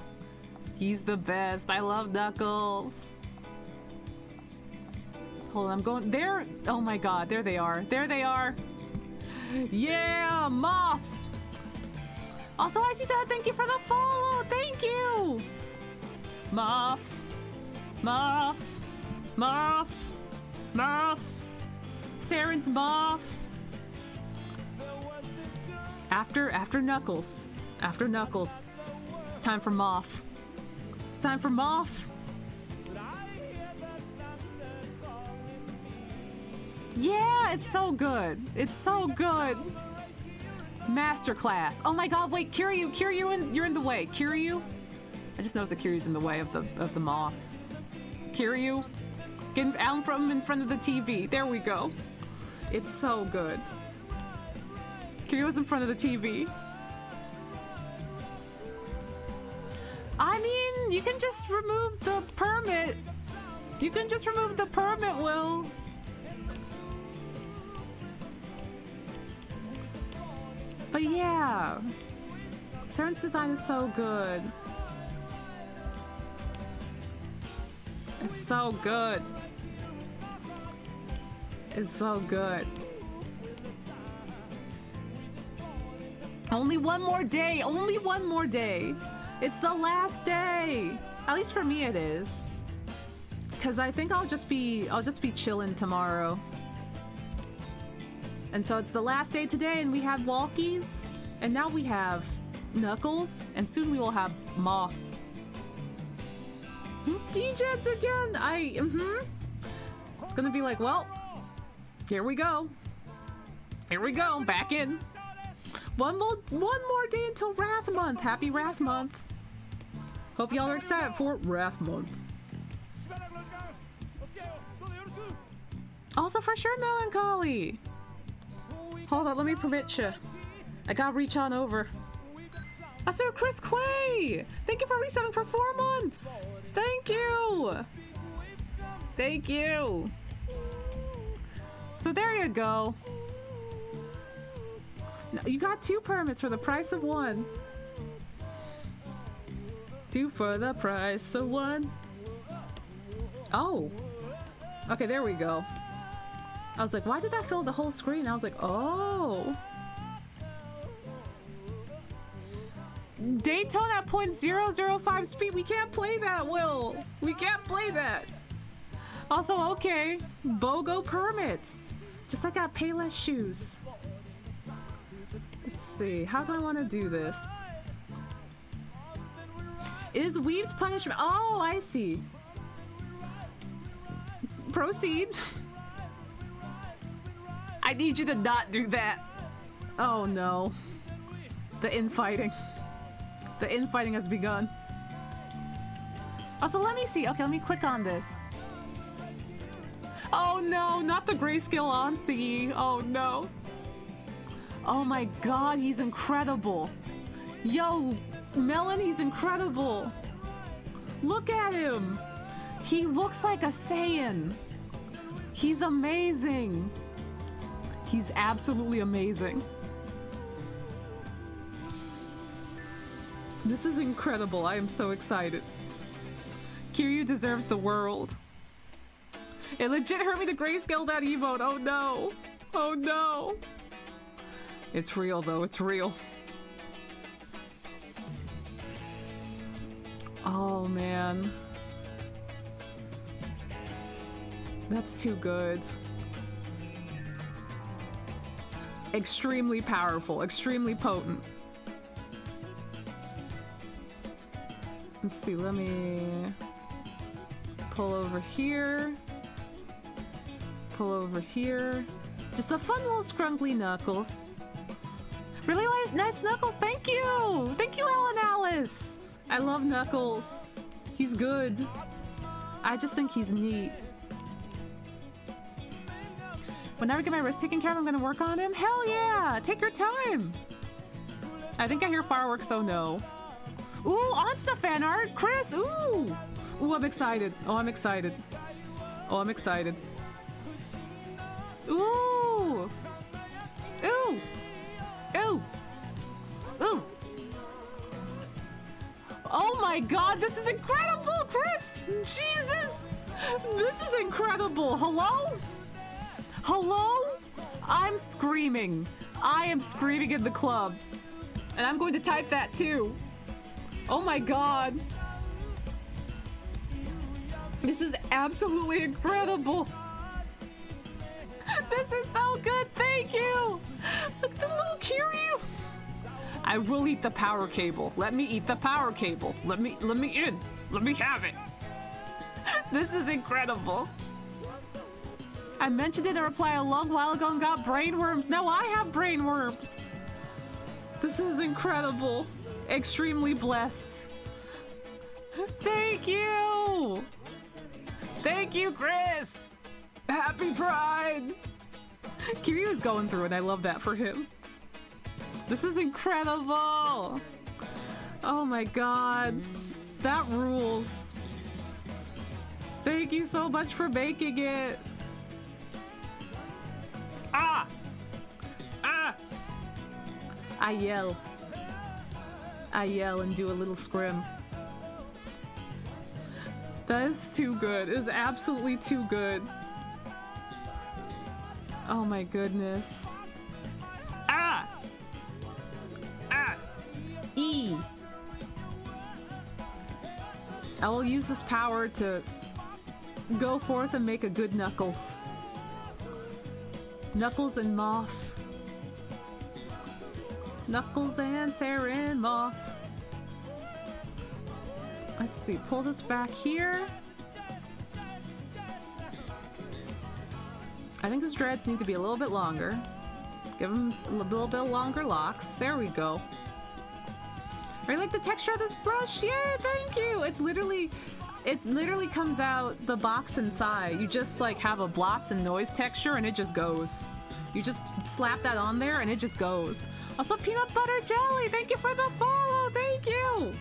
He's the best. I love Knuckles. Hold on, I'm going there. Oh my god, there they are. There they are. Yeah, Moth! Also, Icy to Hood, thank you for the follow. Thank you! Moth. Moth. Moth. Moth. Saren's Moth. After Knuckles. After Knuckles. It's time for Moth. It's time for Moth. Yeah, it's so good. It's so good. Masterclass. Oh my god, wait, Kiryu, you're in the way. Kiryu? I just noticed that Kiryu's in the way of the moth. Kiryu? Get out from in front of the TV. There we go. It's so good. Kiryu's in front of the TV. I mean, you can just remove the permit. You can just remove the permit, Will. But yeah. Saren's design is so good. It's so good. It's so good. Only one more day. Only one more day. It's the last day. At least for me it is. Cause I think I'll just be chilling tomorrow. And so it's the last day today and we had Walkies. And now we have Knuckles. And soon we will have Moth. D-Jets again! It's gonna be like, well, here we go. Here we go, back in. One more day until Wrath Month. Happy Wrath Month. Hope y'all are excited for Wrath Month. Also for sure, Melancholy. Hold on, let me permit you. I gotta reach on over. Sir Chris Quay! Thank you for resubbing for 4 months! Thank you! Thank you! So there you go. You got 2 permits for the price of 1. 2 for the price of 1. Oh! Okay, there we go. I was like, why did that fill the whole screen? I was like, oh! Daytona at 0.005 speed. We can't play that, Will. We can't play that. Also, okay. BOGO permits. Just like at Payless Shoes. Let's see. How do I want to do this? Is Weeb's punishment? Oh, I see. proceed. I need you to not do that. Oh no. The infighting. The infighting has begun. Also, let me see. Okay, let me click on this. Oh no, not the grayscale Onsta. Oh no. Oh my god, he's incredible. Yo, Melon, he's incredible. Look at him. He looks like a Saiyan. He's amazing. He's absolutely amazing. This is incredible. I am so excited. Kiryu deserves the world. It legit hurt me to grayscale that emote. Oh no. Oh no. It's real though. It's real. Oh man. That's too good. Extremely powerful. Extremely potent. Let's see, let me pull over here. Pull over here. Just a fun little scrunkly Knuckles. Really nice Knuckles, thank you! Thank you, Ellen Alice! I love Knuckles. He's good. I just think he's neat. Whenever I get my wrist taken care of, I'm gonna work on him? Hell yeah! Take your time! I think I hear fireworks, so no. Ooh, Onsta fan art! Chris, ooh! Ooh, I'm excited. Oh, I'm excited. Oh, I'm excited. Ooh! Ooh! Ooh! Ooh! Oh my god, this is incredible, Chris! Jesus! This is incredible. Hello? Hello? I'm screaming. I am screaming in the club. And I'm going to type that too. Oh my god. This is absolutely incredible. This is so good, thank you! Look at the little Kiryu! I will eat the power cable. Let me eat the power cable. Let me in. Let me have it. This is incredible. I mentioned it in a reply a long while ago and got brainworms. Now I have brainworms. This is incredible. Extremely blessed. Thank you! Thank you, Chris! Happy Pride! Kiryu is going through it. I love that for him. This is incredible! Oh my god. That rules. Thank you so much for making it. Ah! Ah! I yell. I yell and do a little scrim. That is too good. It is absolutely too good. Oh my goodness. Ah! Ah! E! I will use this power to go forth and make a good Knuckles. Knuckles and Moth. Knuckles and Saren Moth. Let's see, pull this back here. I think his dreads need to be a little bit longer. Give him a little bit longer locks. There we go. I like the texture of this brush. Yeah, thank you. It literally comes out the box inside. You just like have a blots and noise texture and it just goes. You just slap that on there and it just goes. Also, peanut butter jelly. Thank you for the follow. Thank you.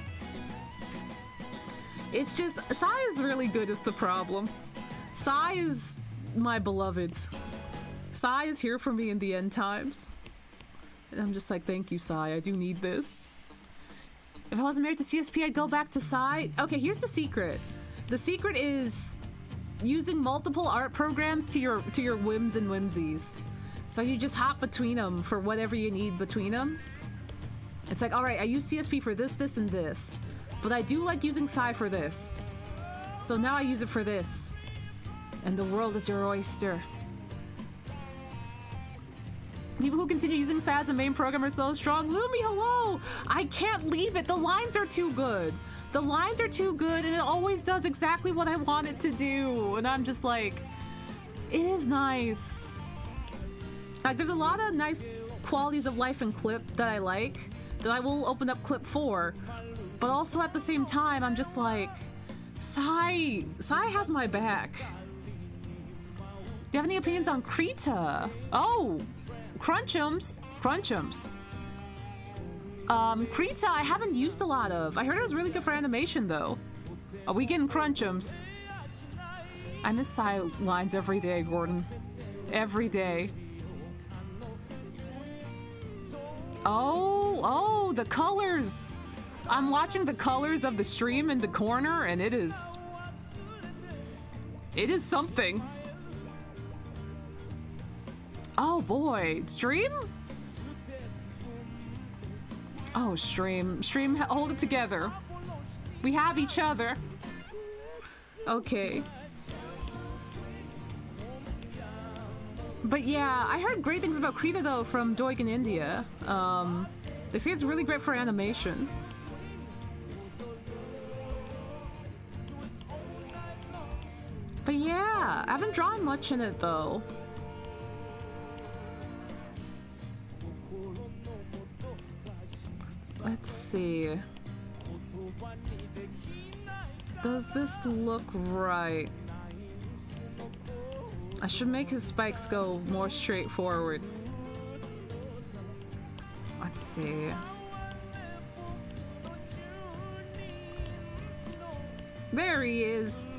It's just, Sai is really good is the problem. Sai is my beloved. Sai is here for me in the end times. And I'm just like, thank you, Sai. I do need this. If I wasn't married to CSP, I'd go back to Sai. Okay, here's the secret. The secret is using multiple art programs to your whims and whimsies. So you just hop between them for whatever you need between them. It's like, all right, I use CSP for this, this, and this. But I do like using Sai for this. So now I use it for this. And the world is your oyster. People who continue using Sai as a main program are so strong. Lumi, hello! I can't leave it. The lines are too good. The lines are too good and it always does exactly what I want it to do. And I'm just like, It is nice. Like, there's a lot of nice qualities of life in Clip that I like, that I will open up Clip for. But also at the same time, I'm just like, Sai has my back. Do you have any opinions on Krita? Oh, Crunchums. Krita I haven't used a lot of. I heard it was really good for animation though. Are we getting Crunchums? I miss Sai lines every day, Gordon. Every day. Oh, the colors. I'm watching the colors of the stream in the corner, and it is something. Oh boy, stream? Oh, stream, hold it together. We have each other. Okay. But yeah, I heard great things about Krita though from Doig in India. They say it's really great for animation. But yeah, I haven't drawn much in it though. Let's see. Does this look right? I should make his spikes go more straightforward. Let's see. There he is.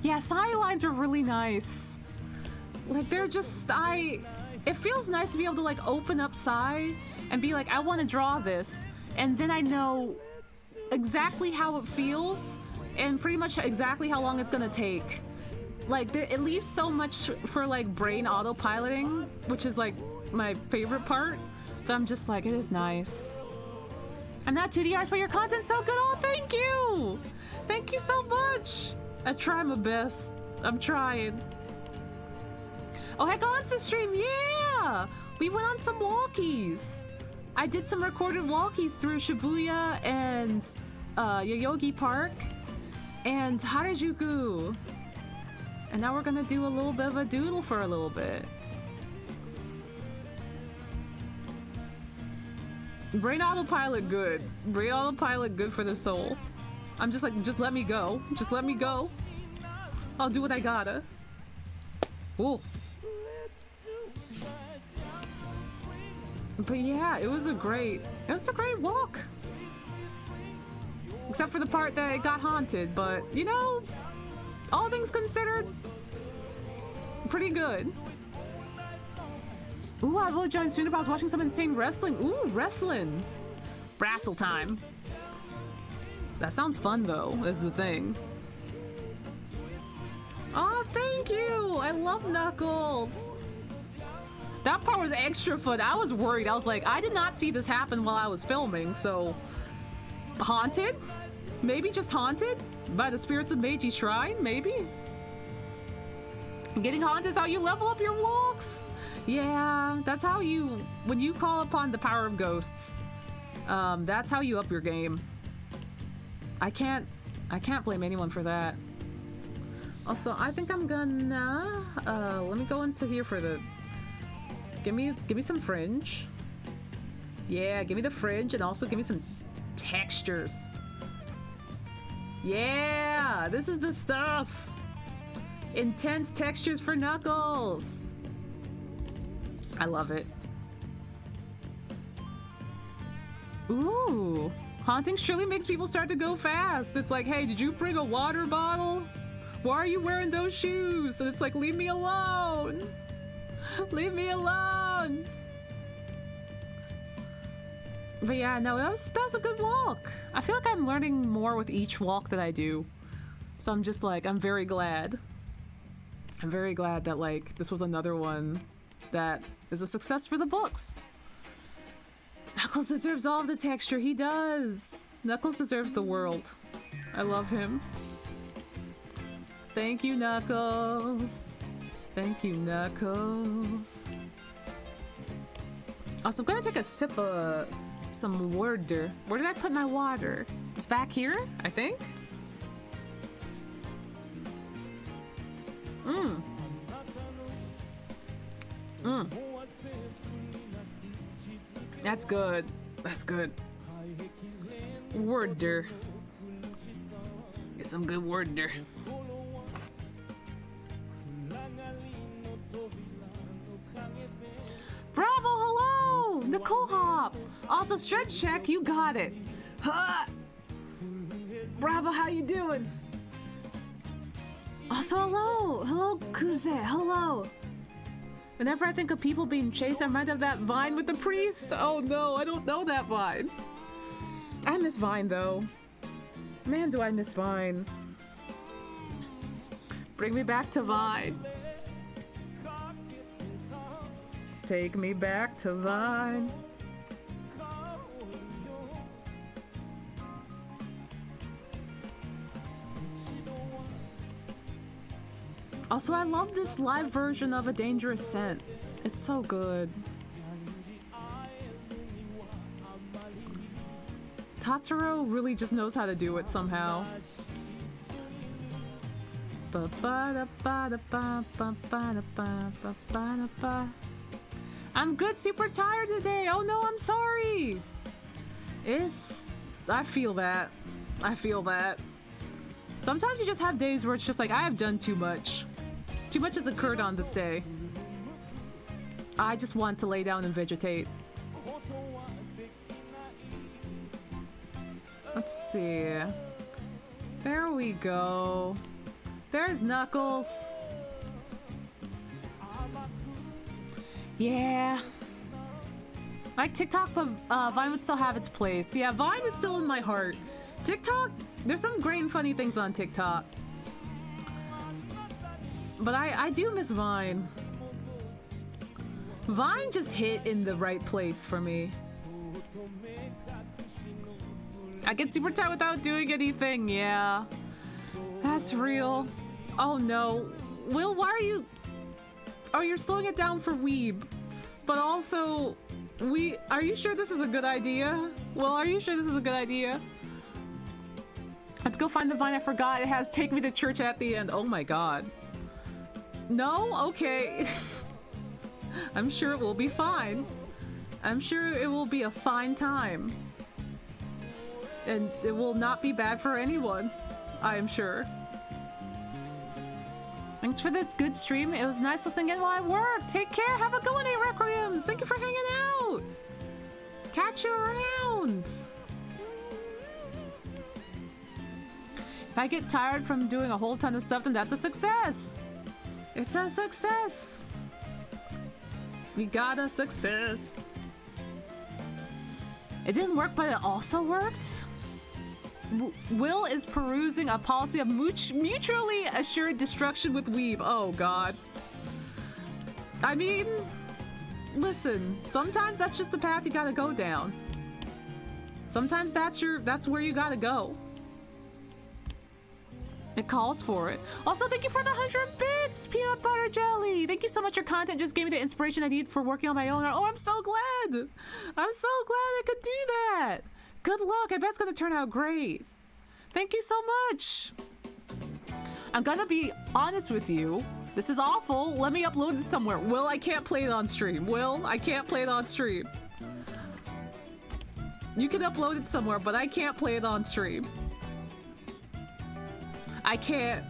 Yeah, Sai lines are really nice. Like, they're just, it feels nice to be able to like open up Sai and be like, I want to draw this. And then I know exactly how it feels and pretty much exactly how long it's gonna take. Like, it leaves so much for like brain autopiloting, which is like my favorite part, that I'm just like, it is nice. I'm not 2D artist, but your content's so good. Oh, thank you! Thank you so much! I try my best. I'm trying. Oh, heck, Onsta stream, yeah! We went on some walkies. I did some recorded walkies through Shibuya and Yoyogi Park and Harajuku. And now we're gonna do a little bit of a doodle for a little bit. Brain autopilot good. Brain autopilot good for the soul. I'm just like, just let me go. Just let me go. I'll do what I gotta. Ooh. But yeah, it was a great walk. Except for the part that it got haunted, but you know, all things considered, pretty good. Ooh, I will join soon if I was watching some insane wrestling. Ooh, wrestling. Wrestle time. That sounds fun though, is the thing. Oh, thank you! I love Knuckles! That part was extra fun. I was worried. I was like, I did not see this happen while I was filming, so... Haunted? Maybe just haunted? By the spirits of Meiji Shrine? Maybe? Getting haunted is how you level up your walks! Yeah, that's how you... When you call upon the power of ghosts, that's how you up your game. I can't blame anyone for that. Also, I think I'm gonna... let me go into here for the... Give me some fringe. Yeah, give me the fringe and also give me some textures. Yeah, this is the stuff. Intense textures for Knuckles. I love it. Ooh, haunting surely makes people start to go fast. It's like, hey, did you bring a water bottle? Why are you wearing those shoes? And it's like, leave me alone. Leave me alone. But yeah, no, that was a good walk. I feel like I'm learning more with each walk that I do. So I'm just like, I'm very glad. I'm very glad that like this was another one that is a success for the books. Knuckles deserves all of the texture. He does. Knuckles deserves the world. I love him. Thank you, Knuckles. Thank you, Knuckles. Also, I'm gonna take a sip of some water. Where did I put my water? It's back here, I think. Mmm. Mmm. That's good. That's good. Worder. Get some good worder. Bravo, hello! Nicole Hop! Also, stretch check, you got it. Huh. Bravo, how you doing? Also, hello! Hello, Kuze, hello! Whenever I think of people being chased, I might have that Vine with the priest. Oh no, I don't know that Vine. I miss Vine, though. Man, do I miss Vine. Bring me back to Vine. Take me back to Vine. Also, I love this live version of A Dangerous Scent. It's so good. Tatsuro really just knows how to do it somehow. I'm good, super tired today. Oh no, I'm sorry. I feel that. I feel that. Sometimes you just have days where it's just like, I have done too much. Too much has occurred on this day. I just want to lay down and vegetate. Let's see. There we go. There's Knuckles. Yeah. Like TikTok, but Vine would still have its place. Yeah, Vine is still in my heart. TikTok, there's some great and funny things on TikTok. But I do miss Vine. Vine just hit in the right place for me. I get super tired without doing anything, yeah. That's real. Oh no. Will, why are you... Oh, you're slowing it down for Weeb. But also, are you sure this is a good idea? Well, are you sure this is a good idea? I have to go find the Vine I forgot. It has Take Me to Church at the end. Oh my god. No? Okay. I'm sure it will be fine. I'm sure it will be a fine time. And it will not be bad for anyone. I am sure. Thanks for this good stream. It was nice listening in while I work. Take care. Have a good one, Requiems. Thank you for hanging out. Catch you around. If I get tired from doing a whole ton of stuff, then that's a success. It's a success. We got a success. It didn't work, but it also worked. Will is perusing a policy of mutually assured destruction with Weeb. Oh god. I mean, listen, sometimes that's just the path you gotta go down. Sometimes that's where you gotta go. It calls for it. Also, thank you for the 100 bits, Peanut Butter Jelly. Thank you so much. Your content just gave me the inspiration I need for working on my own art. Oh, I'm so glad. I'm so glad I could do that. Good luck. I bet it's gonna turn out great. Thank you so much. I'm gonna be honest with you. This is awful. Let me upload this somewhere. Will, I can't play it on stream. Will, I can't play it on stream. You can upload it somewhere, but I can't play it on stream. I can't.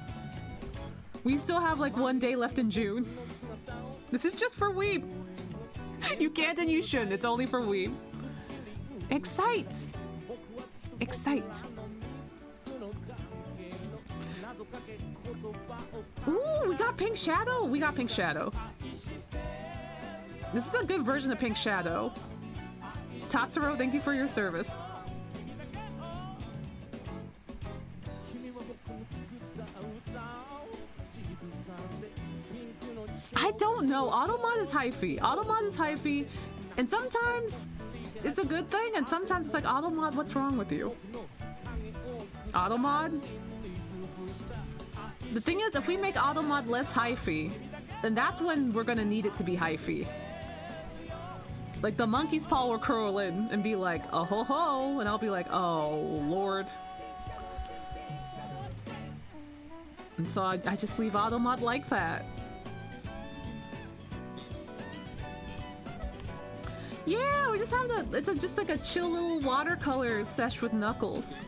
We still have like 1 day left in June. This is just for Weeb. You can't and you shouldn't. It's only for Weeb. Excite. Excite. Ooh, we got Pink Shadow. We got Pink Shadow. This is a good version of Pink Shadow. Tatsuro, thank you for your service. I don't know. Automod is hyphy. Automod is hyphy. And sometimes it's a good thing, and sometimes it's like, Automod, what's wrong with you? Automod? The thing is, if we make Automod less hyphy, then that's when we're gonna need it to be hyphy. Like, the monkey's paw will curl in and be like, oh ho ho, and I'll be like, oh lord. And so I just leave Automod like that. Yeah, we just have just like a chill little watercolor sesh with Knuckles.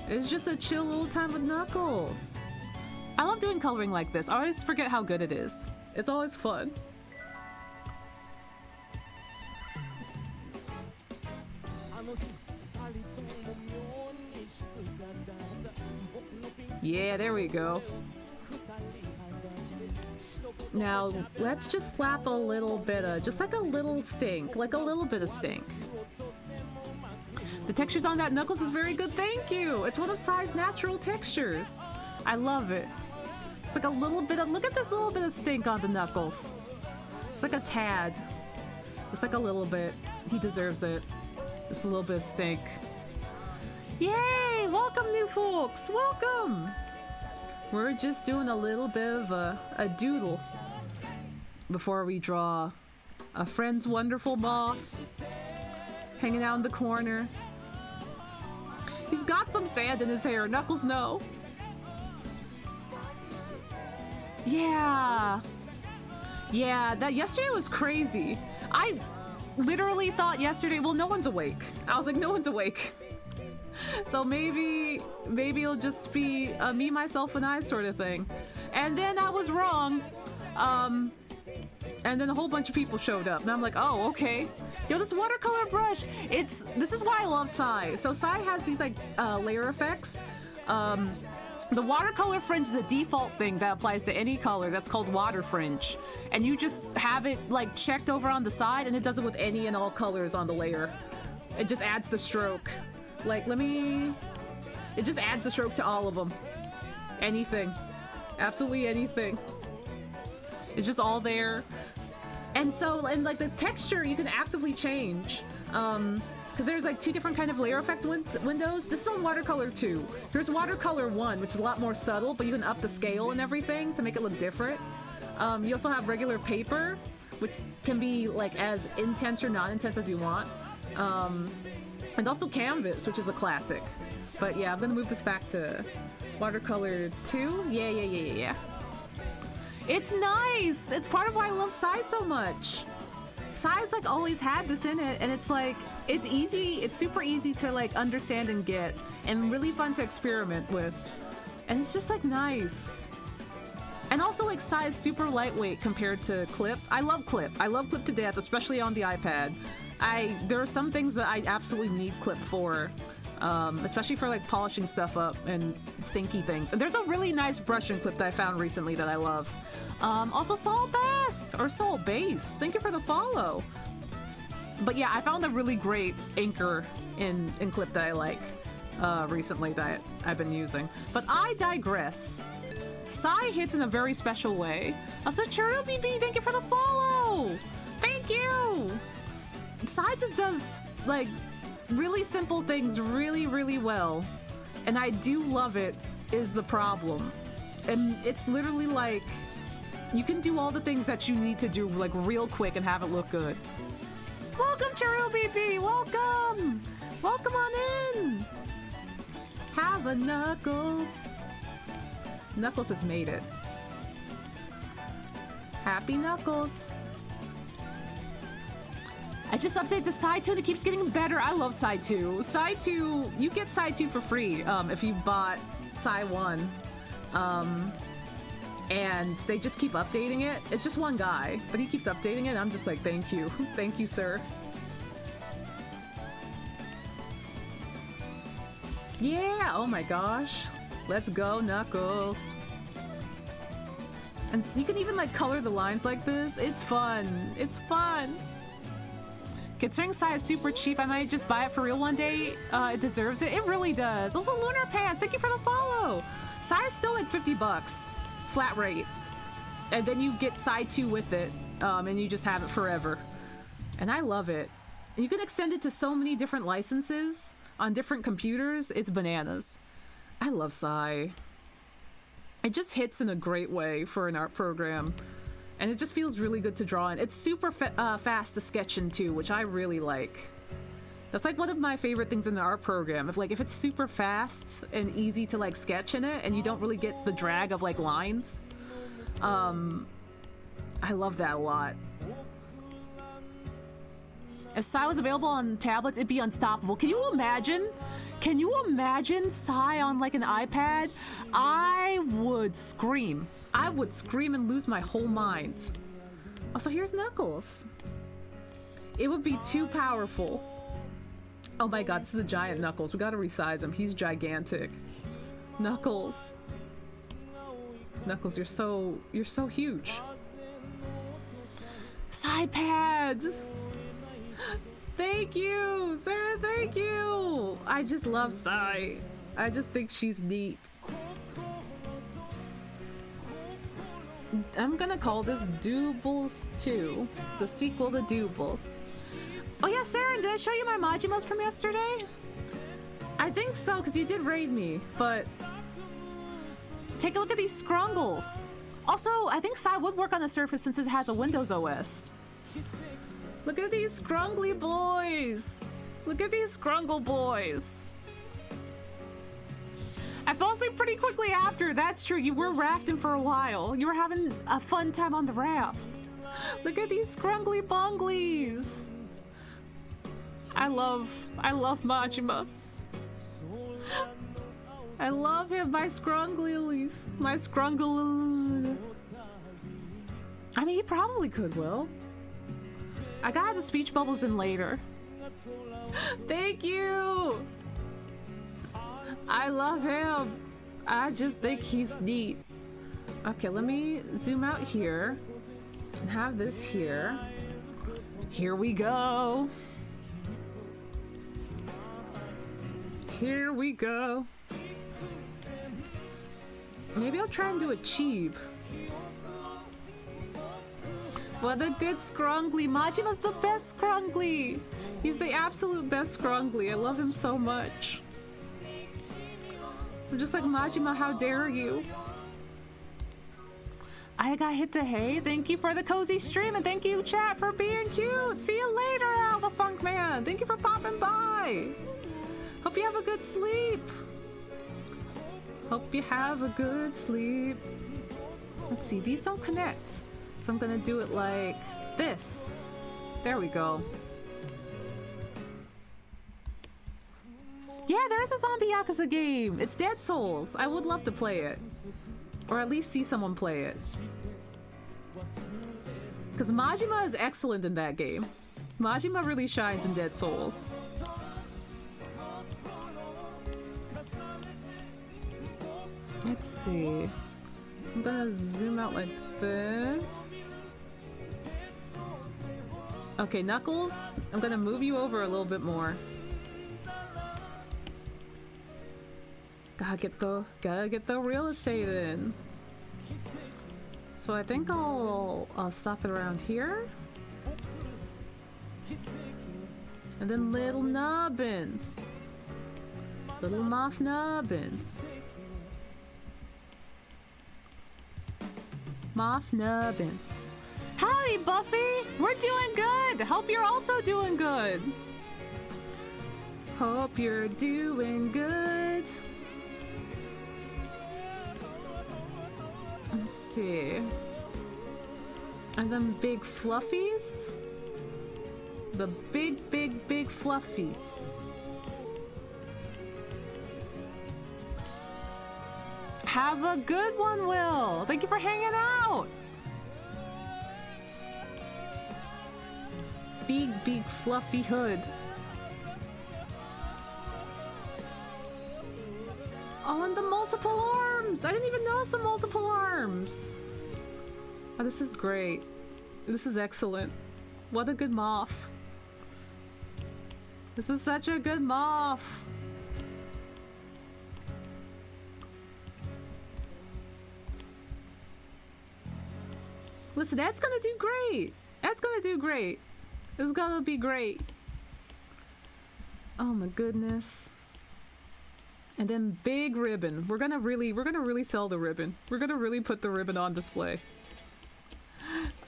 It's just a chill little time with Knuckles. I love doing coloring like this. I always forget how good it is. It's always fun. Yeah, there we go. Now, let's just slap a little bit of, just like a little stink, like a little bit of stink. The textures on that Knuckles is very good, thank you! It's one of Sai's natural textures. I love it. It's like a little bit of, look at this little bit of stink on the Knuckles. It's like a tad. Just like a little bit. He deserves it. Just a little bit of stink. Yay! Welcome, new folks! Welcome! We're just doing a little bit of a doodle before we draw a friend's wonderful moth hanging out in the corner. He's got some sand in his hair. Knuckles, no. Yeah. Yeah, that yesterday was crazy. I literally thought yesterday, well, no one's awake. I was like, no one's awake. So maybe it'll just be a me, myself, and I sort of thing. And then I was wrong. And then a whole bunch of people showed up. And I'm like, oh, okay. Yo, this watercolor brush, this is why I love Sai. So Sai has these like layer effects. The watercolor fringe is a default thing that applies to any color. That's called water fringe. And you just have it like checked over on the side, and it does it with any and all colors on the layer. It just adds the stroke. Like, it just adds the stroke to all of them. Anything. Absolutely anything. It's just all there. And so, and like the texture, you can actively change. Because there's like two different kind of layer effect windows. This is on watercolor 2. Here's watercolor 1, which is a lot more subtle, but you can up the scale and everything to make it look different. You also have regular paper, which can be like as intense or non-intense as you want. And also canvas, which is a classic. But yeah, I'm gonna move this back to watercolor 2. Yeah. It's nice! It's part of why I love Sai so much. Sai's like always had this in it, and it's like, it's easy, it's super easy to like understand and get, and really fun to experiment with. And it's just like nice. And also like Sai is super lightweight compared to Clip. I love Clip to death, especially on the iPad. There are some things that I absolutely need Clip for, especially for like polishing stuff up and stinky things. And there's a really nice brush and Clip that I found recently that I love. Also Soul Bass, or Soul Base, thank you for the follow. But yeah, I found a really great anchor in Clip that I like recently that I've been using. But I digress. Sai hits in a very special way. Also, Churro BB, thank you for the follow! Thank you! Sai just does, like, really simple things really, really well. And I do love it, is the problem. And it's literally like, you can do all the things that you need to do, like, real quick and have it look good. Welcome, Churro BB! Welcome! Welcome on in! Have a Knuckles! Knuckles has made it. Happy Knuckles! I just updated to Sai 2 and it keeps getting better. I love Sai 2. Sai 2, you get Sai 2 for free if you bought Sai 1. And they just keep updating it. It's just one guy, but he keeps updating it. I'm just like, thank you. Thank you, sir. Yeah, oh my gosh. Let's go, Knuckles. And so you can even like color the lines like this. It's fun. It's fun. Considering Sai is super cheap, I might just buy it for real one day. It deserves it. It really does. Also, Lunar Pants, thank you for the follow. Sai is still like 50 bucks. Flat rate. And then you get Sai 2 with it. And you just have it forever. And I love it. You can extend it to so many different licenses on different computers. It's bananas. I love Sai. It just hits in a great way for an art program. And it just feels really good to draw in. It's super fast to sketch in too, which I really like. That's like one of my favorite things in the art program. If it's super fast and easy to like sketch in it and you don't really get the drag of like lines. I love that a lot. If Psy was available on tablets, it'd be unstoppable. Can you imagine? Can you imagine Psy on like an iPad? I would scream. I would scream and lose my whole mind. Also, here's Knuckles. It would be too powerful. Oh my god, this is a giant Knuckles. We gotta resize him. He's gigantic. Knuckles. Knuckles, you're so huge. Psypad! Thank you! Sarah, thank you! I just love Psy. I just think she's neat. I'm gonna call this Doobles 2. The sequel to Doobles. Oh yeah, Sarah, did I show you my Majimos from yesterday? I think so, because you did raid me, but... Take a look at these scrungles. Also, I think Psy would work on the Surface since it has a Windows OS. Look at these scrungly boys. Look at these scrungle boys. I fell asleep pretty quickly after. That's true. You were rafting for a while. You were having a fun time on the raft. Look at these scrungly bonglies. I love Majima. I love him, my scrunglies. My scrungle. I mean, he probably could, Will. I got the speech bubbles in later. Thank you. I love him. I just think he's neat. Okay, let me zoom out here and have this here. Here we go. Here we go. Maybe I'll try and do a cheap. What a good scrungly. Majima's the best scrungly. He's the absolute best scrungly. I love him so much. I'm just like, Majima, how dare you? I got hit the hay. Thank you for the cozy stream, and thank you, chat, for being cute. See you later, Al the Funk Man. Thank you for popping by. Hope you have a good sleep. Hope you have a good sleep. Let's see, these don't connect. So I'm gonna do it like this. There we go. Yeah, there is a zombie Yakuza game. It's Dead Souls. I would love to play it. Or at least see someone play it. Because Majima is excellent in that game. Majima really shines in Dead Souls. Let's see. So I'm gonna zoom out like this. Okay, Knuckles, I'm gonna move you over a little bit more. Gotta get the real estate in. So I think I'll stop it around here. And then little nubbins. Little moth nubbins. Moth nubbins. Howdy, Buffy! We're doing good! Hope you're also doing good! Hope you're doing good. Let's see. And then big fluffies? The big fluffies. Have a good one, Will! Thank you for hanging out! Big fluffy hood. Oh, and the multiple arms! I didn't even notice the multiple arms! Oh, this is great. This is excellent. What a good moth. This is such a good moth. Listen, that's gonna do great. That's gonna do great. It's gonna be great. Oh my goodness. And then big ribbon. We're gonna really sell the ribbon. We're gonna really put the ribbon on display.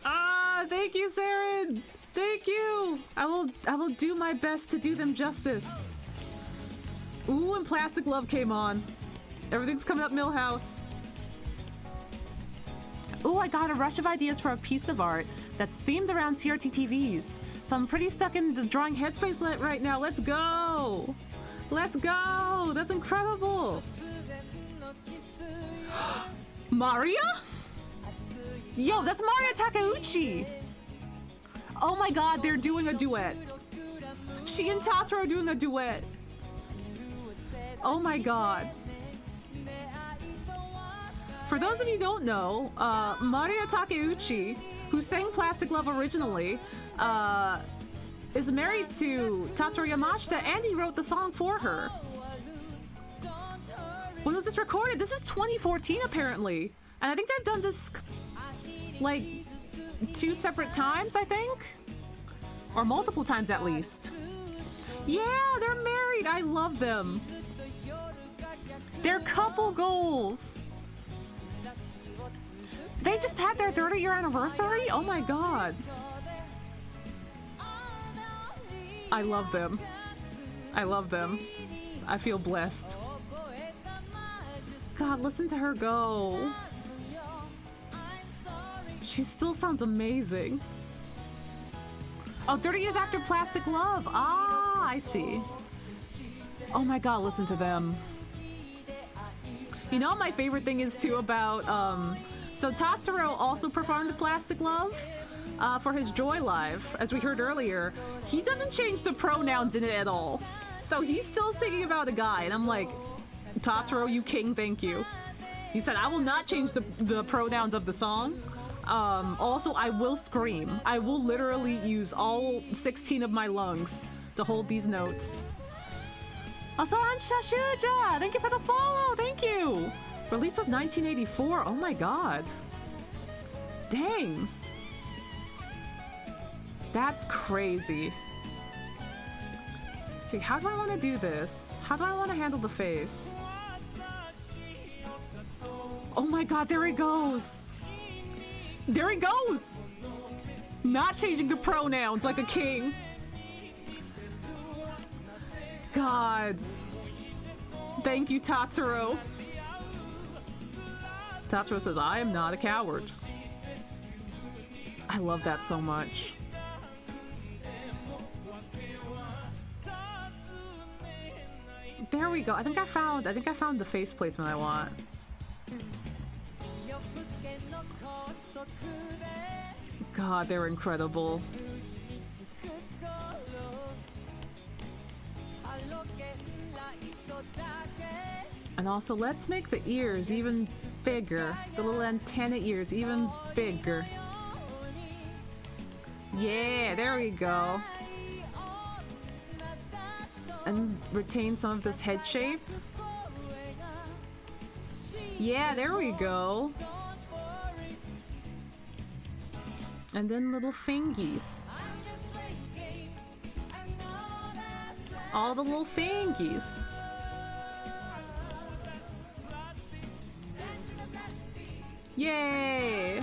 Ah, thank you, Saren. Thank you! I will do my best to do them justice. Ooh, and Plastic Love came on. Everything's coming up Millhouse. Ooh, I got a rush of ideas for a piece of art that's themed around TRT TVs. So I'm pretty stuck in the drawing headspace right now. Let's go! Let's go! That's incredible! Maria? Yo, that's Maria Takeuchi! Oh my god, they're doing a duet. She and Tatsuro are doing a duet. Oh my god. For those of you who don't know, Maria Takeuchi, who sang Plastic Love originally, is married to Tatsuro Yamashita, and he wrote the song for her. When was this recorded? This is 2014 apparently. And I think they've done this like 2 separate times, I think? Or multiple times at least. Yeah, they're married. I love them. They're couple goals. They just had their 30-year anniversary? Oh my god. I love them. I love them. I feel blessed. God, listen to her go. She still sounds amazing. Oh, 30 years after Plastic Love. Ah, I see. Oh my god, listen to them. You know what my favorite thing is too about, so Tatsuro also performed Plastic Love for his Joy Live, as we heard earlier. He doesn't change the pronouns in it at all. So he's still singing about a guy, and I'm like, Tatsuro, you king, thank you. He said, I will not change the pronouns of the song. Also, I will scream. I will literally use all 16 of my lungs to hold these notes. Asan Shashuja! Thank you for the follow! Thank you! Released was 1984. Oh my god. Dang. That's crazy. Let's see, how do I want to do this? How do I want to handle the face? Oh my god, there he goes! There he goes! Not changing the pronouns like a king. God. Thank you, Tatsuro. Tatsuro says, I am not a coward. I love that so much. There we go. I think I found the face placement I want. God, they're incredible. And also, let's make the ears even bigger. The little antenna ears even bigger. Yeah, there we go. And retain some of this head shape. Yeah, there we go. And then little fingies. All the little fingies. Yay!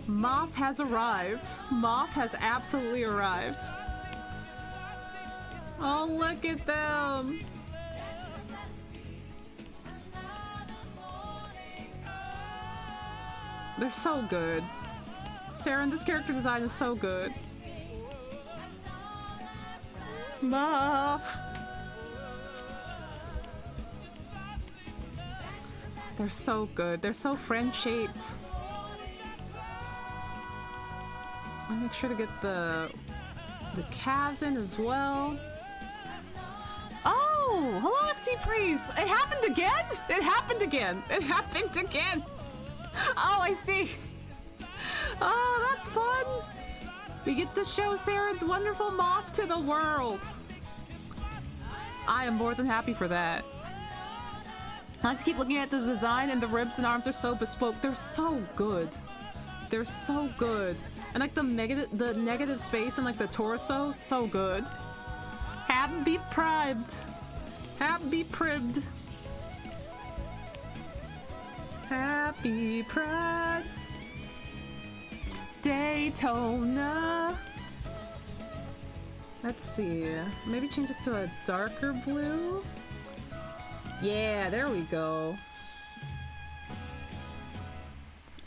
Moth has arrived. Moth has absolutely arrived. Oh, look at them! They're so good. Saren, this character design is so good. Moth! They're so good. They're so friend-shaped. I'll make sure to get the calves in as well. Oh! Hello, XC Priest! It happened again? It happened again! It happened again! Oh, I see! Oh, that's fun! We get to show Saren's wonderful moth to the world! I am more than happy for that. I like to keep looking at the design, and the ribs and arms are so bespoke. They're so good. They're so good. And like the negative space and like the torso, so good. Happy primed. Happy primed. Happy Pride. Daytona. Let's see. Maybe change this to a darker blue. Yeah, there we go.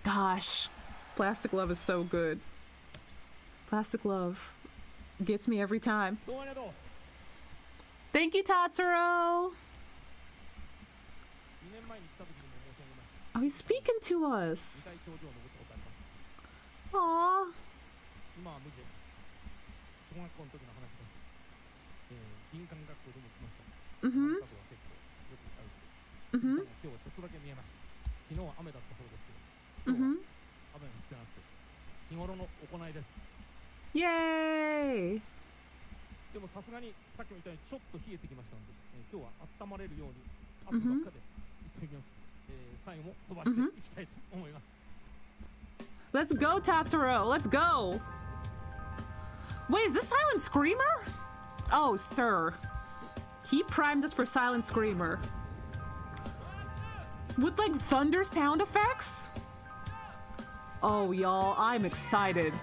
Gosh, Plastic Love is so good. Plastic Love gets me every time. Thank you, Tatsuro. Oh, he's speaking to us. Aww. Mm-hmm. Mm-hmm. Mm-hmm. Yay! Mm-hmm. Mm-hmm. Let's go, Tatsuro! Let's go! Wait, is this Silent Screamer? Oh, sir. He primed us for Silent Screamer. With, like, thunder sound effects? Oh, y'all, I'm excited.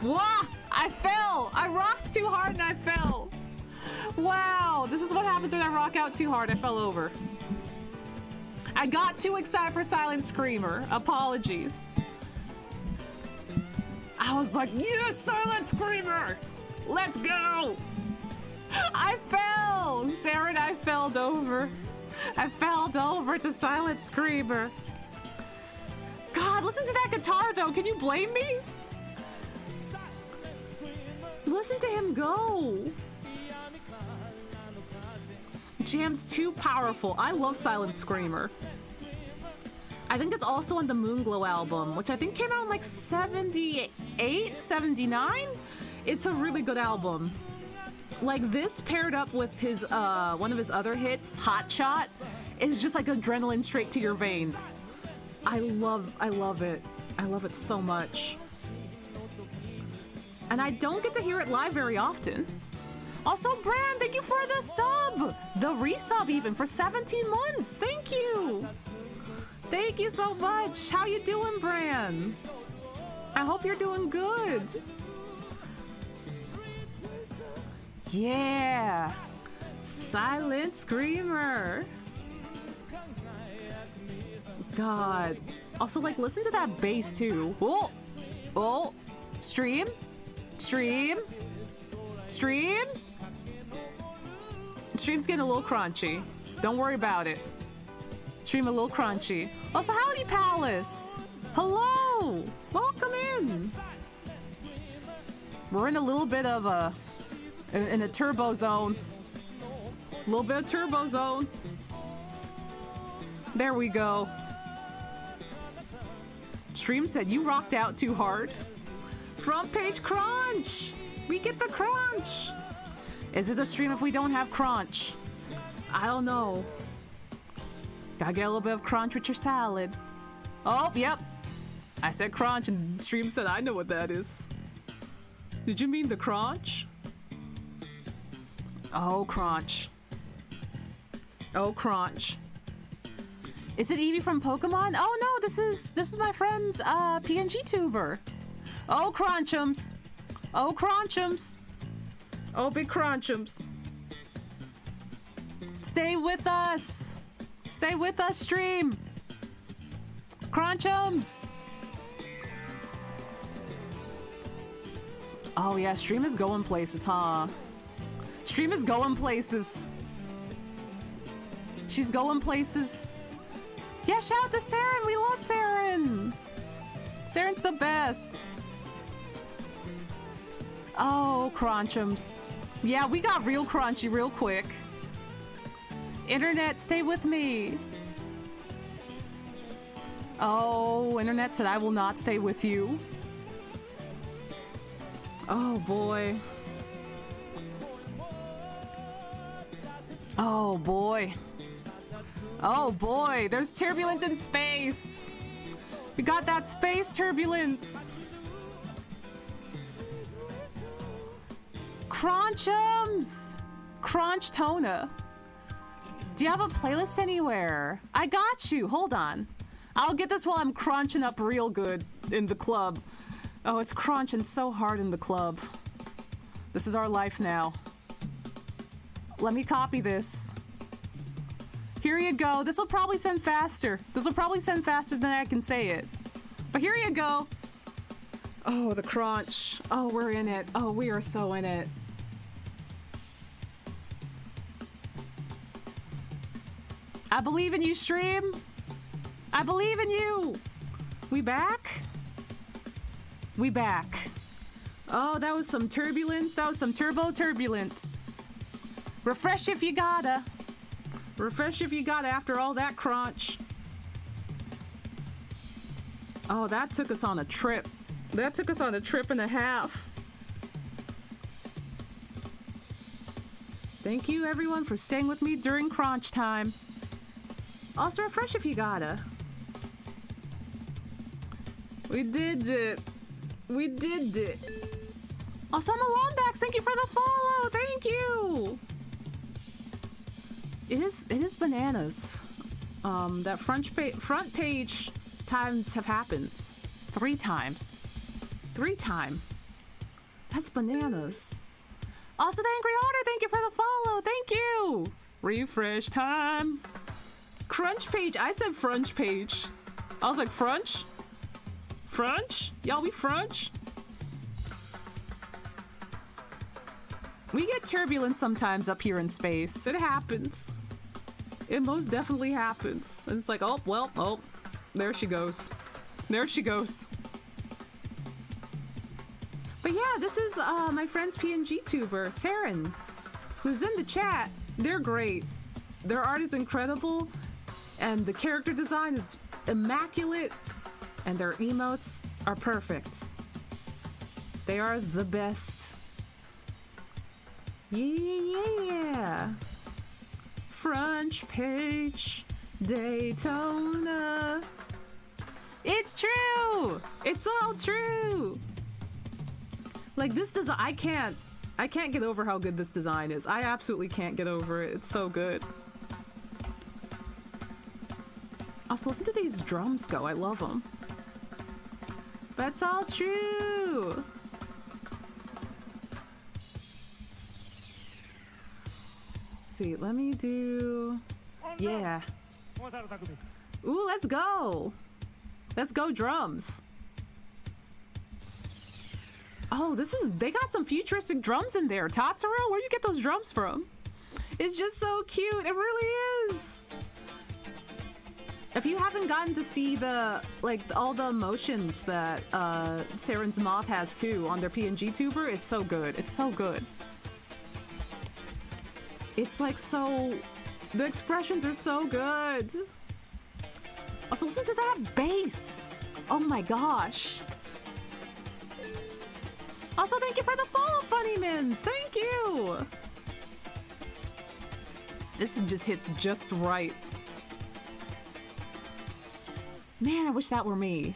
Wah! I fell! I rocked too hard and I fell! Wow, this is what happens when I rock out too hard. I fell over. I got too excited for Silent Screamer. Apologies. I was like, yes, Silent Screamer! Let's go! I fell! Saren, I fell over. I fell over to Silent Screamer. God, listen to that guitar though. Can you blame me? Listen to him go. Jam's too powerful. I love Silent Screamer. I think it's also on the Moonglow album, which I think came out in like 78, 79? It's a really good album. Like this paired up with his one of his other hits, Hot Shot, is just like adrenaline straight to your veins. I love it. I love it so much. And I don't get to hear it live very often. Also, Bran, thank you for the sub! The resub even for 17 months. Thank you. Thank you so much. How you doing, Bran? I hope you're doing good. Yeah. Silent Screamer. God. Also, like, listen to that bass, too. Oh! Oh! Stream? Stream? Stream? Stream's getting a little crunchy. Don't worry about it. Stream a little crunchy. Also, howdy, Palace! Hello! Welcome in! We're in a little bit of a... in a turbo zone. A little bit of turbo zone. There we go. Stream said you rocked out too hard. Front page crunch! We get the crunch! Is it a stream if we don't have crunch? I don't know. Gotta get a little bit of crunch with your salad. Oh, yep. I said crunch and stream said I know what that is. Did you mean the crunch? Oh, crunch. Oh, crunch. Is it Eevee from Pokemon? Oh no, this is my friend's PNG tuber. Oh, crunchums. Oh, crunchums. Oh, big crunchums. Stay with us. Stay with us, stream. Crunchums. Oh yeah, stream is going places, huh? Stream is going places. She's going places. Yeah, shout out to Saren. We love Saren. Saren's the best. Oh, crunchums. Yeah, we got real crunchy real quick. Internet, stay with me. Oh, Internet said I will not stay with you. Oh, boy. Oh, boy. Oh, boy. There's turbulence in space. We got that space turbulence. Crunchums! Crunch Tona. Do you have a playlist anywhere? I got you. Hold on. I'll get this while I'm crunching up real good in the club. Oh, it's crunching so hard in the club. This is our life now. Let me copy this. Here you go. This will probably send faster. This will probably send faster than I can say it. But here you go. Oh, the crunch. Oh, we're in it. Oh, we are so in it. I believe in you, stream. I believe in you. We back? We back. Oh, that was some turbulence. That was some turbo turbulence. Refresh if you gotta. Refresh if you gotta after all that crunch. Oh, that took us on a trip. That took us on a trip and a half. Thank you, everyone, for staying with me during crunch time. Also, refresh if you gotta. We did it. We did it. Also, I'm Alonbax. Thank you for the follow. Thank you. It is bananas. That front page times have happened 3 times. 3 times. That's bananas. Also, the Angry Otter, thank you for the follow. Thank you. Refresh time. Crunch page. I said frunch page. I was like, frunch? Frunch? Y'all, we frunch? We get turbulence sometimes up here in space. It happens. It most definitely happens. And it's like, oh, well, oh, there she goes. There she goes. But yeah, this is my friend's PNG tuber, Saren, who's in the chat. They're great. Their art is incredible, and the character design is immaculate, and their emotes are perfect. They are the best. Yeah. Front page, Daytona. It's true. It's all true. Like this design, I can't get over how good this design is. I absolutely can't get over it. It's so good. Also, listen to these drums go. I love them. That's all true. Let's see, let me do... Yeah. Ooh, let's go. Let's go drums. Oh, they got some futuristic drums in there. Tatsuro, where you get those drums from? It's just so cute. It really is. If you haven't gotten to see all the emotions that Saren's Moth has too on their PNG tuber, it's so good. It's so good. It's like the expressions are so good. Also, listen to that bass. Oh my gosh. Also, thank you for the follow, Funny Mins. Thank you. This just hits just right. Man, I wish that were me.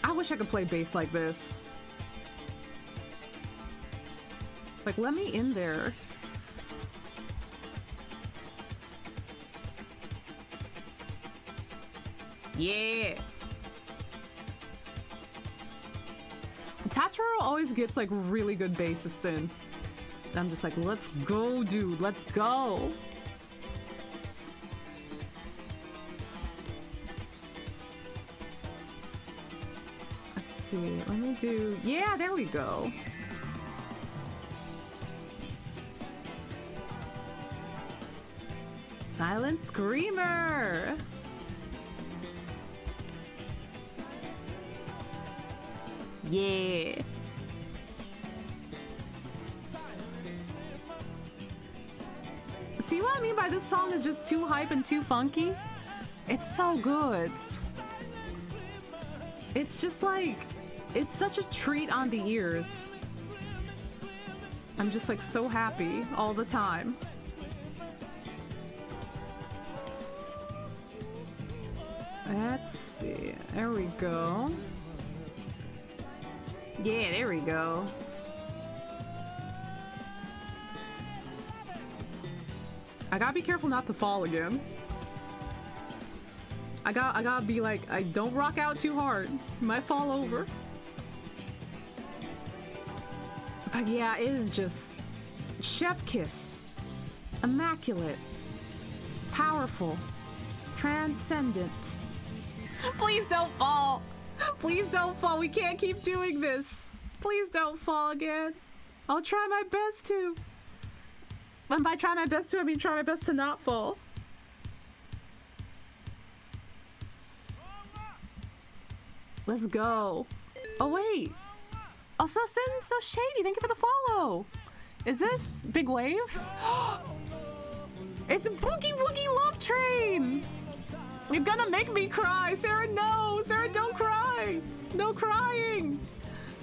I wish I could play bass like this. Like, let me in there. Yeah. Tatsuro always gets like really good bassists in. And I'm just like, let's go, dude. Let's go. Let's see. Let me do... Yeah, there we go. Silent Screamer. Yeah. See what I mean by this song is just too hype and too funky? It's so good. It's just like, it's such a treat on the ears. I'm just like so happy all the time. Let's see. There we go. Yeah, there we go. I gotta be careful not to fall again. I gotta be like, I don't rock out too hard. Might fall over. But yeah, it is just chef kiss. Immaculate. Powerful. Transcendent. Please don't fall. Please don't fall. We can't keep doing this. Please don't fall again. I'll try my best to. And by try my best to, I mean try my best to not fall. Let's go. Oh, wait. Also, Sin, so shady. Thank you for the follow. Is this Big Wave? It's Boogie Woogie Love Train. You're gonna make me cry. Sarah, no. Sarah, don't cry. No crying.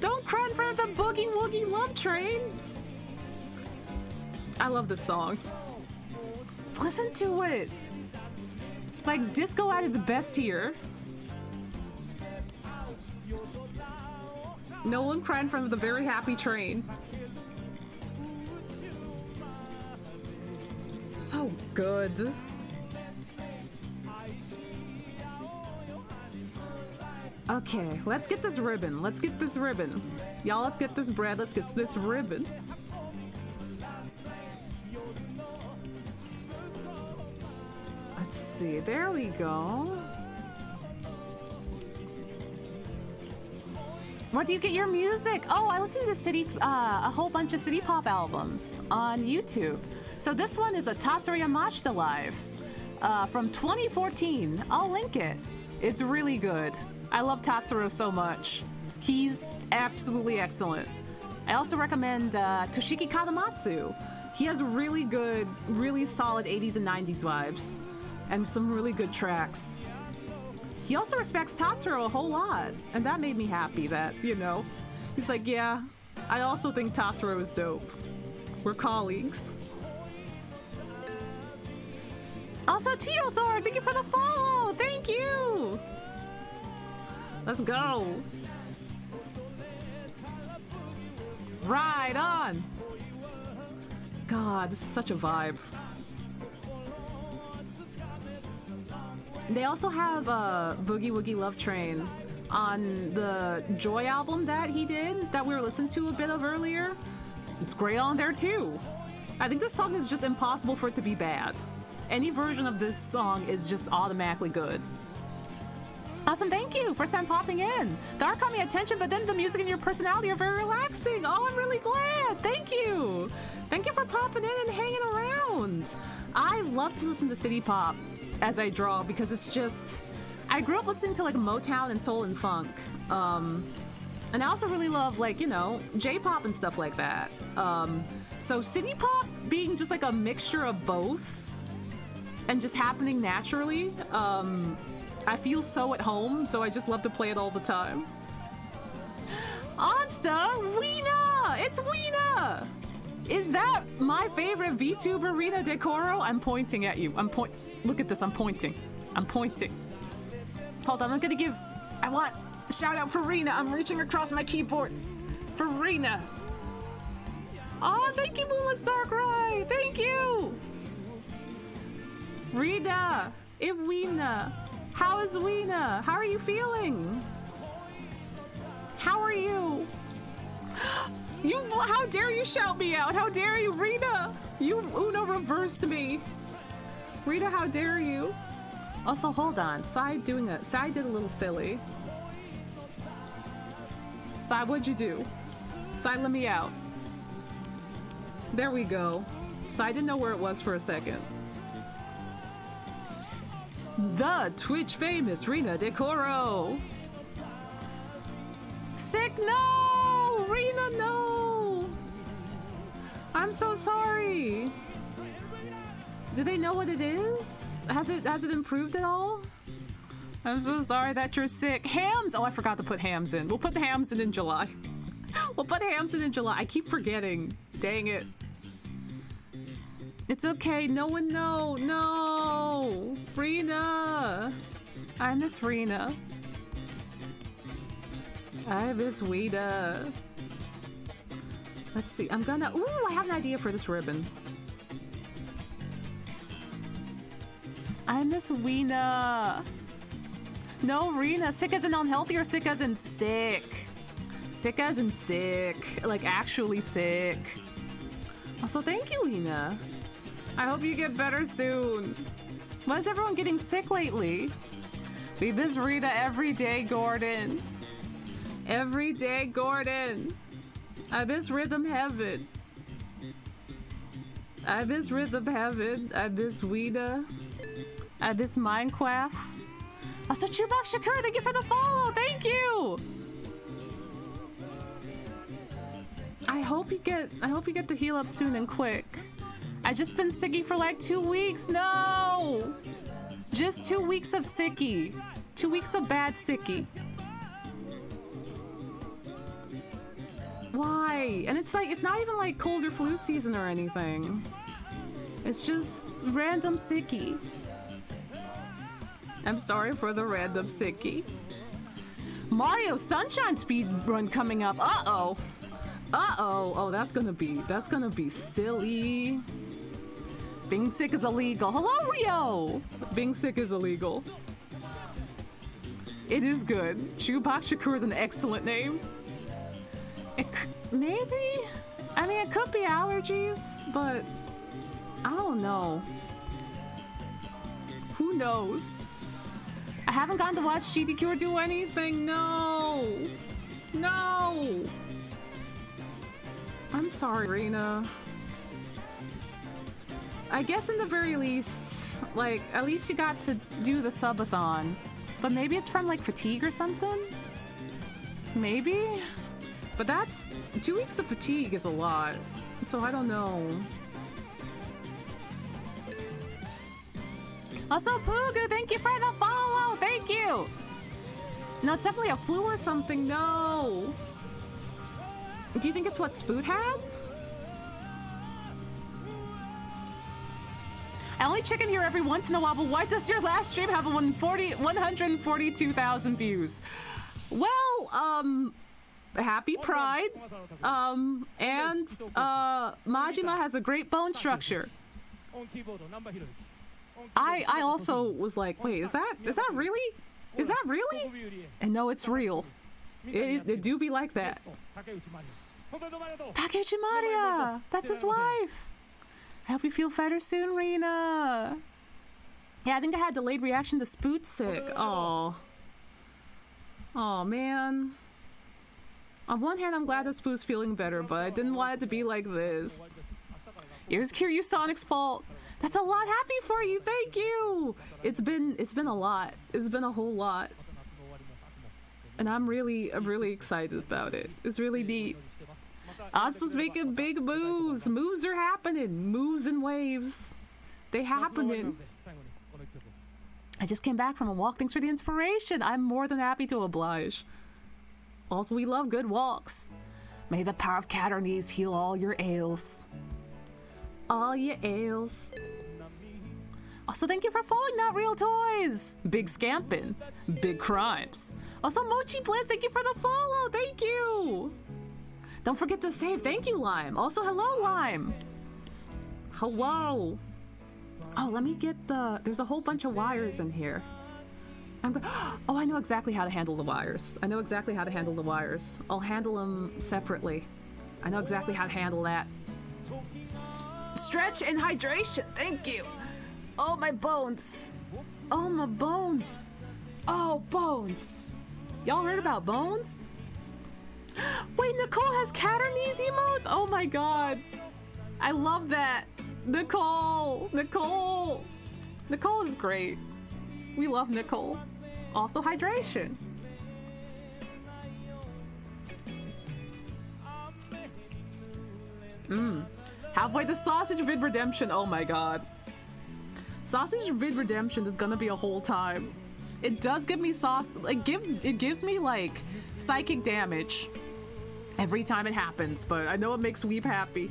Don't cry in front of the Boogie Woogie Love Train. I love this song. Listen to it. Like disco at its best here. No one cried in front of the very happy train. So good. Okay, let's get this ribbon. Let's get this ribbon. Y'all, let's get this bread. Let's get this ribbon. Let's see. There we go. Where do you get your music? Oh, I listen to a whole bunch of city pop albums on YouTube. So this one is a Tatsuro Yamashita live from 2014. I'll link it. It's really good. I love Tatsuro so much. He's absolutely excellent. I also recommend Toshiki Katamatsu. He has really good, really solid 80s and 90s vibes and some really good tracks. He also respects Tatsuro a whole lot, and that made me happy that, you know, he's like, yeah, I also think Tatsuro is dope. We're colleagues. Also, Tio Thor, thank you for the follow! Thank you! Let's go! Ride on! God, this is such a vibe. They also have Boogie Woogie Love Train on the Joy album that he did, that we were listening to a bit of earlier. It's great on there too. I think this song is just impossible for it to be bad. Any version of this song is just automatically good. Awesome, thank you for popping in. The art caught me attention, but then the music and your personality are very relaxing. Oh, I'm really glad. Thank you. Thank you for popping in and hanging around. I love to listen to city pop as I draw because it's just, I grew up listening to like Motown and soul and funk. And I also really love like, you know, J-pop and stuff like that. So city pop being just like a mixture of both and just happening naturally, I feel so at home, so I just love to play it all the time. Onsta, Rina! It's Rina! Is that my favorite VTuber, Rina Decoro? I'm pointing at you. Look at this, I'm pointing. I'm pointing. Hold on, I want a shout out for Rina. I'm reaching across my keyboard for Rina. Oh, thank you, Moonless Darkrai! Thank you! Rina! Iwina! How is Weena? How are you feeling? How are you? How dare you shout me out? How dare you, Rita? You Uno reversed me. Rita, how dare you? Also, hold on. Sai did a little silly. Sai, what'd you do? Sai, let me out. There we go. So I didn't know where it was for a second. The Twitch famous Rina Decoro. Sick, no! Rina, no! I'm so sorry. Do they know what it is? Has it improved at all? I'm so sorry that you're sick. Hams! Oh, I forgot to put hams in. We'll put the hams in July. We'll put hams in July. I keep forgetting. Dang it. It's okay. No one know. No. Rena. I miss Rena. I miss Weeda. Let's see. Ooh, I have an idea for this ribbon. I miss Weena. No, Rena. Sick as in unhealthy or sick as in sick? Sick as in sick. Like, actually sick. Also, thank you, Weena. I hope you get better soon. Why is everyone getting sick lately? We miss Rita every day, Gordon. Every day, Gordon. I miss Rhythm Heaven. I miss Rhythm Heaven. I miss Weena. I miss Minecraft. Also, Chubak Shakur, thank you for the follow. Thank you. I hope you get to heal up soon and quick. I just been sicky for like 2 weeks. No, just 2 weeks of sicky. 2 weeks of bad sicky. Why? And it's like, it's not even like cold or flu season or anything. It's just random sicky. I'm sorry for the random sicky. Mario Sunshine speed run coming up. Uh-oh. Uh-oh. Oh, that's gonna be silly. Being sick is illegal. Hello, Rio! Being sick is illegal. It is good. Chubak Shakur is an excellent name. Maybe? I mean, it could be allergies, but I don't know. Who knows? I haven't gotten to watch GDQ or do anything. No! No! I'm sorry, Rena. I guess in the very least, like, at least you got to do the subathon. But maybe it's from, like, fatigue or something? Maybe? But that's... 2 weeks of fatigue is a lot. So I don't know. Also, Pooga, thank you for the follow! Thank you! No, it's definitely a flu or something. No! Do you think it's what Spoot had? I only check in here every once in a while, but why does your last stream have 142,000 views? Well, happy Pride. And Majima has a great bone structure. I also was like, wait, is that really? Is that really? And no, it's real. It do be like that. Takeuchi Maria! That's his wife! I hope you feel better soon, Rena. Yeah, I think I had delayed reaction to Spoot sick. Oh. Oh, man. On one hand, I'm glad that Spoot's feeling better, but I didn't want it to be like this. Here's Kiryu Sonic's fault. That's a lot. Happy for you. Thank you. It's been a lot. It's been a whole lot. And I'm really excited about it. It's really neat. Asa's making big moves. Moves are happening. Moves and waves. They happening. I just came back from a walk. Thanks for the inspiration. I'm more than happy to oblige. Also, we love good walks. May the power of Caternies heal all your ails. All your ails. Also, thank you for following Not Real Toys. Big Scampin'. Big Crimes. Also, Mochi Bliss, thank you for the follow. Thank you. Don't forget to save. Thank you, Lime. Also, hello, Lime. Hello. Oh, let me get the... There's a whole bunch of wires in here. Oh, I know exactly how to handle the wires. I know exactly how to handle the wires. I'll handle them separately. I know exactly how to handle that. Stretch and hydration. Thank you. Oh, my bones. Oh, my bones. Oh, bones. Y'all heard about bones? Wait, Nicole has Caternies emotes? Oh my god. I love that. Nicole. Nicole. Nicole is great. We love Nicole. Also hydration. Halfway to Sausage Vid Redemption. Oh my god. Sausage Vid Redemption is gonna be a whole time. It does give me it gives me like psychic damage every time it happens, but I know it makes Weeb happy.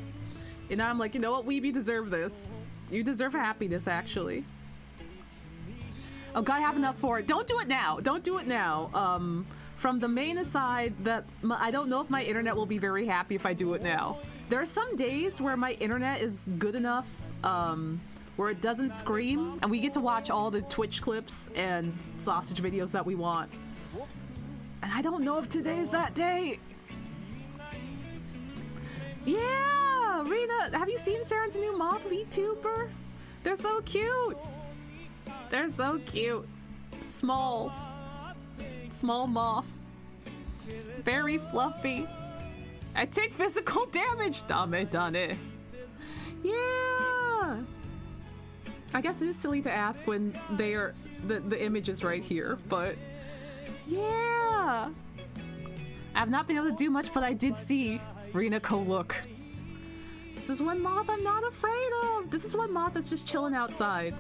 And I'm like, you know what, Weeb, you deserve this. You deserve happiness, actually. Oh, gotta have enough for it. Don't do it now. Don't do it now. From the main aside, that I don't know if my internet will be very happy if I do it now. There are some days where my internet is good enough, where it doesn't scream, and we get to watch all the Twitch clips and sausage videos that we want. And I don't know if today's that day. Yeah, Rena, have you seen Sarah's new moth VTuber? They're so cute. They're so cute. Small moth. Very fluffy. I take physical damage. Dame. Yeah. I guess it is silly to ask when they are the image is right here, but yeah. I've not been able to do much, but I did see Rena look. This is one moth I'm not afraid of. This is one moth that's just chilling outside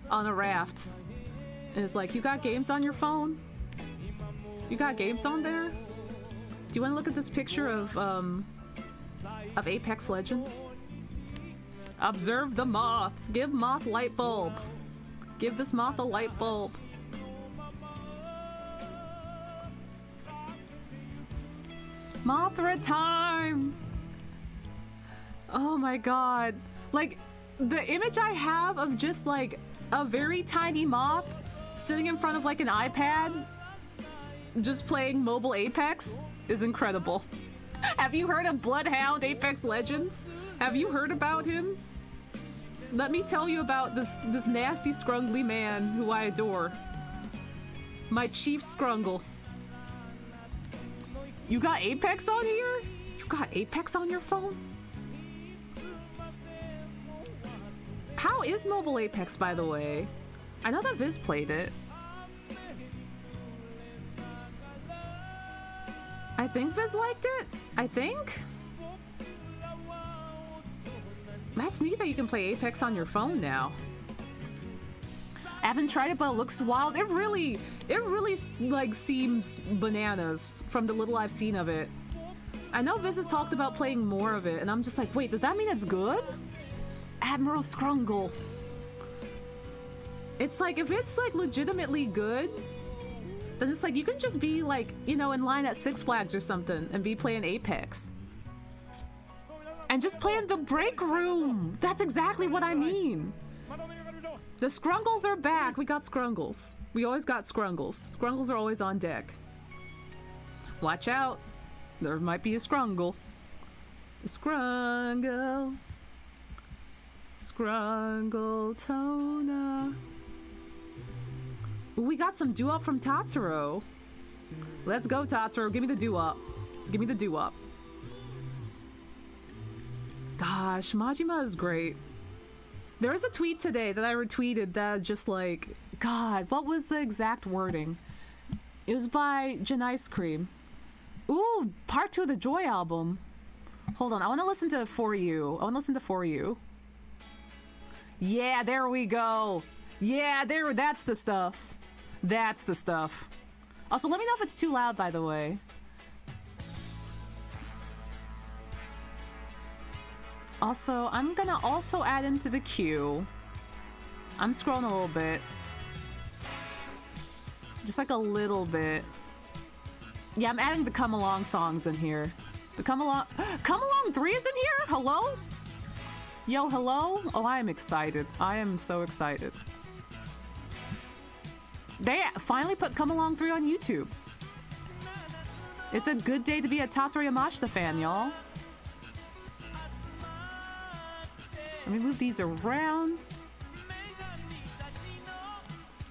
on a raft. And it's like, you got games on your phone? You got games on there? Do you want to look at this picture of Apex Legends? Observe the moth. Give moth light bulb. Give this moth a light bulb. Mothra time! Oh my god. Like, the image I have of just like a very tiny moth sitting in front of like an iPad just playing mobile Apex is incredible. Have you heard of Bloodhound Apex Legends? Have you heard about him? Let me tell you about this nasty scrungly man who I adore. My chief scrungle. You got Apex on here? You got Apex on your phone? How is mobile Apex, by the way? I know that Viz played it. I think Viz liked it? I think? That's neat that you can play Apex on your phone now. I haven't tried it, but it looks wild. It really like seems bananas from the little I've seen of it. I know Viz has talked about playing more of it, and I'm just like, wait, does that mean it's good? Admiral Scrungle. It's like, if it's like legitimately good, then it's like you can just be like, you know, in line at Six Flags or something and be playing Apex. And just play in the break room. That's exactly what I mean. The Scrungles are back. We got Scrungles. We always got Scrungles. Scrungles are always on deck. Watch out. There might be a Scrungle. Scrungle. Scrungle Tona. Ooh, we got some doo-wop from Tatsuro. Let's go, Tatsuro. Give me the doo-wop. Give me the doo-wop. Gosh, Majima is great. There was a tweet today that I retweeted that just like, God, what was the exact wording? It was by Jen Ice Cream. Ooh, part 2 of the Joy album. Hold on, I want to listen to For You. I want to listen to For You. Yeah, there we go. Yeah, that's the stuff. That's the stuff. Also, let me know if it's too loud, by the way. Also, I'm gonna also add into the queue. I'm scrolling a little bit. Just like a little bit. Yeah, I'm adding the Come Along songs in here. The Come Along 3 is in here? Hello? Yo, hello? Oh, I am excited. I am so excited. They finally put Come Along 3 on YouTube. It's a good day to be a Tatsuya Yamashita fan, y'all. Let me move these around.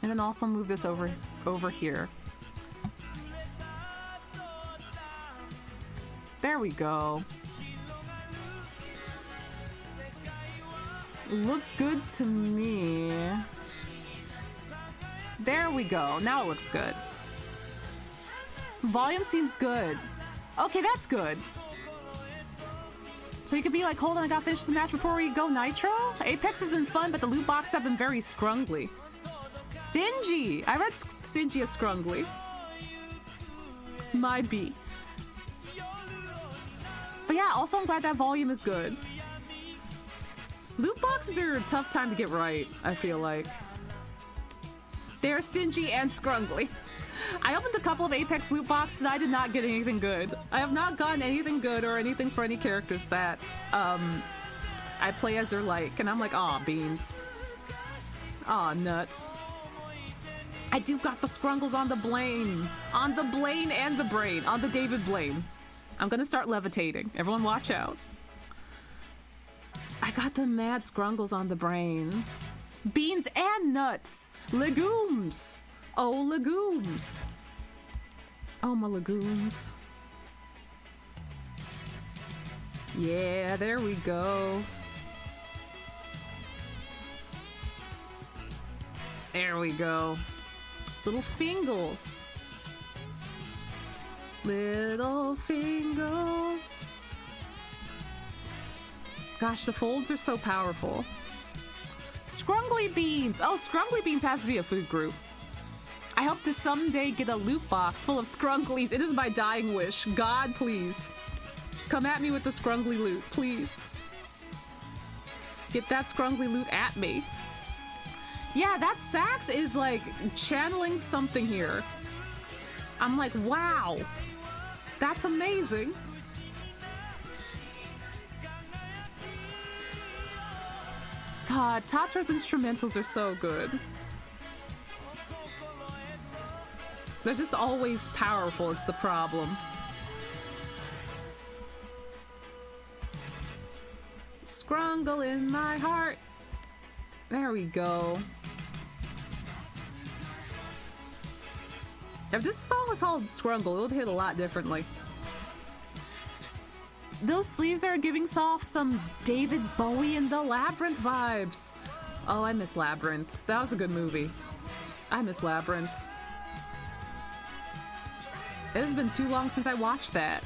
And then also move this over here. There we go. Looks good to me. There we go. Now it looks good. Volume seems good. Okay, that's good. So you could be like, hold on, I gotta finish this match before we go Nitro? Apex has been fun, but the loot boxes have been very scrungly. Stingy! I read stingy as scrungly. My B. But yeah, also I'm glad that volume is good. Loot boxes are a tough time to get right, I feel like. They're stingy and scrungly. I opened a couple of Apex loot boxes and I did not get anything good. I have not gotten anything good or anything for any characters that I play as they're like, and I'm like, aw, beans. Aw, nuts. I do got the scrungles on the Blaine. On the Blaine and the brain. On the David Blaine. I'm gonna start levitating. Everyone watch out. I got the mad scrungles on the brain. Beans and nuts. Legumes. Oh, legumes. Oh, my legumes. Yeah, there we go. There we go. Little fingers. Little fingers. Gosh, the folds are so powerful. Scrungly beans. Oh, scrungly beans has to be a food group. I hope to someday get a loot box full of scrunglies. It is my dying wish. God, please. Come at me with the scrungly loot, please. Get that scrungly loot at me. Yeah, that sax is like channeling something here. I'm like, wow. That's amazing. God, Tatsu's instrumentals are so good. They're just always powerful is the problem. Scrungle in my heart. There we go. If this song was called Scrungle, it would hit a lot differently. Those sleeves are giving Soft some David Bowie and the Labyrinth vibes. Oh, I miss Labyrinth. That was a good movie. I miss Labyrinth. It has been too long since I watched that.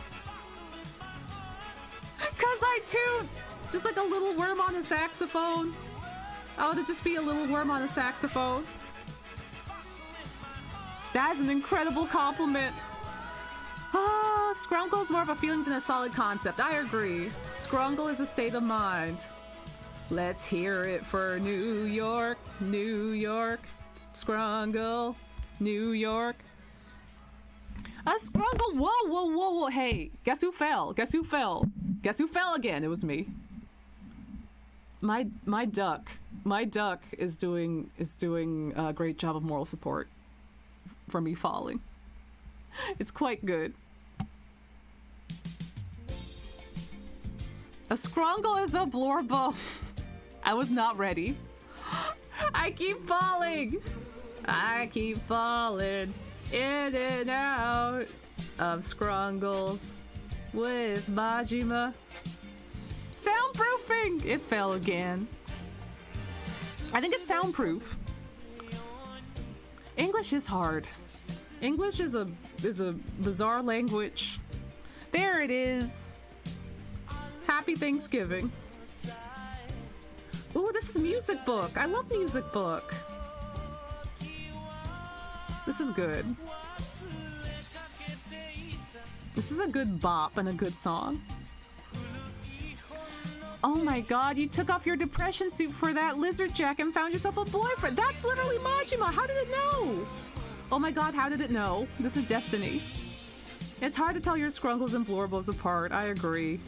Cause I too, just like a little worm on a saxophone. Oh, to just be a little worm on a saxophone. That is an incredible compliment. Ah, Scrungle is more of a feeling than a solid concept. I agree. Scrungle is a state of mind. Let's hear it for New York, New York. Scrungle, New York. A Scrungle. Whoa, whoa, whoa, whoa. Hey, guess who fell? Guess who fell? Guess who fell again? It was me. My duck is doing a great job of moral support for me falling. It's quite good. A Scrungle is a blorbo. I was not ready. I keep falling. I keep falling in and out of Scrungles with Majima. Soundproofing! It fell again. I think it's soundproof. English is hard. English is a bizarre language. There it is. Happy Thanksgiving. Ooh, this is a music book. I love music book. This is good. This is a good bop and a good song. Oh my god, you took off your depression suit for that lizard jacket and found yourself a boyfriend. That's literally Majima. How did it know? Oh my god, how did it know? This is destiny. It's hard to tell your Scrungles and Blorbos apart. I agree.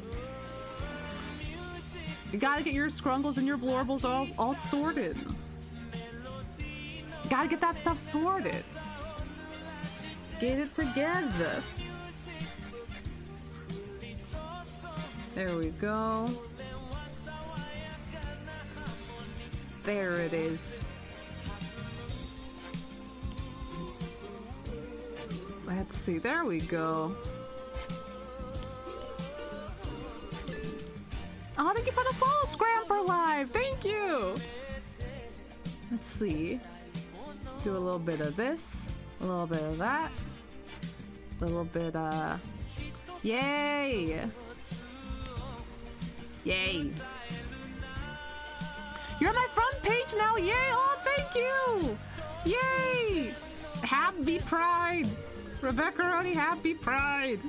You gotta get your Scrungles and your Blorbos all sorted. Gotta get that stuff sorted. Get it together. There we go. There it is. Let's see, there we go. Oh, thank you for the follow, Scramble Live. Thank you. Let's see. Do a little bit of this, a little bit of that, a little bit, yay! Yay! You're on my front page now, yay! Oh, thank you! Yay! Happy Pride! Rebecca Roney, happy Pride!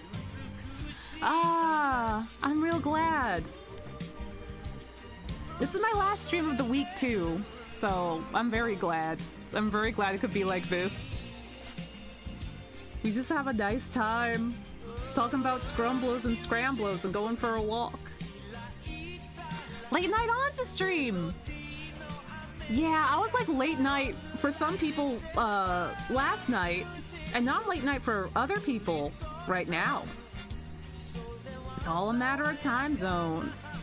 Ah, I'm real glad. This is my last stream of the week, too, so I'm very glad. I'm very glad it could be like this. We just have a nice time talking about scrumbles and scrambles and going for a walk. Late night Onsta stream. Yeah, I was like late night for some people last night, and not late night for other people right now. It's all a matter of time zones.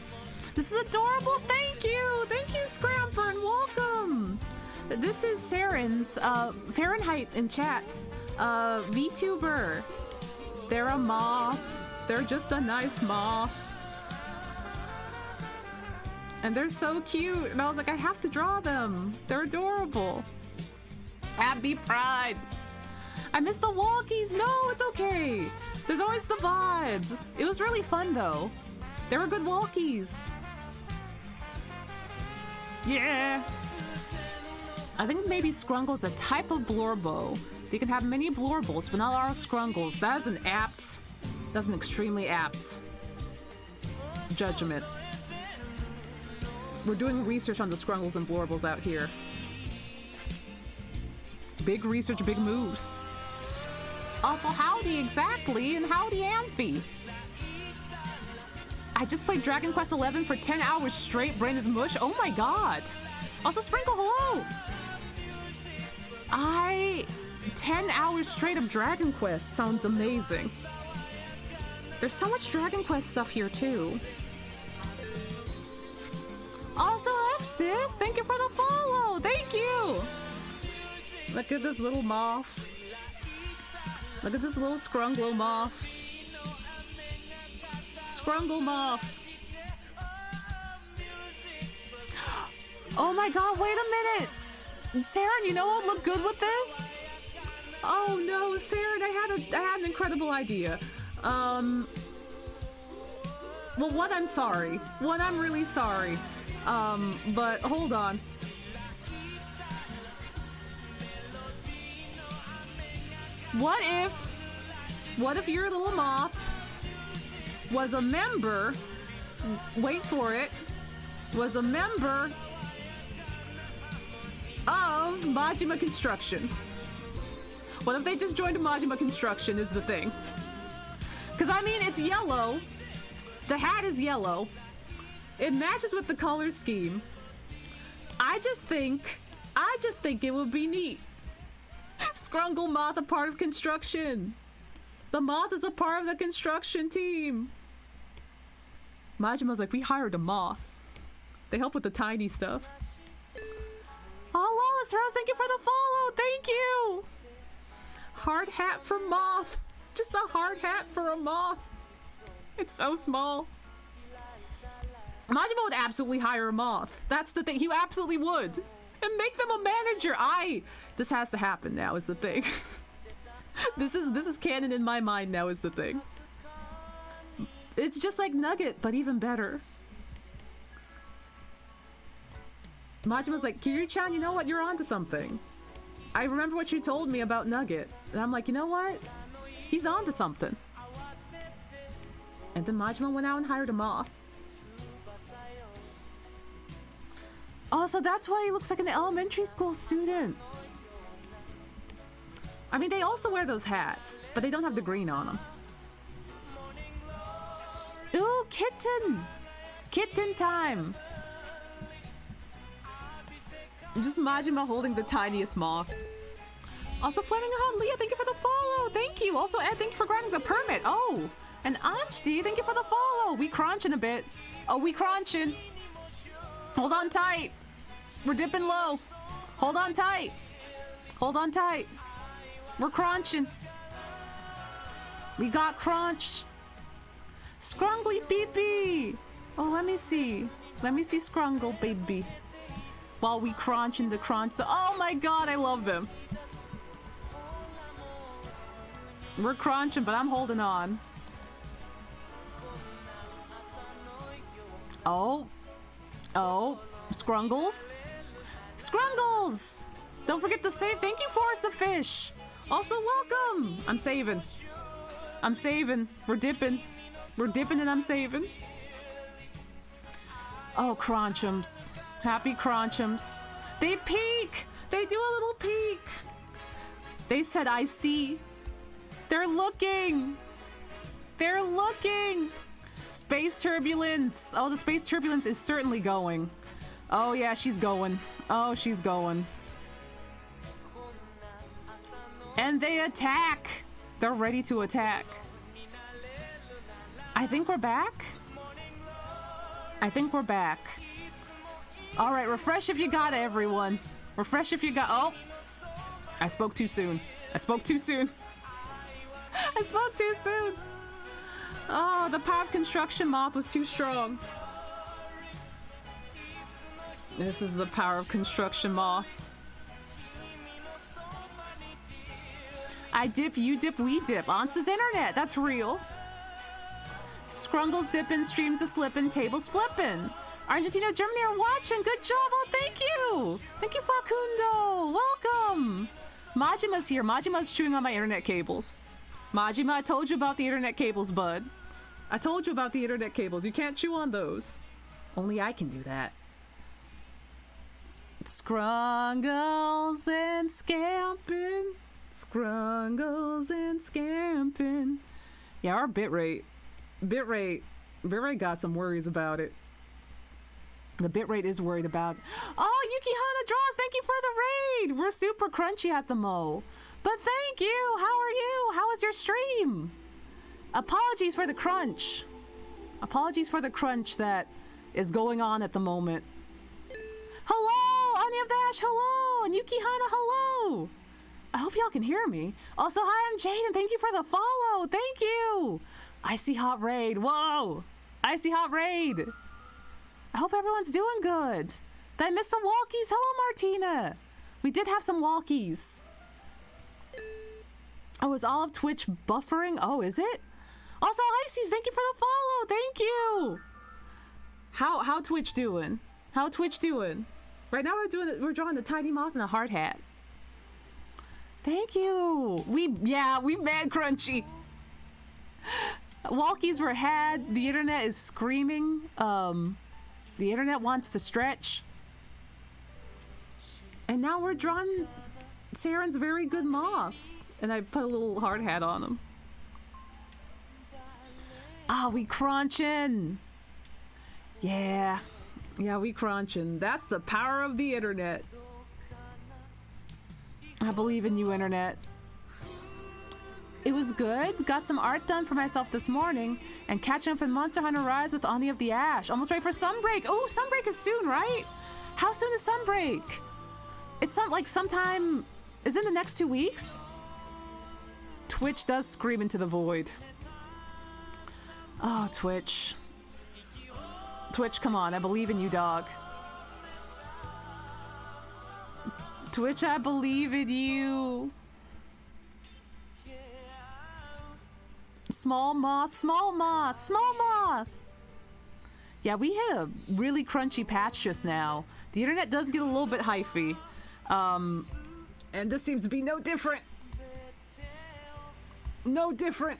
This is adorable. Thank you. Thank you, Scramble, and welcome. This is Saren's Fahrenheit in chats. VTuber. They're a moth. They're just a nice moth. And they're so cute. And I was like, I have to draw them. They're adorable. Happy Pride. I missed the walkies. No, it's okay. There's always the VODs. It was really fun, though. They were good walkies. Yeah. I think maybe Scrungle is a type of blorbo. You can have many blorbles, but not all Scrungles. That's an extremely apt judgment. We're doing research on the Scrungles and blorbles out here. Big research, big moves. Also, howdy exactly, and howdy Amphi. I just played Dragon Quest XI for 10 hours straight, brain is mush. Oh my god. Also, Sprinkle, hello. 10 hours straight of Dragon Quest sounds amazing. There's so much Dragon Quest stuff here, too. Also, Xdid, thank you for the follow. Thank you. Look at this little moth. Look at this little Scrunglo moth. Scrungle moth. Oh my god, wait a minute. Saren, you know what would look good with this? Oh no, Saren, I had an incredible idea. Well, one, I'm sorry. One, I'm really sorry. But hold on. What if your little moth was a member, wait for it, was a member of Majima Construction? What if they just joined Majima Construction is the thing? Because, I mean, it's yellow. The hat is yellow. It matches with the color scheme. I just think it would be neat. Scrungle Moth a part of construction. The moth is a part of the construction team. Majima's like, we hired a moth. They help with the tiny stuff. Oh, Wallace Rose, thank you for the follow. Thank you. Hard hat for moth. Just a hard hat for a moth. It's so small. Majima would absolutely hire a moth. That's the thing. He absolutely would. And make them a manager. This has to happen now is the thing. This is canon in my mind now is the thing. It's just like Nugget, but even better. Majima's like, Kiryu-chan, you know what? You're onto something. I remember what you told me about Nugget. And I'm like, you know what? He's onto something. And then Majima went out and hired a moth. Oh, so that's why he looks like an elementary school student. I mean, they also wear those hats, but they don't have the green on them. Ooh, kitten! Kitten time! Just Majima holding the tiniest moth. Also, Flaming Hot Leah, thank you for the follow! Thank you! Also, Ed, thank you for granting the permit! Oh! And Anchdi, thank you for the follow! We crunching a bit. Oh, we crunching. Hold on tight! We're dipping low. Hold on tight. Hold on tight. We're crunching. We got crunch. Scrungly baby. Oh, let me see. Let me see Scrungle baby. While we crunch in the crunch. Oh my god, I love them. We're crunching, but I'm holding on. Oh. Oh. Scrungles. Scrungles! Don't forget to save. Thank you, Forrest the Fish. Also, welcome. I'm saving. I'm saving. We're dipping. We're dipping and I'm saving. Oh, Crunchums. Happy Crunchums. They peek. They do a little peek. They said, I see. They're looking. They're looking. Space turbulence. Oh, the space turbulence is certainly going. Oh yeah, she's going. Oh, she's going. And they attack. They're ready to attack. I think we're back. I think we're back. All right, refresh if you got it, everyone. Refresh if you got. Oh, I spoke too soon. I spoke too soon. I spoke too soon. Oh, the power of construction moth was too strong. This is the power of construction moth. I dip, you dip, we dip. Onsta's internet, that's real. Scrungles dipping, streams a slipping, tables flipping. Argentina, Germany are watching. Good job. Oh, thank you. Thank you, Facundo. Welcome. Majima's here. Majima's chewing on my internet cables. Majima, I told you about the internet cables, bud. I told you about the internet cables. You can't chew on those. Only I can do that. Scrungles and scamping. Scrungles and scamping. Yeah, our bitrate got some worries about it. The bitrate is worried about. Oh, Yukihana Draws, thank you for the raid. We're super crunchy at the mo. But thank you. How are you? How was your stream? Apologies for the crunch. Apologies for the crunch that is going on at the moment. Hello, Ani of the Ash, hello. And Yukihana, hello. I hope y'all can hear me. Also, hi, I'm Jane, and thank you for the follow. Thank you. Icy Hot Raid. Whoa. Icy Hot Raid. I hope everyone's doing good. Did I miss the walkies? Hello, Martina. We did have some walkies. Oh, is all of Twitch buffering? Oh, is it? Also, Ices, thank you for the follow. Thank you. How Twitch doing? How Twitch doing? Right now we're drawing the tiny moth and the hard hat. Thank you. We mad crunchy. Walkies were had. The internet is screaming. The internet wants to stretch. And now we're drawing Saren's very good moth. And I put a little hard hat on him. Ah, we crunching. Yeah. Yeah, we crunching. That's the power of the internet. I believe in you, internet. It was good. Got some art done for myself this morning. And catching up in Monster Hunter Rise with Ani of the Ash. Almost ready for Sunbreak. Oh, Sunbreak is soon, right? How soon is Sunbreak? It's not like sometime... Is it in the next 2 weeks? Twitch does scream into the void. Oh, Twitch. Twitch, come on. I believe in you, dog. Twitch, I believe in you. Small moth, small moth, small moth. Yeah, we hit a really crunchy patch just now. The internet does get a little bit hyphy. And this seems to be no different. No different.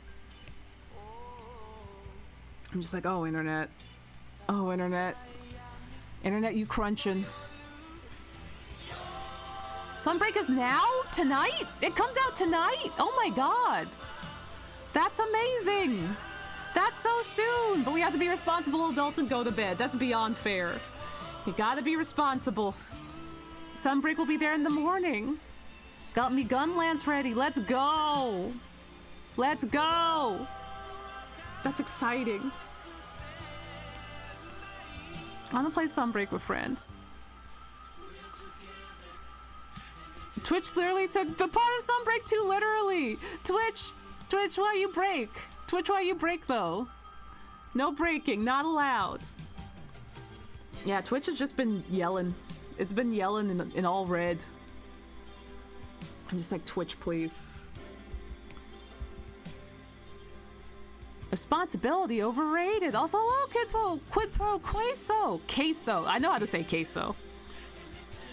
I'm just like, oh, internet. Oh, internet. Internet, you crunching. Sunbreak is now? Tonight? It comes out tonight? Oh my god. That's amazing. That's so soon. But we have to be responsible adults and go to bed. That's beyond fair. You gotta be responsible. Sunbreak will be there in the morning. Got me gun lance ready. Let's go. Let's go. That's exciting. I'm gonna play Sunbreak with friends. Twitch literally took the part of Sunbreak too literally. Twitch, why you break? Twitch, why you break though? No breaking, not allowed. Yeah, Twitch has just been yelling. It's been yelling in all red. I'm just like, Twitch, please. Responsibility overrated. Also, hello, quid pro queso. Queso. I know how to say queso.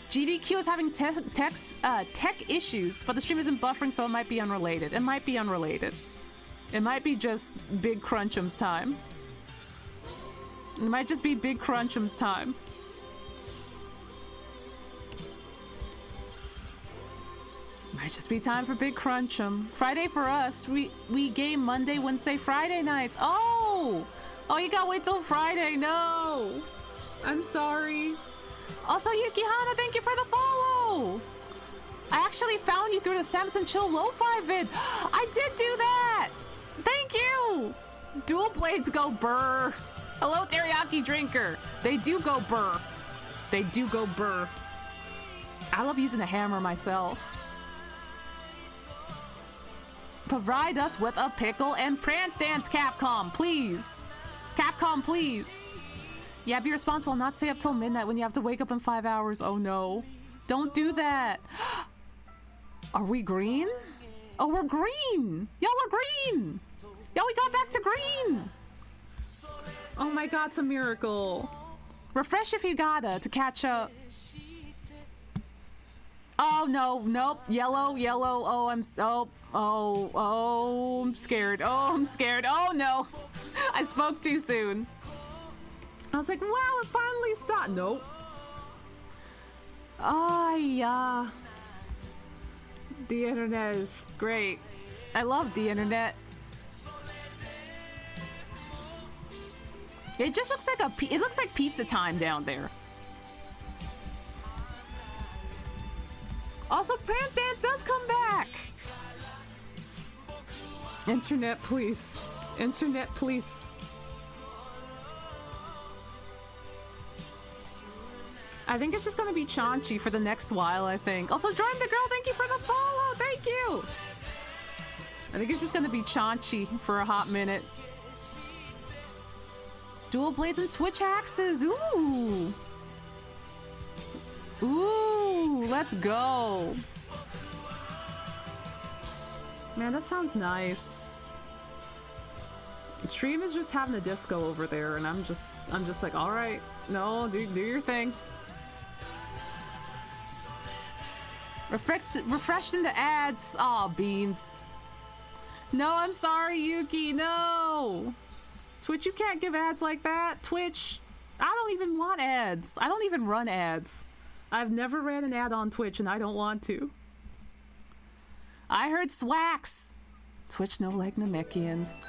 GDQ is having tech issues, but the stream isn't buffering, so it might be unrelated. It might be unrelated. It might be just Big Crunchum's time. It might just be Big Crunchum's time. Might just be time for Big Crunchum. Friday for us. We game Monday, Wednesday, Friday nights. Oh! Oh, you gotta wait till Friday. No. I'm sorry. Also, Yukihana, thank you for the follow. I actually found you through the Samson Chill Lo-Fi vid. I did do that. Thank you. Dual blades go burr. Hello, teriyaki drinker. They do go burr. They do go burr. I love using a hammer myself. Provide us with a pickle and prance dance, Capcom, please. Capcom, please. Yeah, be responsible. Not stay up till midnight when you have to wake up in 5 hours. Oh no. Don't do that. Are we green? Oh, we're green. Y'all are green. Y'all, we got back to green. Oh my god, it's a miracle. Refresh if you gotta to catch up. Oh no, nope. Yellow, yellow. Oh, I'm I'm scared. Oh, I'm scared. Oh no. I spoke too soon. I was like, wow, it finally stopped. Nope. Oh, yeah. The internet is great. I love the internet. It just looks like it looks like pizza time down there. Also, Prance Dance does come back. Internet, please. Internet, please. I think it's just gonna be Chaunchi for the next while, I think. Also, Jordan the Girl, thank you for the follow! Thank you! I think it's just gonna be Chaunchi for a hot minute. Dual blades and switch axes! Ooh! Ooh, let's go! Man, that sounds nice. Stream is just having a disco over there, and I'm just like, alright, no, do your thing. Refreshed in the ads. Aw, beans. No, I'm sorry, Yuki. No. Twitch, you can't give ads like that. Twitch, I don't even want ads. I don't even run ads. I've never ran an ad on Twitch, and I don't want to. I heard swax. Twitch no like Namekians.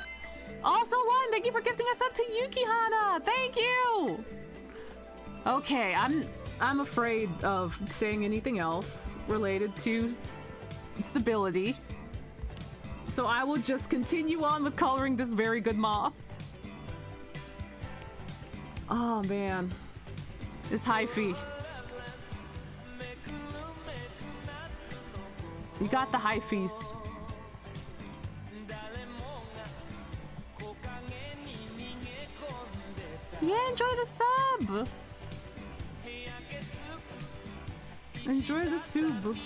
Also, Lon, thank you for gifting us up to Yukihana. Thank you. Okay, I'm afraid of saying anything else related to stability. So I will just continue on with coloring this very good moth. Oh man. This hyphy. You got the hyphies. Yeah, enjoy the sub! Enjoy the soup.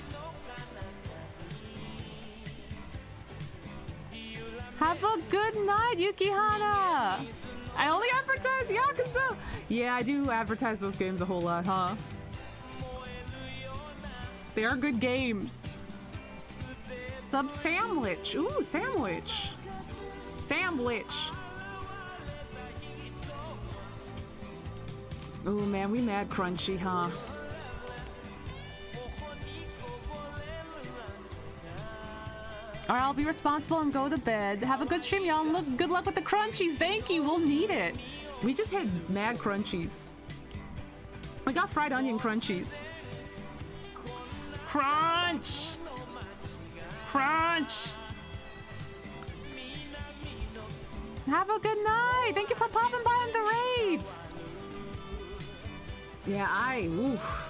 Have a good night, Yukihana! I only advertise Yakuza! Yeah, I do advertise those games a whole lot, huh? They are good games. Sub sandwich. Ooh, sandwich. Sandwich. Ooh, man, we mad crunchy, huh? Alright, I'll be responsible and go to bed. Have a good stream, y'all. Good luck with the crunchies. Thank you. We'll need it. We just had mad crunchies. We got fried onion crunchies. Crunch! Crunch! Have a good night. Thank you for popping by on the raids. Yeah, oof.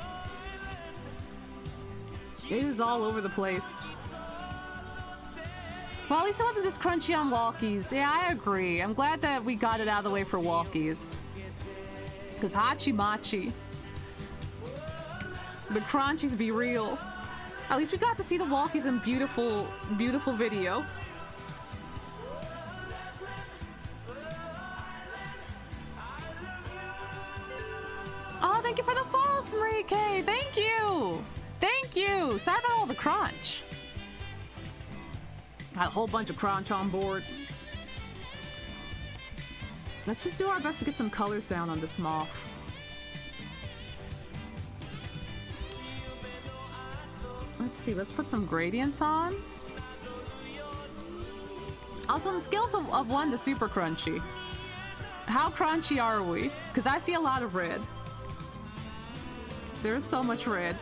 It is all over the place. Well, at least it wasn't this crunchy on walkies. Yeah, I agree. I'm glad that we got it out of the way for walkies. Because Hachi Machi. The crunchies be real. At least we got to see the walkies in beautiful, beautiful video. Oh, thank you for the follow, Smrike! Thank you! Thank you! Sorry about all the crunch. Got a whole bunch of crunch on board. Let's just do our best to get some colors down on this moth. Let's see, let's put some gradients on. Also, on a scale of 1 to super crunchy, How crunchy are we? Because I see a lot of red. There's so much red.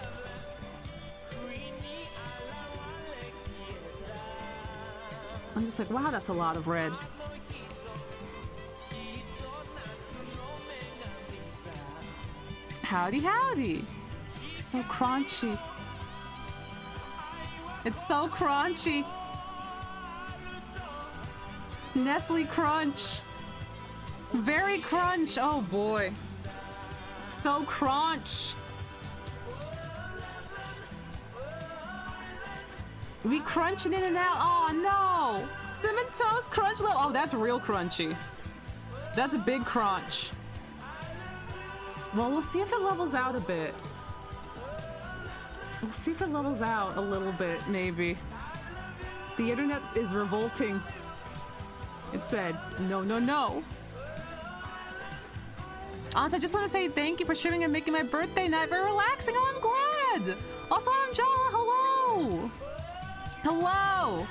I'm just like, wow, that's a lot of red. Howdy, howdy. It's so crunchy. It's so crunchy. Nestle Crunch. Very crunch. Oh boy. So crunch. We crunching in and out. Oh no. Cinnamon Toast Crunch level. Oh, that's real crunchy. That's a big crunch. Well, we'll see if it levels out a bit. We'll see if it levels out a little bit, maybe. The internet is revolting. It said, no, no, no. Honestly, I just want to say thank you for streaming and making my birthday night very relaxing. Oh, I'm glad. Also, I'm Jala. Hello. Hello.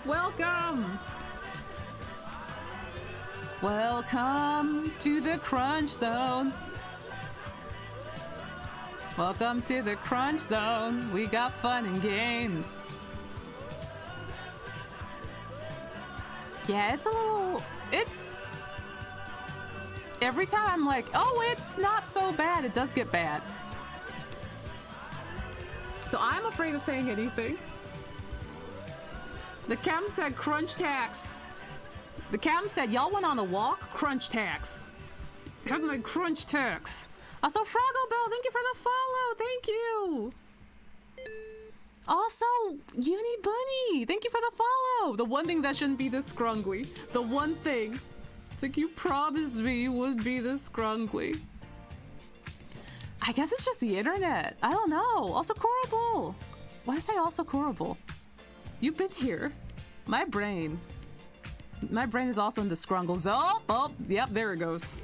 Welcome. Welcome to the Crunch Zone. Welcome to the Crunch Zone. We got fun and games. Yeah, it's every time I'm like, oh, it's not so bad. It does get bad. So I'm afraid of saying anything. The cam said crunch tax. The cam said, y'all went on a walk? Crunch tax. Have my crunch tax. Also, Froggle Bell, thank you for the follow. Thank you. Also, Uni Bunny, thank you for the follow. The one thing that shouldn't be this scrungly. The one thing. It's like you promised me you wouldn't be this scrungly. I guess it's just the internet. I don't know. Also, Corable. Why say also Corable? You've been here. My brain is also in the scrungle zone. Oh, yep, there it goes.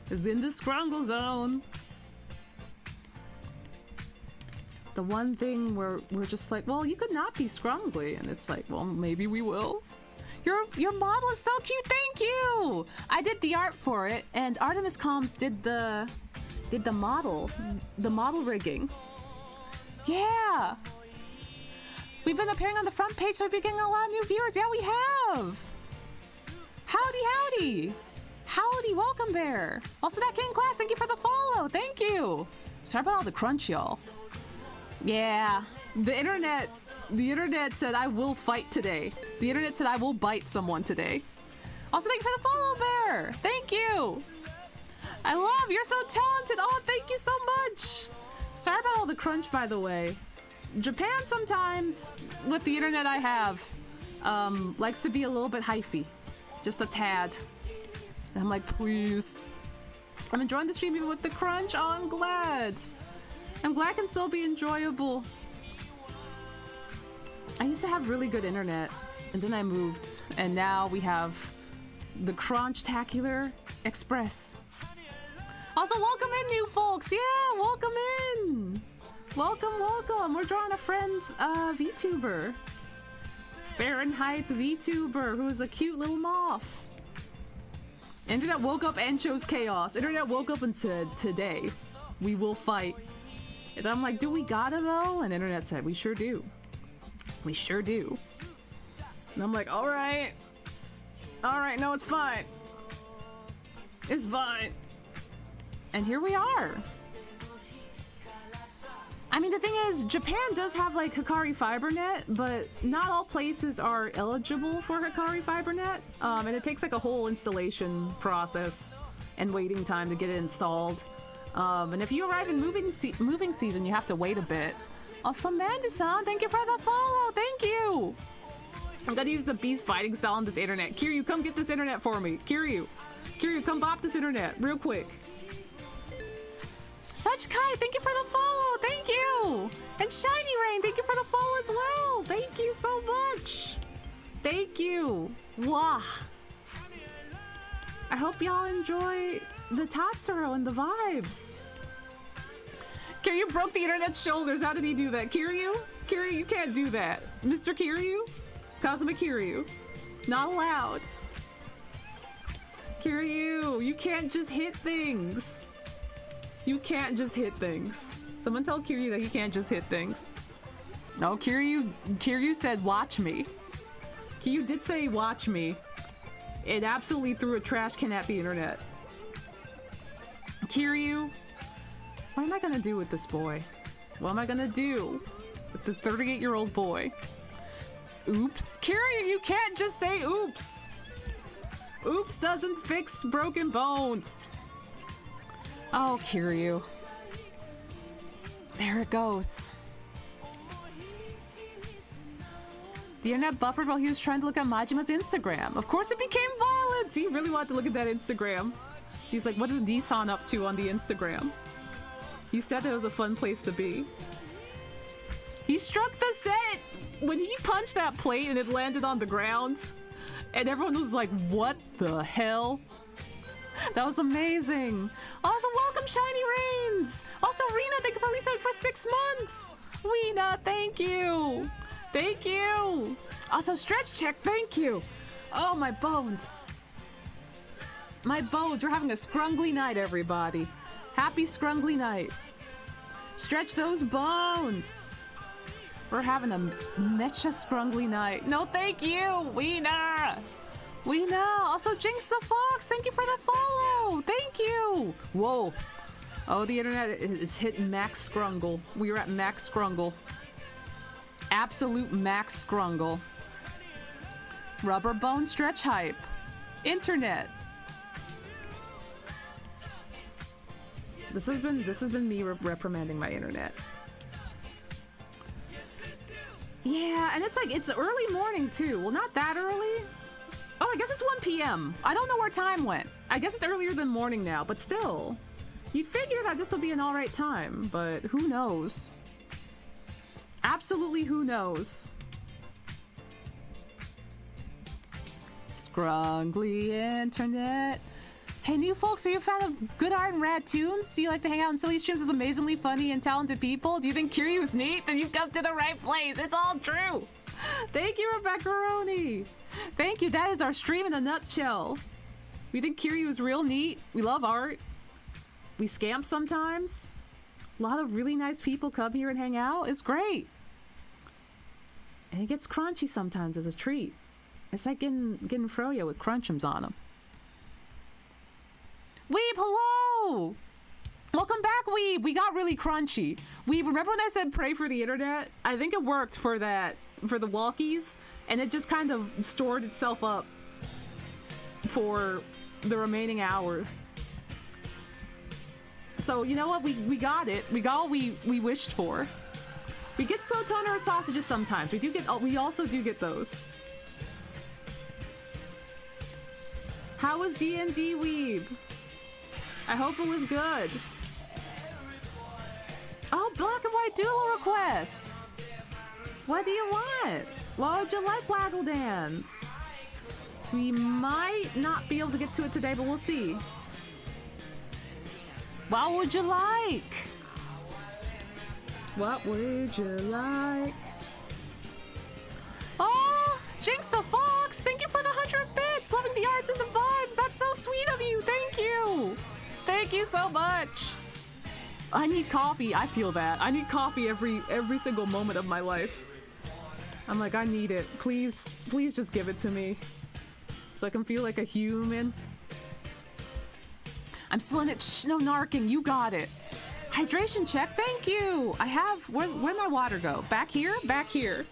Is in the scrungle zone. The one thing where we're just like, well, you could not be scrungly, and it's like, well, maybe we will. Your model is so cute. Thank you. I did the art for it, and Artemis Comms did the model rigging. Yeah. We've been appearing on the front page, so we've been getting a lot of new viewers. Yeah, we have. Howdy, howdy. Howdy, welcome bear. Also, that King Class, thank you for the follow. Thank you. Sorry about all the crunch, y'all. Yeah, the internet said I will fight today. The internet said I will bite someone today. Also, thank you for the follow, bear. Thank you. I love, you're so talented. Oh, thank you so much. Sorry about all the crunch, by the way. Japan sometimes, with the internet I have, likes to be a little bit hyphy. Just a tad. And I'm like, please. I'm enjoying the stream even with the crunch. Oh, I'm glad. I'm glad it can still be enjoyable. I used to have really good internet, and then I moved, and now we have the Crunch-tacular Express. Also, welcome in, new folks. Yeah, welcome in. Welcome, welcome. We're drawing a friend's VTuber. Fahrenheit's VTuber, who's a cute little moth. Internet woke up and chose chaos. Internet woke up and said, today, we will fight. And I'm like, do we gotta though? And Internet said, we sure do. We sure do. And I'm like, all right. All right, no, it's fine. It's fine. And here we are. I mean, the thing is, Japan does have like Hikari FiberNet, but not all places are eligible for Hikari FiberNet. And it takes like a whole installation process and waiting time to get it installed. And if you arrive in moving season, you have to wait a bit. Also, Mandy-san, thank you for the follow. Thank you. I'm gonna use the beast fighting style on this internet. Kiryu, come get this internet for me. Kiryu, come bop this internet real quick. Such Kai, thank you for the follow. Thank you. And Shiny Rain, thank you for the follow as well. Thank you so much. Thank you. Wah. I hope y'all enjoy the Tatsuro and the vibes. Kiryu broke the internet's shoulders. How did he do that? Kiryu, you can't do that. Mr. Kiryu? Kazuma Kiryu. Not allowed. Kiryu, you can't just hit things. You can't just hit things. Someone tell Kiryu that he can't just hit things. No, Kiryu said watch me. Kiryu did say watch me. It absolutely threw a trash can at the internet. Kiryu, what am I gonna do with this boy? What am I gonna do with this 38-year-old boy? Oops. Kiryu, you can't just say oops. Oops doesn't fix broken bones. Oh, Kiryu. There it goes. The internet buffered while he was trying to look at Majima's Instagram. Of course it became violent! He really wanted to look at that Instagram. He's like, what is Nissan up to on the Instagram? He said that it was a fun place to be. He struck the set! When he punched that plate and it landed on the ground, and everyone was like, what the hell? That was amazing. Also, welcome Shiny Rains. Also, Rena, thank you for resetting for 6 months. Rena, thank you. Thank you. Also, Stretch Check, thank you. Oh, my bones. My bones. We're having a scrungly night, everybody. Happy scrungly night. Stretch those bones. We're having a mecha scrungly night. No, thank you, Weena. Weena. Also, Jinx the Fox, thank you for the follow. Thank you. Whoa. Oh, the internet is hitting max scrungle. We are at max scrungle. Absolute max scrungle. Rubber bone stretch hype. Internet. This has been me reprimanding my internet. Yeah, and it's like, it's early morning too. Well, not that early. Oh, I guess it's 1 p.m. I don't know where time went. I guess it's earlier than morning now, but still. You'd figure that this would be an alright time, but who knows? Absolutely who knows? Scrungly internet. Hey, new folks, are you a fan of good art and rad tunes? Do you like to hang out in silly streams with amazingly funny and talented people? Do you think Kiryu is neat? Then you've come to the right place. It's all true. Thank you, Rebecca Roney. Thank you. That is our stream in a nutshell. We think Kiryu is real neat. We love art. We scamp sometimes. A lot of really nice people come here and hang out. It's great. And it gets crunchy sometimes as a treat. It's like getting froyo with crunchums on them. Weeb, hello! Welcome back, Weeb! We got really crunchy. Weeb, remember when I said pray for the internet? I think it worked for that, for the walkies, and it just kind of stored itself up for the remaining hour. So, you know what? We got it. We got what we wished for. We get slow toner or sausages sometimes. We also do get those. How was D&D, Weeb? I hope it was good. Oh, black and white duel requests. What do you want? What would you like, Waggle Dance? We might not be able to get to it today, but we'll see. What would you like? What would you like? Oh, Jinx the Fox, thank you for the 100 bits. Loving the arts and the vibes. That's so sweet of you. Thank you. Thank you so much. I need coffee. I feel that. I need coffee every single moment of my life. I'm like, I need it. Please just give it to me. So I can feel like a human. I'm still in it. Shh, no narking. You got it. Hydration check. Thank you. I have... Where'd my water go? Back here? Back here.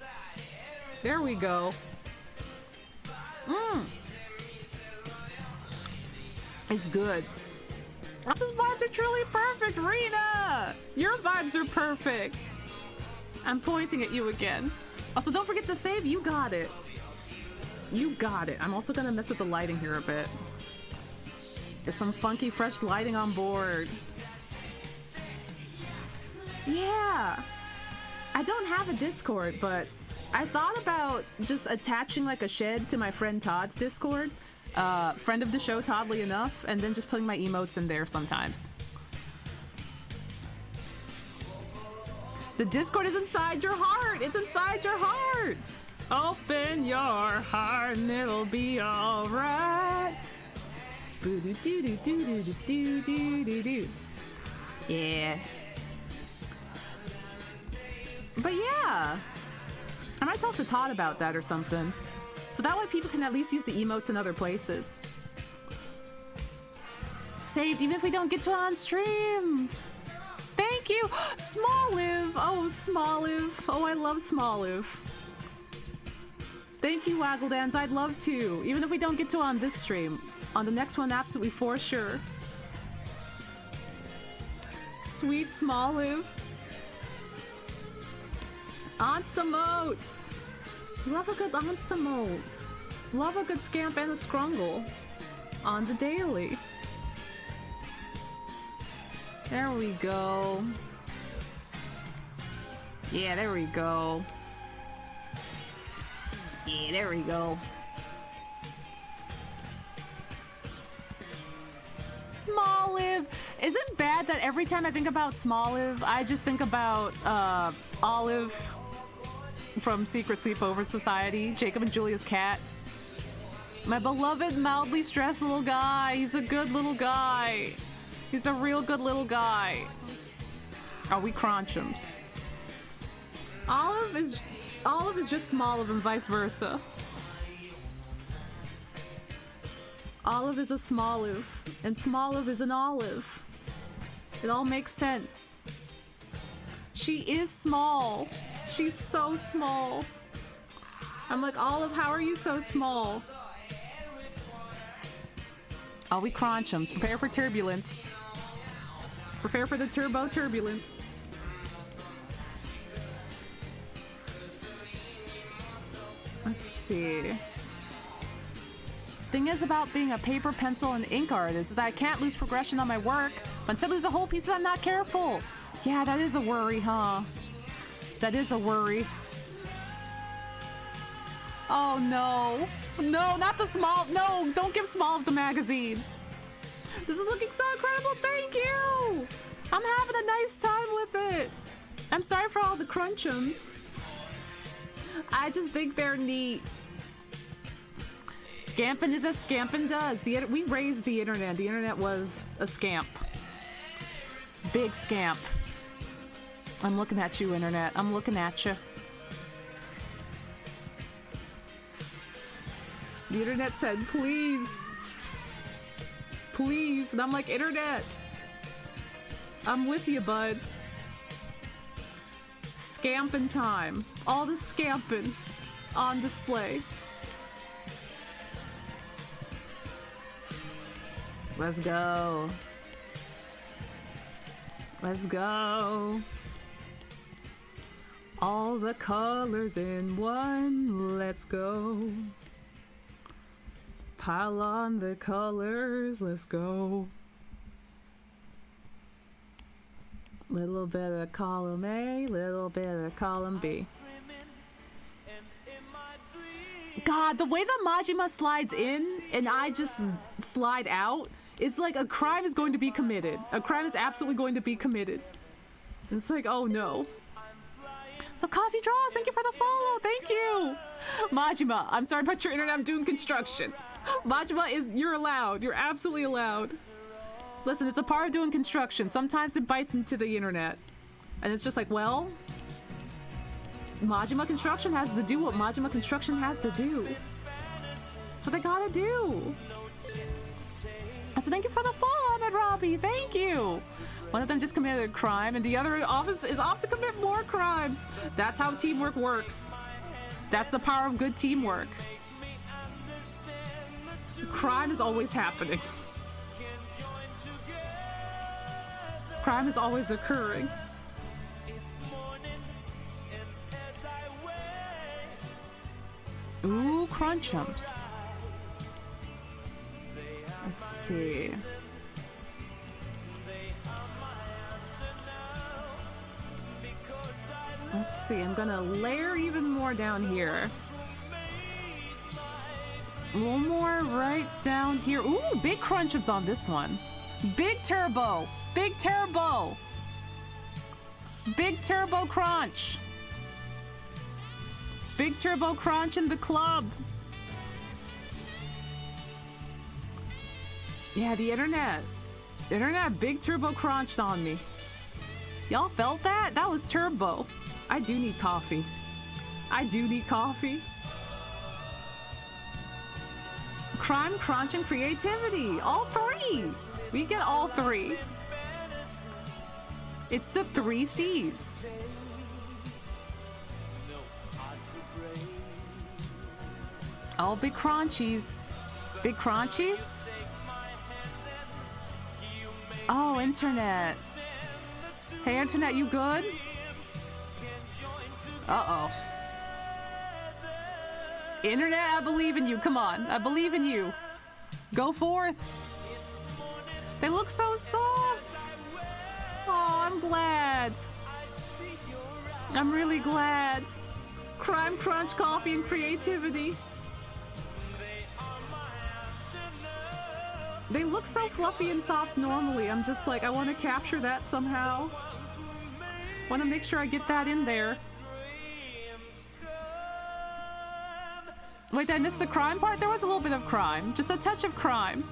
There we go. It's good. Ross's vibes are truly perfect, Rena! Your vibes are perfect. I'm pointing at you again. Also, don't forget to save. You got it. You got it. I'm also gonna mess with the lighting here a bit. Get some funky, fresh lighting on board. Yeah. I don't have a Discord, but I thought about just attaching like a shed to my friend Todd's Discord. Friend of the show, Toddly enough, and then just putting my emotes in there sometimes. The Discord is inside your heart! It's inside your heart! Open your heart and it'll be alright. Boo doo doo doo doo doo doo doo doo doo. Yeah. But yeah, I might talk to Todd about that or something. So that way people can at least use the emotes in other places. Saved even if we don't get to it on stream. Thank you! Smoliv! Oh, Smoliv. Oh, I love Smoliv. Thank you, Waggledans. I'd love to. Even if we don't get to it on this stream. On the next one, absolutely for sure. Sweet Smoliv. Onsta motes! Love a good Onsta mote. Love a good Scamp and a Scrungle. On the daily. There we go. Yeah, there we go. Yeah, there we go. Smoliv! Is it bad that every time I think about Smoliv, I just think about Olive from Secret Sleepover Society, Jacob and Julia's cat? My beloved, mildly stressed little guy. He's a good little guy. He's a real good little guy. Are we Crunchums? Olive is just Smoliv and vice versa. Olive is a Smoliv, and Smoliv is an Olive. It all makes sense. She is small. She's so small. I'm like, Olive, how are you so small? Are we Crunchums? Prepare for turbulence. Prepare for the turbo turbulence. Let's see. Thing is about being a paper, pencil, and ink artist is that I can't lose progression on my work, but instead lose a whole piece if I'm not careful. Yeah, that is a worry, huh? That is a worry. Oh no. No, not the small. No, don't give Smoliv the magazine. This is looking so incredible. Thank you. I'm having a nice time with it. I'm sorry for all the Crunchums. I just think they're neat. Scampin' is as Scampin' does. We raised the internet. The internet was a scamp. Big scamp. I'm looking at you, internet. I'm looking at you. The internet said, please. Please. And I'm like, internet. I'm with you, bud. Scampin' time. All the scampin' on display. Let's go. Let's go. All the colors in one. Let's go. Pile on the colors. Let's go. Little bit of column A, little bit of column B. God, the way that Majima slides in and I just slide out, it's like a crime is going to be committed. A crime is absolutely going to be committed. And it's like, oh no. So Kazi Draws, thank you for the follow. Thank you. Majima, I'm sorry about your internet. I'm doing construction. Majima, you're allowed. You're absolutely allowed. Listen, it's a part of doing construction. Sometimes it bites into the internet. And it's just like, well, Majima Construction has to do what Majima Construction has to do. That's what they gotta do. So thank you for the follow, Ahmed Robbie. Thank you. One of them just committed a crime, and the other office is off to commit more crimes. That's how teamwork works. That's the power of good teamwork. Crime is always happening. Crime is always occurring. Ooh, Crunchums. Let's see. Let's see, I'm gonna layer even more down here. A little more right down here. Ooh, big Crunchums on this one. Big turbo. Big turbo. Big turbo crunch. Big turbo crunch in the club. Yeah, the internet. The internet big turbo crunched on me. Y'all felt that? That was turbo. I do need coffee. I do need coffee. Crime, crunch, and creativity. All three. We get all three. It's the 3 C's. Oh, big crunchies. Big crunchies? Oh, internet. Hey, internet, you good? Uh-oh. Internet, I believe in you. Come on. I believe in you. Go forth. They look so soft. Oh, I'm glad. I'm really glad. Crime, crunch, coffee, and creativity. They look so fluffy and soft normally. I'm just like, I want to capture that somehow. Want to make sure I get that in there. Wait, did I miss the crime part? There was a little bit of crime. Just a touch of crime.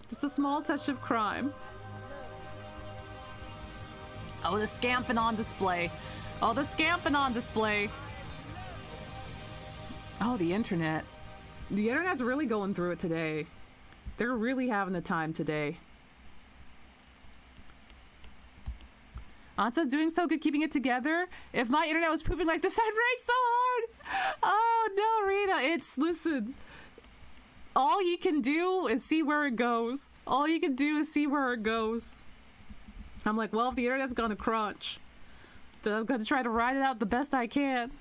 Just a small touch of crime. Oh, the scamping on display. Oh, the scamping on display. Oh, the internet. The internet's really going through it today. They're really having a time today. Onsta's doing so good keeping it together. If my internet was pooping like this, I'd rage so hard. Oh, no, Rita. Listen. All you can do is see where it goes. All you can do is see where it goes. I'm like, well, if the internet's gonna crunch, then I'm gonna try to ride it out the best I can.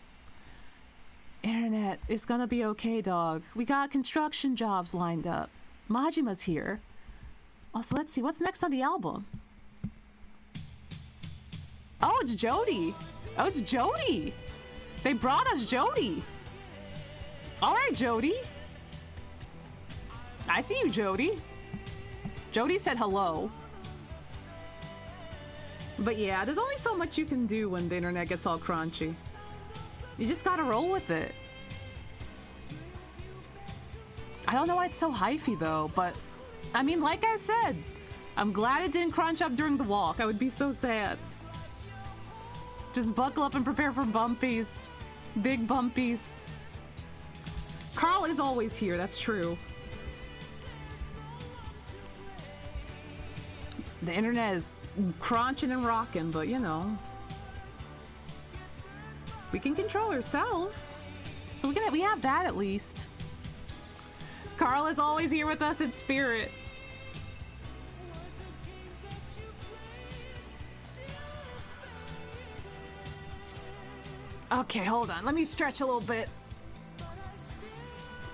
Internet, it's gonna be okay, dog. We got construction jobs lined up. Majima's here. Also, let's see, what's next on the album? Oh, it's Jody. Oh, it's Jody. They brought us Jody. All right, Jody. I see you, Jody. Jody said hello. But yeah, there's only so much you can do when the internet gets all crunchy. You just gotta roll with it. I don't know why it's so hyphy though, but I mean, like I said, I'm glad it didn't crunch up during the walk. I would be so sad. Just buckle up and prepare for bumpies. Big bumpies. Carl is always here, that's true. The internet is crunching and rocking, but you know. We can control ourselves. So we have that at least. Carl is always here with us in spirit. Okay, hold on. Let me stretch a little bit.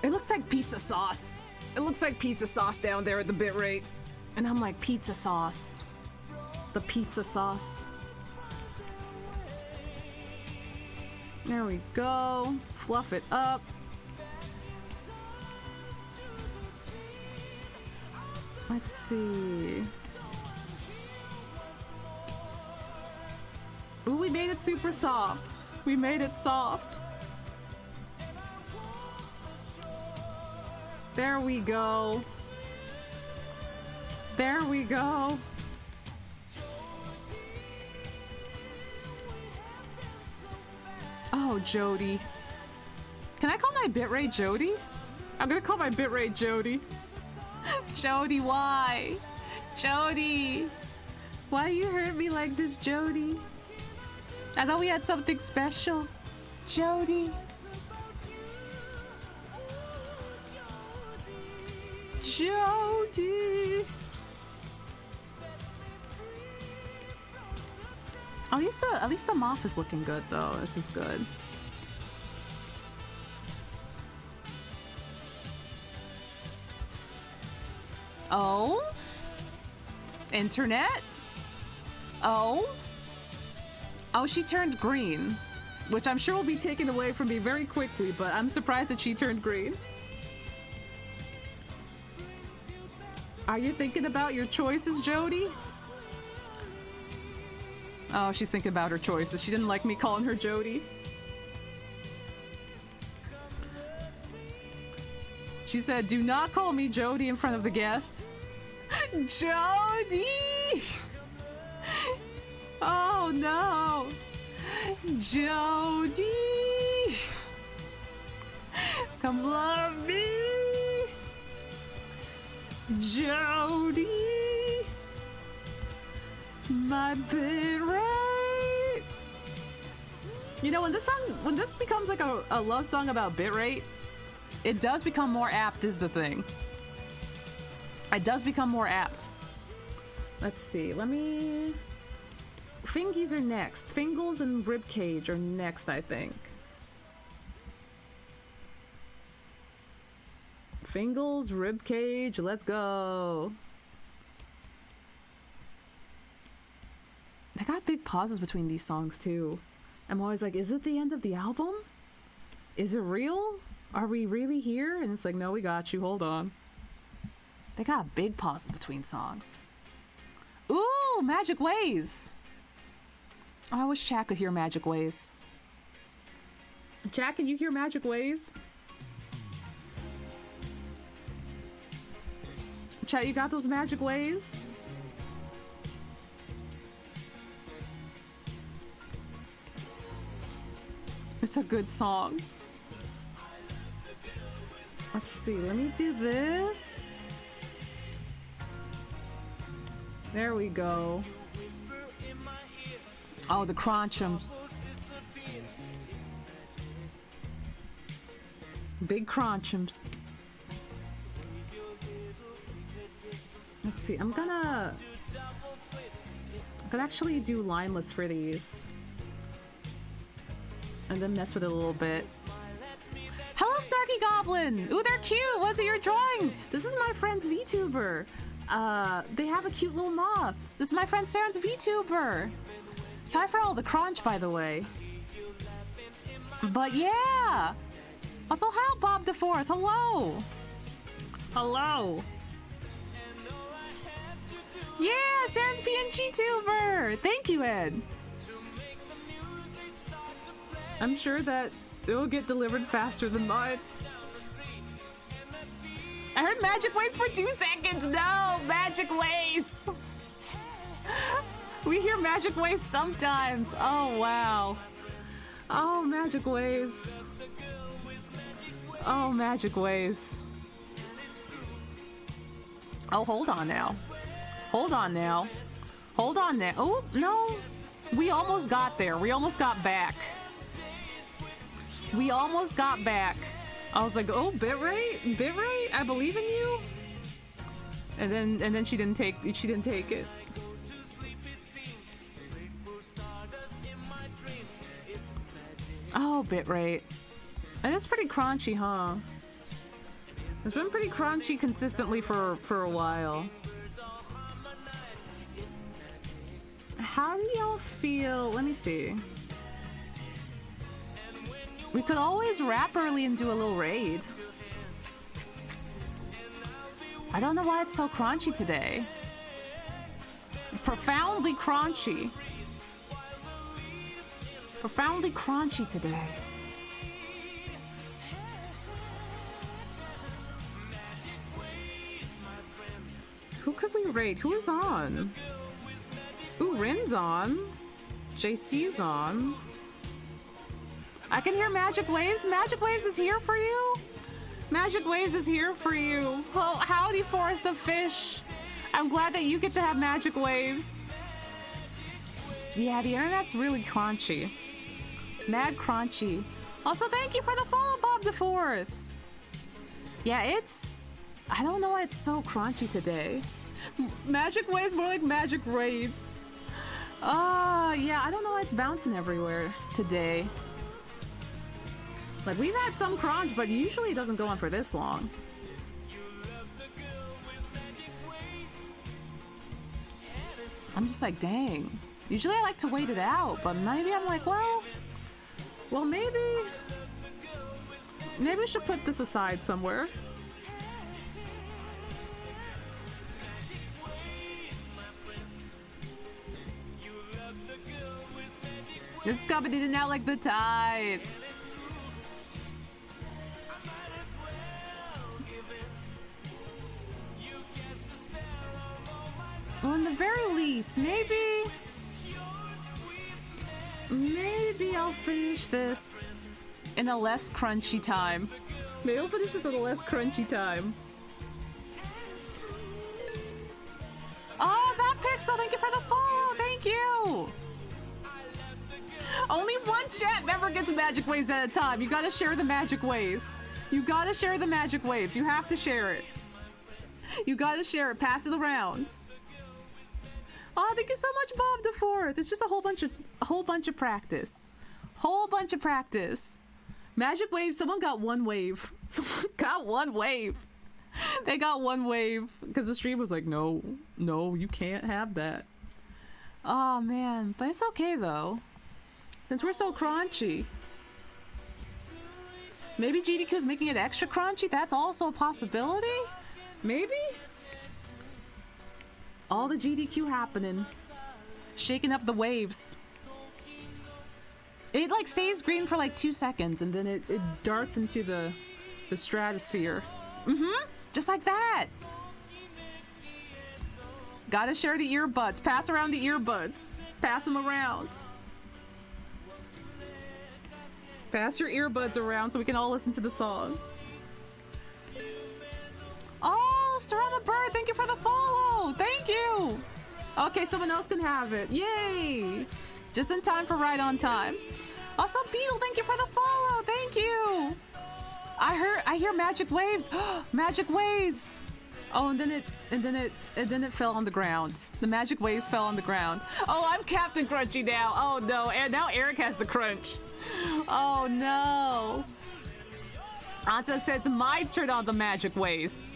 It looks like pizza sauce. It looks like pizza sauce down there at the bitrate. And I'm like, pizza sauce. The pizza sauce. There we go. Fluff it up. Let's see. Ooh, we made it super soft. We made it soft. There we go. There we go. Oh, Jody. Can I call my bitrate Jody? I'm gonna call my bitrate Jody. Jody, why? Jody! Why you hurt me like this, Jody? I thought we had something special. Jody. Jody! At least the moth is looking good though. This is good. Oh? Internet? Oh? Oh, she turned green. Which I'm sure will be taken away from me very quickly, but I'm surprised that she turned green. Are you thinking about your choices, Jody? Oh, she's thinking about her choices. She didn't like me calling her Jody. She said, "Do not call me Jody in front of the guests." Jody! Oh no! Jody! Come love me! Jody! My bitrate! You know, when this becomes like a love song about bitrate, it does become more apt, is the thing. It does become more apt. Let's see, let me... Fingies are next. Fingles and Ribcage are next, I think. Fingles, Ribcage, let's go. They got big pauses between these songs, too. I'm always like, is it the end of the album? Is it real? Are we really here? And it's like, no, we got you. Hold on. They got big pauses between songs. Ooh, Magic Ways. Oh, I wish Chat could hear Magic Ways. Chat, can you hear Magic Ways? Chat, you got those Magic Ways? It's a good song. Let's see, let me do this. There we go. Oh, the crunchums. Big crunchums. Let's see, I'm gonna actually do lineless for these. And then mess with it a little bit. Hello, Snarky Goblin! Ooh, they're cute! Was it your drawing? This is my friend's VTuber. They have a cute little moth. This is my friend Sarah's VTuber. Sorry for all the crunch, by the way. But yeah! Also, hi, Bob the Fourth. Hello! Hello! Yeah, Sarah's PNG tuber! Thank you, Ed! I'm sure that it will get delivered faster than mine. I heard Magic Ways for 2 seconds! No! Magic Ways! We hear Magic Ways sometimes! Oh, wow. Oh, Magic Ways. Oh, Magic Ways. Oh, hold on now. Hold on now. Hold on now. Oh, no. We almost got there. We almost got back. We almost got back. I was like, oh, bitrate? Bitrate? I believe in you? And then she didn't take it. Oh, bitrate. And it's pretty crunchy, huh? It's been pretty crunchy consistently for a while. How do y'all feel? Let me see. We could always rap early and do a little raid. I don't know why it's so crunchy today. Profoundly crunchy. Profoundly crunchy today. Who could we raid? Who's on? Ooh, Rin's on. JC's on. I can hear Magic Waves. Magic Waves is here for you. Magic Waves is here for you. Oh, howdy, Forest of Fish. I'm glad that you get to have Magic Waves. Yeah, the internet's really crunchy. Mad crunchy. Also, thank you for the follow, Bob the Fourth. Yeah, it's... I don't know why it's so crunchy today. Magic Waves more like Magic Raids. Yeah, I don't know why it's bouncing everywhere today. Like, we've had some crunch, but usually it doesn't go on for this long. I'm just like, dang. Usually I like to wait it out, but maybe I'm like, well, maybe we should put this aside somewhere. This company did not like the tights. the very least, maybe I'll finish this in a less crunchy time. Maybe I'll finish this in a less crunchy time. Oh, that Pixel, thank you for the follow. Thank you. Only one chat member gets magic waves at a time. You gotta share the magic waves. You gotta share the magic waves. You have to share it. You gotta share it. Pass it around. Oh, thank you so much, Bob the Fourth. It's just a whole bunch of practice. Whole bunch of practice. Magic wave. Someone got one wave. Someone got one wave. They got one wave because the stream was like, no, you can't have that. Oh man, but it's okay though. Since we're so crunchy. Maybe GDQ's making it extra crunchy? That's also a possibility? Maybe? All the GDQ happening. Shaking up the waves. It like stays green for like 2 seconds and then it darts into the stratosphere. Just like that. Gotta share the earbuds. Pass around the earbuds. Pass them around. Pass your earbuds around so we can all listen to the song. Oh, Sarama Bird, thank you for the follow. Thank you. Okay, someone else can have it. Yay. Just in time for Right on Time. Also, Beetle, thank you for the follow. Thank you. I hear magic waves. Magic waves. Oh, and then it fell on the ground. The magic waves fell on the ground. Oh, I'm Captain Crunchy now. Oh no, and now Eric has the crunch. Oh no. Onsta said it's my turn on the magic waves.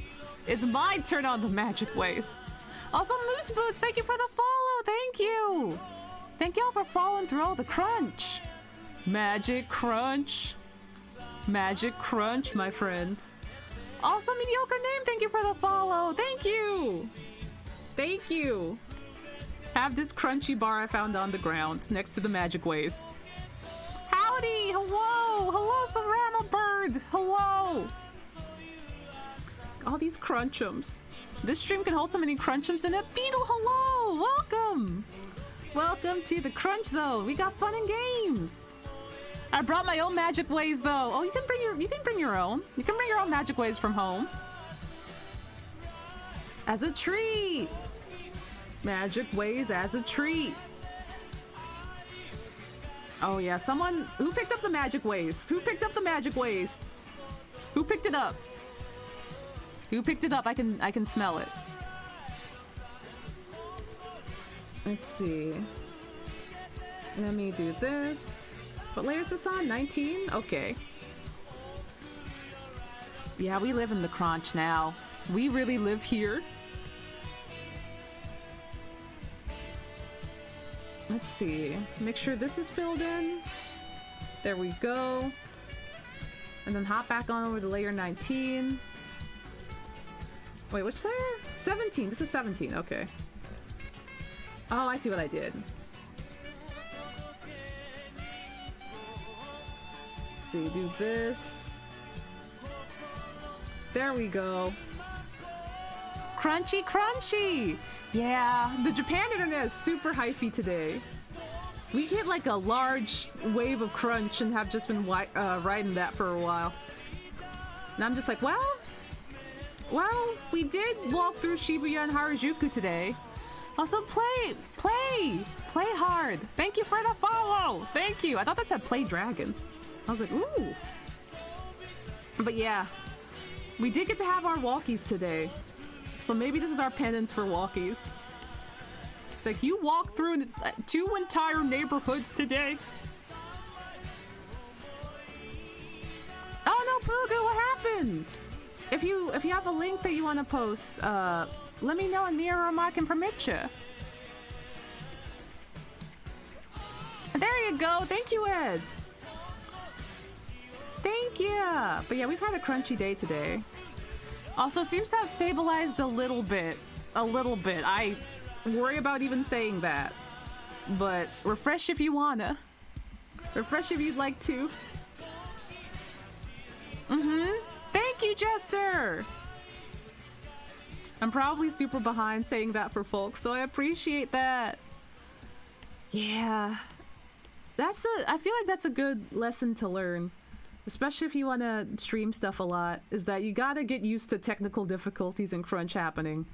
It's my turn on the magic waves. Also, Moots Boots, thank you for the follow. Thank you. Thank y'all for following through all the crunch. Magic crunch. Magic crunch, my friends. Also, Mediocre Name, thank you for the follow. Thank you. Thank you. Have this crunchy bar I found on the ground next to the magic waves. Howdy. Hello. Hello, Sarama Bird. Hello. All these crunchums. This stream can hold so many crunchums in it. Beetle, hello. Welcome. Welcome to the Crunch Zone. We got fun and games. I brought my own magic waves though. Oh, you can bring your own. You can bring your own magic waves from home. As a treat. Magic waves as a treat. Oh yeah, someone who picked up the magic waves. Who picked up the magic waves? Who picked it up? Who picked it up? I can smell it. Let's see. Let me do this. What layer is this on? 19? Okay. Yeah, we live in the crunch now. We really live here. Let's see. Make sure this is filled in. There we go. And then hop back on over to layer 19. Wait, which layer? 17. This is 17. Okay. Oh, I see what I did. Let's see. Do this. There we go. Crunchy, crunchy! Yeah, the Japan internet is super hyphy today. We hit like a large wave of crunch and have just been riding that for a while. And I'm just like, well, we did walk through Shibuya and Harajuku today. Also, play hard. Thank you for the follow. Thank you. I thought that said play dragon. I was like, ooh. But yeah, we did get to have our walkies today. So maybe this is our penance for walkies. It's like, you walked through 2 entire neighborhoods today. Oh no, Pooga, what happened? If you have a link that you want to post, let me know and Mia or Mark can permit you. There you go. Thank you, Ed. Thank you. But yeah, we've had a crunchy day today. Also, seems to have stabilized a little bit. I worry about even saying that. But refresh if you wanna. Refresh if you'd like to. Thank you, Jester. I'm probably super behind saying that for folks, so I appreciate that. Yeah. I feel like that's a good lesson to learn. Especially if you want to stream stuff a lot, is that you gotta get used to technical difficulties and crunch happening.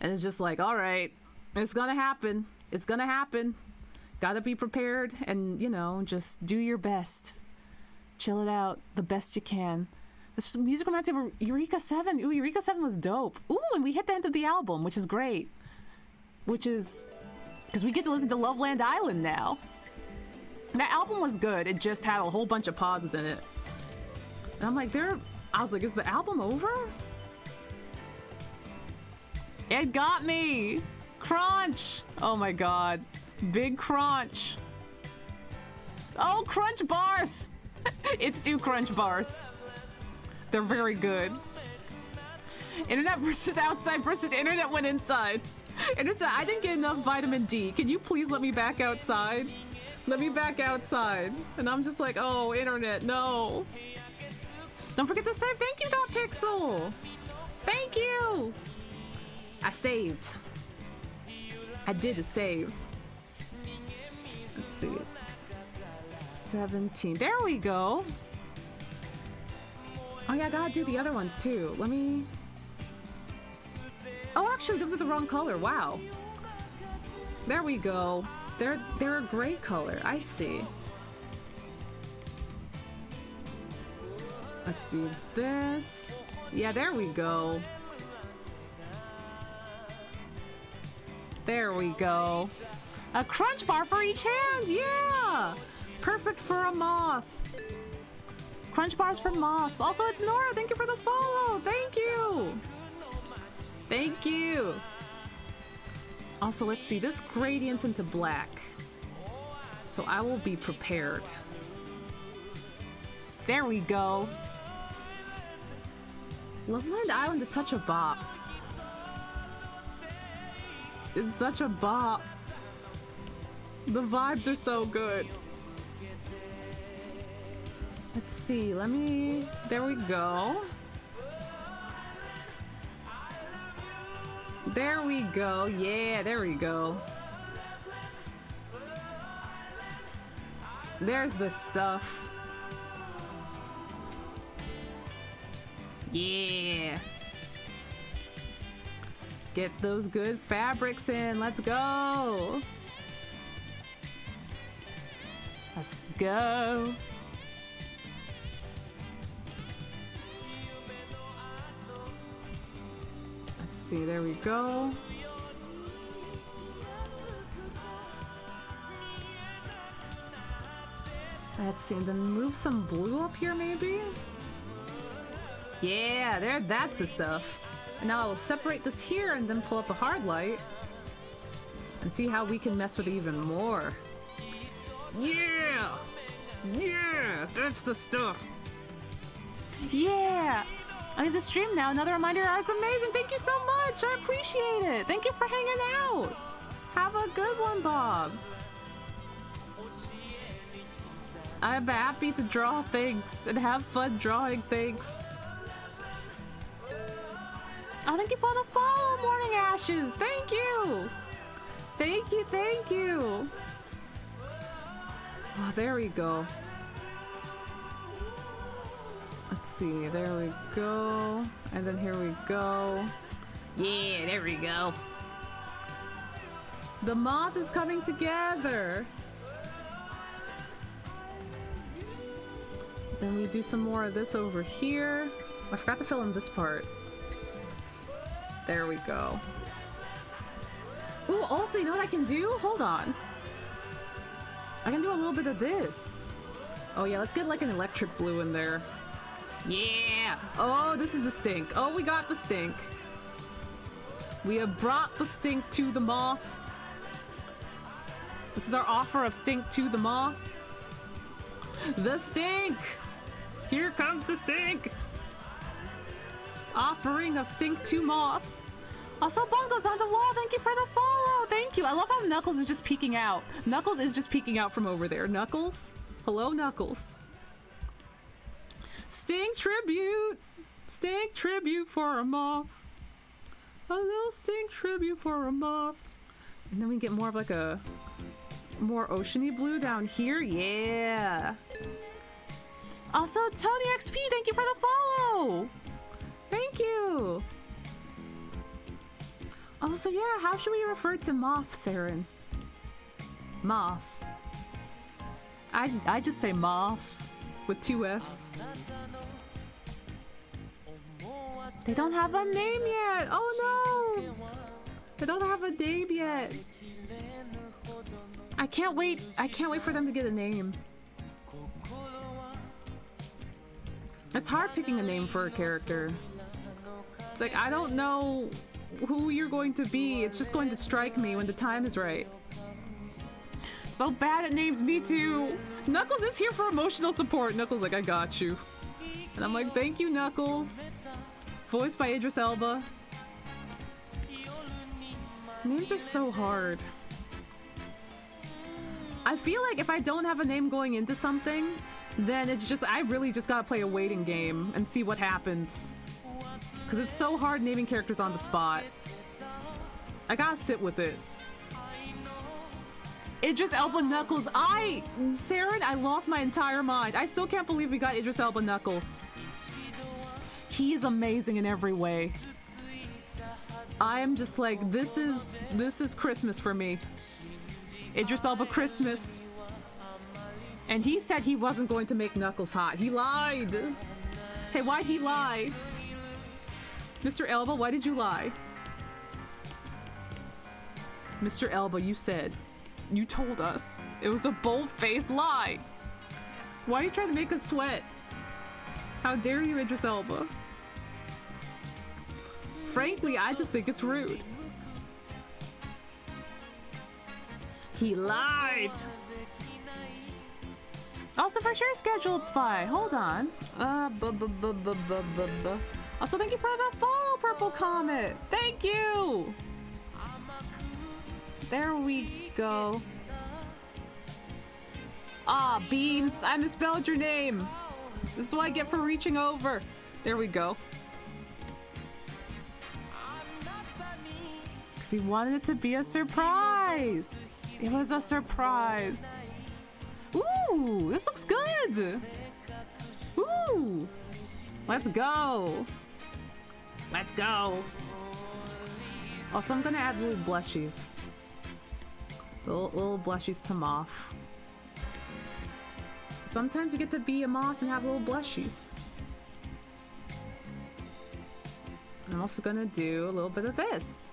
And it's just like, alright, it's gonna happen. It's gonna happen. Gotta be prepared and, you know, just do your best. Chill it out the best you can. This music reminds me of Eureka 7. Ooh, Eureka 7 was dope. Ooh, and we hit the end of the album, which is great. Which is... because we get to listen to Loveland Island now. That album was good. It just had a whole bunch of pauses in it. And I'm like, I was like, is the album over? It got me! Crunch! Oh my god. Big crunch. Oh, crunch bars! It's 2 crunch bars. They're very good. Internet versus outside versus internet went inside. And it's I didn't get enough vitamin D. Can you please let me back outside? Let me back outside. And I'm just like, oh, internet, no. Don't forget to save. Thank you, .pixel. Thank you. I saved. I did a save. Let's see. 17. There we go. Oh yeah, I gotta do the other ones too. Let me... oh, actually, those are the wrong color. Wow. There we go. They're a gray color. I see. Let's do this. Yeah, there we go. There we go. A crunch bar for each hand. Yeah. Perfect for a moth. Crunch bars for moths. Also, it's Nora. Thank you for the follow. Thank you. Thank you. Also, let's see. This gradient's into black. So I will be prepared. There we go. Loveland Island is such a bop. It's such a bop. The vibes are so good. Let's see, there we go. There we go, yeah, there we go. There's the stuff. Yeah. Get those good fabrics in, let's go. Let's go. Let's see, there we go. Let's see, and then move some blue up here maybe? Yeah, that's the stuff. And now I'll separate this here and then pull up a hard light and see how we can mess with it even more. Yeah! Yeah! That's the stuff! Yeah! I leave the stream now. Another reminder, ours amazing. Thank you so much. I appreciate it. Thank you for hanging out. Have a good one, Bob. I'm happy to draw things and have fun drawing things. Oh, thank you for the follow, Morning Ashes. Thank you. Thank you, thank you. Oh, there we go. Let's see, there we go. And then here we go. Yeah, there we go. The moth is coming together. Then we do some more of this over here. I forgot to fill in this part. There we go. Ooh, also, you know what I can do? Hold on. I can do a little bit of this. Oh yeah, let's get like an electric blue in there. Yeah! Oh, this is the stink. Oh, we got the stink. We have brought the stink to the moth. This is our offer of stink to the moth. The stink! Here comes the stink! Offering of stink to moth. Also, Bongo's on the wall. Thank you for the follow. Thank you. I love how Knuckles is just peeking out. Knuckles is just peeking out from over there. Knuckles? Hello, Knuckles. Stink tribute! Stink tribute for a moth. A little stink tribute for a moth. And then we get more of like a more oceany blue down here. Yeah. Also, Tony XP, thank you for the follow. Thank you. Also, yeah, how should we refer to moth, Saren? Moth. I just say moth with 2 F's. They don't have a name yet. Oh no. They don't have a name yet. I can't wait. I can't wait for them to get a name. It's hard picking a name for a character. It's like, I don't know who you're going to be. It's just going to strike me when the time is right. So bad at names, me too. Knuckles is here for emotional support. Knuckles like, I got you. And I'm like, thank you, Knuckles. Voiced by Idris Elba. Names are so hard. I feel like if I don't have a name going into something, then it's just, I really just gotta play a waiting game and see what happens. Because it's so hard naming characters on the spot. I gotta sit with it. Idris Elba Knuckles. Saren, I lost my entire mind. I still can't believe we got Idris Elba Knuckles. He is amazing in every way. I am just like, this is Christmas for me. Idris Elba Christmas. And he said he wasn't going to make Knuckles hot. He lied. Hey, why'd he lie? Mr. Elba, why did you lie? Mr. Elba, you said. You told us. It was a bold-faced lie. Why are you trying to make us sweat? How dare you, Idris Elba? Frankly, I just think it's rude. He lied! Also, for sure, scheduled spy. Hold on. Also, thank you for the follow, Purple Comet. Thank you! There we go. Ah, Beans, I misspelled your name. This is what I get for reaching over. There we go. Because he wanted it to be a surprise. It was a surprise. Ooh, this looks good. Ooh. Let's go. Let's go. Also, I'm gonna add little blushies. Little blushies to moth. Sometimes you get to be a moth and have little blushies. I'm also gonna do a little bit of this.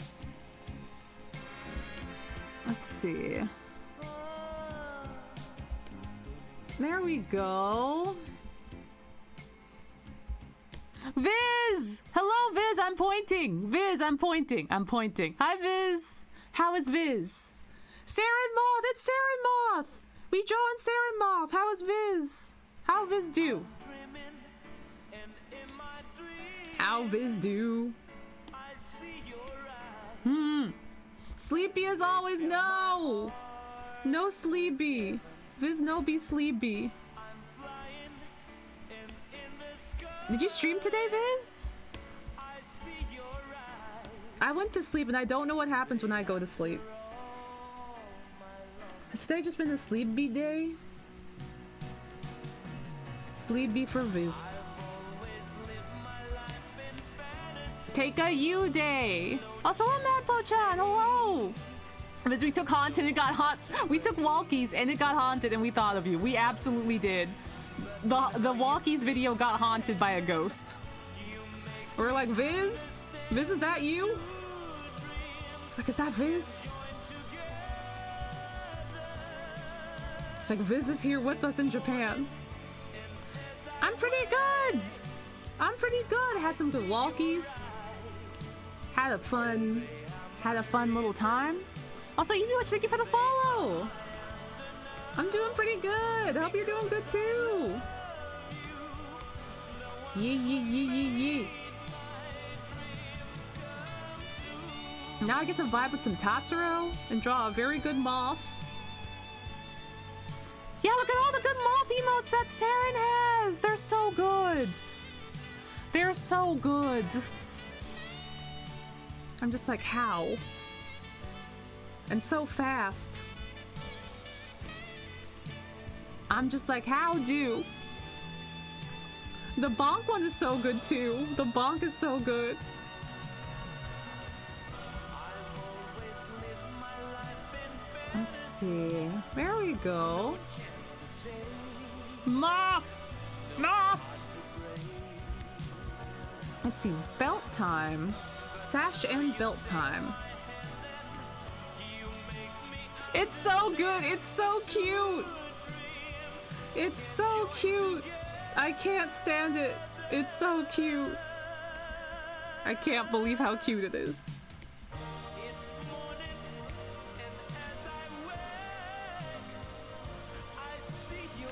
Let's see. There we go. Viz! Hello, Viz, I'm pointing. Viz, I'm pointing. I'm pointing. Hi, Viz. How is Viz? Saren Moth! It's Saren Moth! We drawn Saren Moth! How is Viz? How Viz do? How Viz do? Sleepy as always, no! No Sleepy. Viz no be Sleepy. Did you stream today, Viz? I went to sleep and I don't know what happens when I go to sleep. Has today just been a sleepy day? Sleepy for Viz. Take a U day. Also, Madpo-chan, hello. Viz, we took haunted and got haunt. We took walkies and it got haunted and we thought of you. We absolutely did. The walkies video got haunted by a ghost. We're like, Viz? Viz, is that you? It's like, is that Viz? It's like, Viz is here with us in Japan. I'm pretty good! I'm pretty good. Had some good walkies. Had a fun little time. Also, Evie Witch, thank you for the follow! I'm doing pretty good. Hope you're doing good too. Yeah. Now I get to vibe with some Tatsuro and draw a very good moth. Yeah, look at all the good moth emotes that Saren has. They're so good. They're so good. I'm just like, how? And so fast. I'm just like, how do? The bonk one is so good too. The bonk is so good. Let's see. There we go. Moth! Moth! Let's see. Belt time. Sash and belt time. It's so good. It's so cute. It's so cute. I can't stand it. It's so cute. I can't believe how cute it is.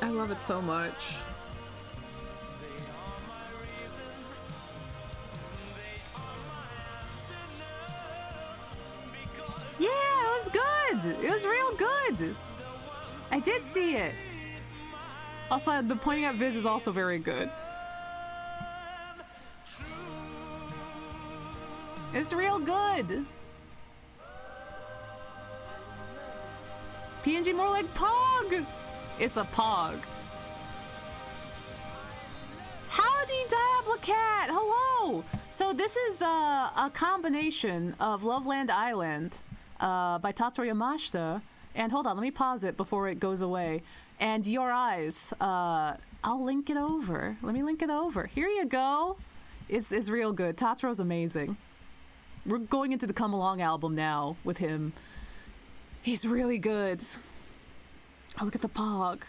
I love it so much. Yeah, it was good. It was real good. I did see it. Also, the pointing at Viz is also very good. It's real good. PNG more like Pog. It's a Pog. Howdy, Diablo Cat. Hello. So this is a combination of Loveland Island by Tatsuro Yamashita. And hold on, let me pause it before it goes away. And Your Eyes. I'll link it over. Let me link it over. Here you go. It's real good. Tatsuro's amazing. We're going into the Come Along album now with him. He's really good. Oh, look at the Pog.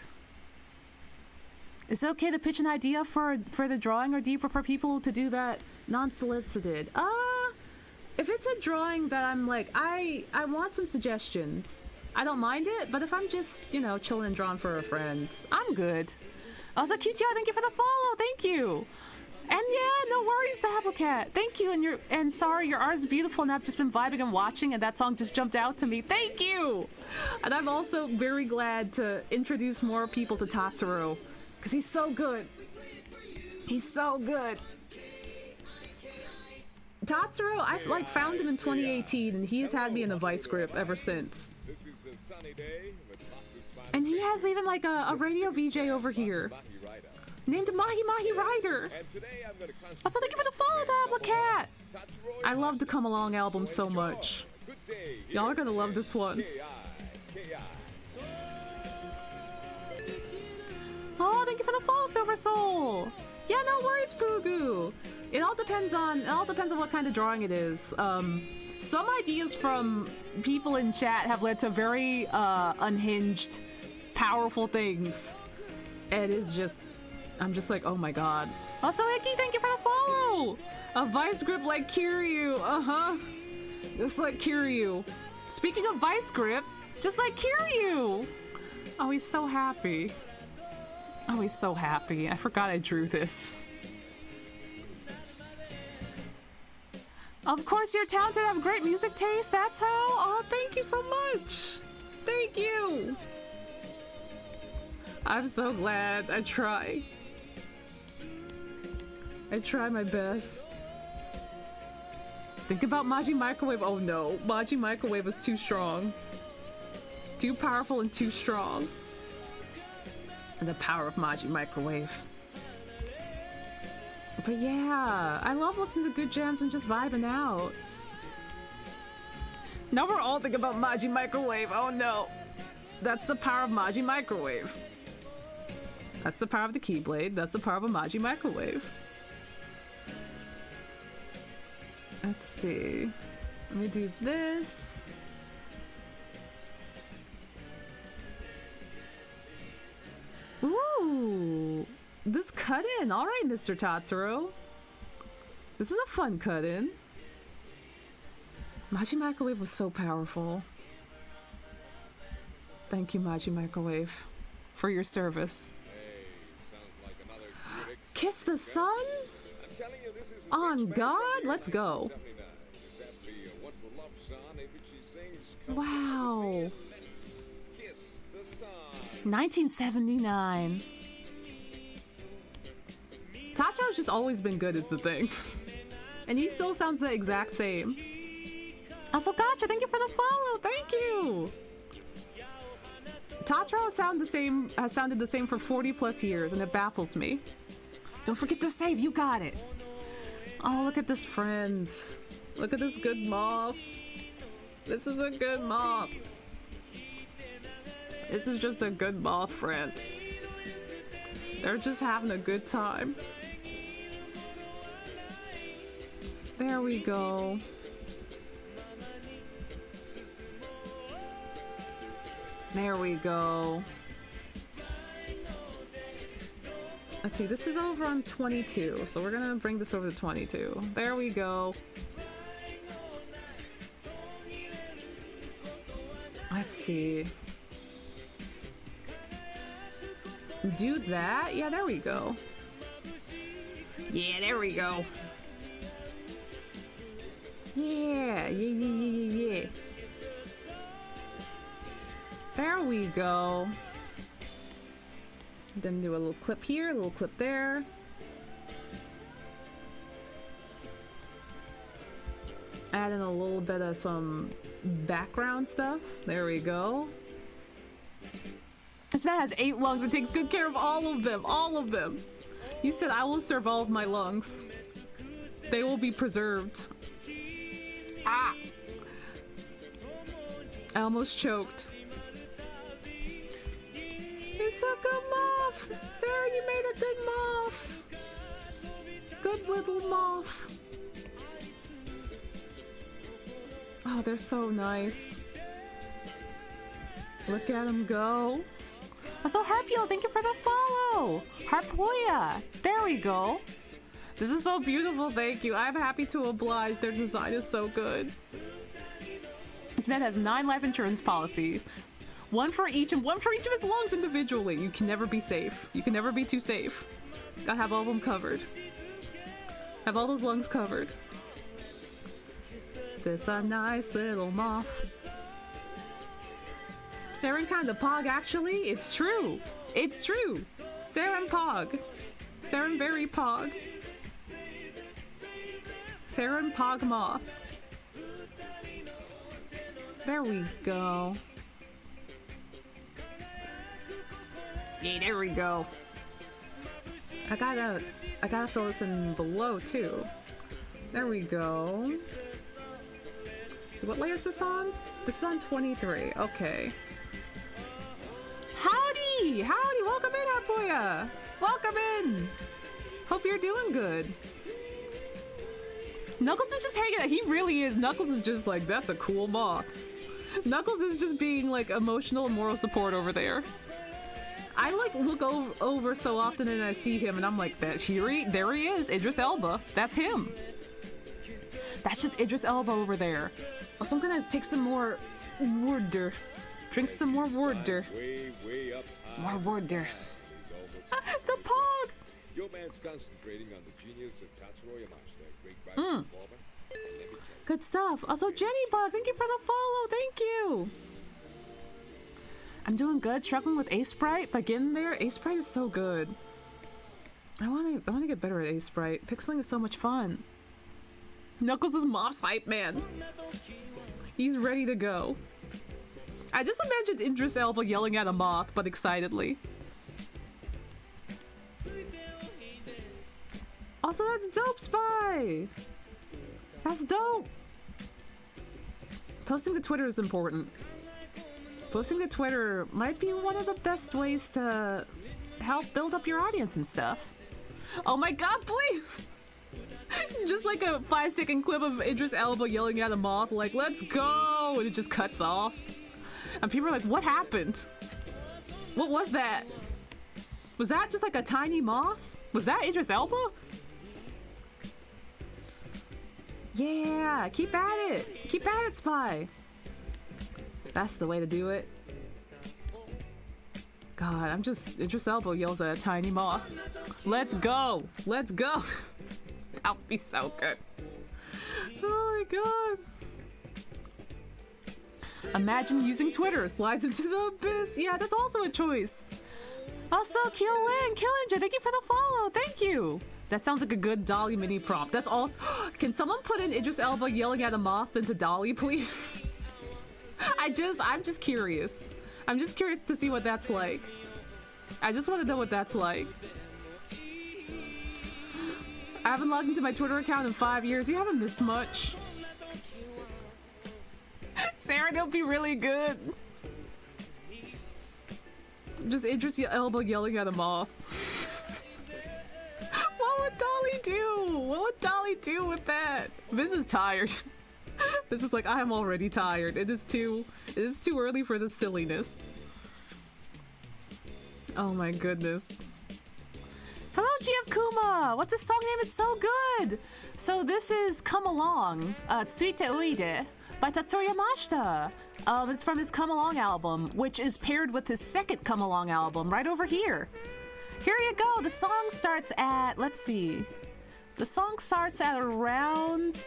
Is it okay to pitch an idea for the drawing, or do you prefer people to do that non-solicited? If it's a drawing that I'm like, I want some suggestions. I don't mind it, but if I'm just, you know, chilling and drawing for a friend, I'm good. Also, QTR, thank you for the follow. Thank you. And yeah, no worries, Diablo Cat. Thank you, and sorry, your art is beautiful, and I've just been vibing and watching, and that song just jumped out to me. Thank you! And I'm also very glad to introduce more people to Tatsuro, because he's so good. He's so good. Tatsuro, I've like found him in 2018, and he's had me in a vice grip ever since. And he has even like a radio VJ over here named Mahi Mahi Rider. Also, thank you for the follow, Diablo Cat. I love the Come Along album so much. Y'all are gonna love this one. Oh, thank you for the follow, Silver Soul. Yeah, no worries, Pugu. It all depends on what kind of drawing it is. Some ideas from people in chat have led to very unhinged, powerful things. It is just, I'm just like, oh my god. Also, Icky, thank you for the follow! A vice grip like Kiryu, just like Kiryu. Speaking of vice grip, just like Kiryu! Oh, he's so happy. Oh, he's so happy. I forgot I drew this. Of course, you're talented and have great music taste, that's how? Oh, thank you so much! Thank you! I'm so glad. I try. I try my best. Think about Maji Microwave. Oh no, Maji Microwave was too strong. Too powerful and too strong. And the power of Maji Microwave. But yeah, I love listening to good jams and just vibing out. Now we're all thinking about Maji Microwave. Oh no. That's the power of Maji Microwave. That's the power of the Keyblade. That's the power of a Maji Microwave. Let's see. Let me do this. Ooh! This cut-in! Alright, Mr. Tatsuro. This is a fun cut-in. Maji Microwave was so powerful. Thank you, Maji Microwave, for your service. Kiss the sun? On God? Let's go. Wow. 1979. Tatsuro's just always been good is the thing. And he still sounds the exact same. Also, gotcha. Thank you for the follow. Thank you. Totoro has sounded the same for 40 plus years, and it baffles me. Don't forget to save. You got it. Oh, look at this friend. Look at this good moth. This is a good moth. This is just a good moth friend. They're just having a good time. There we go. There we go. Let's see, this is over on 22, so we're gonna bring this over to 22. There we go. Let's see. Do that? Yeah, there we go. Yeah, there we go. Yeah. There we go. Then do a little clip here, a little clip there. Add in a little bit of some background stuff. There we go. This man has 8 lungs and takes good care of all of them. All of them. He said, I will serve all of my lungs. They will be preserved. Ah! I almost choked. It's a good moth! Sarah, you made a good moth! Good little moth. Oh, they're so nice. Look at them go. Also, Harfield, thank you for the follow! Harpoya! There we go. This is so beautiful, thank you. I'm happy to oblige. Their design is so good. This man has 9 life insurance policies. One for each of his lungs individually. You can never be safe. You can never be too safe. Gotta have all of them covered. Have all those lungs covered. This a nice little moth. Saren kinda pog, actually. It's true. It's true. Saren pog. Saren very pog. Saren pog moth. There we go. Yeah, there we go. I gotta fill this in below too. There we go. So what layer is this on? This is on 23. Okay. Howdy! Howdy! Welcome in, Harpoya! Welcome in! Hope you're doing good. Knuckles is just hanging out. He really is. Knuckles is just like, that's a cool moth. Knuckles is just being like emotional and moral support over there. I like look over so often and I see him and I'm like, there he is, Idris Elba. That's him. That's just Idris Elba over there. Also, I'm gonna take some more water. Drink some more water. More water. The pog! Your man's concentrating on the genius of Tatsuro Yamashita, great writer, performer. Good stuff. Also, Jenny Bug, thank you for the follow. Thank you. I'm doing good. Struggling with Ace Sprite, but getting there. Ace Sprite is so good. I want to get better at Ace Sprite. Pixeling is so much fun. Knuckles is Moth's hype man. He's ready to go. I just imagined Idris Elba yelling at a moth, but excitedly. Also, that's dope, Spy! That's dope! Posting to Twitter is important. Posting to Twitter might be one of the best ways to help build up your audience and stuff. Oh my god, please! Just like a 5-second clip of Idris Elba yelling at a moth, like, let's go! And it just cuts off. And people are like, what happened? What was that? Was that just like a tiny moth? Was that Idris Elba? Yeah, keep at it. Keep at it, Spy. That's the way to do it. God, Idris Elba yells at a tiny moth. Let's go. Let's go. That would be so good. Oh my god. Imagine using Twitter. Slides into the abyss. Yeah, that's also a choice. Also, Killing, thank you for the follow. Thank you. That sounds like a good Dolly mini prompt. That's also. Can someone put in Idris Elba yelling at a moth into Dolly, please? I'm just curious. I'm just curious to see what that's like. I just want to know what that's like. I haven't logged into my Twitter account in 5 years. You haven't missed much. Sarah, don't be really good. Just Idris Elba yelling at a moth. What would Dolly do? What would Dolly do with that? This is tired. This is like, I am already tired. It is too early for this silliness. Oh my goodness. Hello, GF Kuma! What's this song name? It's so good! So this is Come Along, Tsuite Uide, by Tatsuya Yamashita. It's from his Come Along album, which is paired with his second Come Along album, right over here. Here you go! The song starts at, let's see. The song starts at around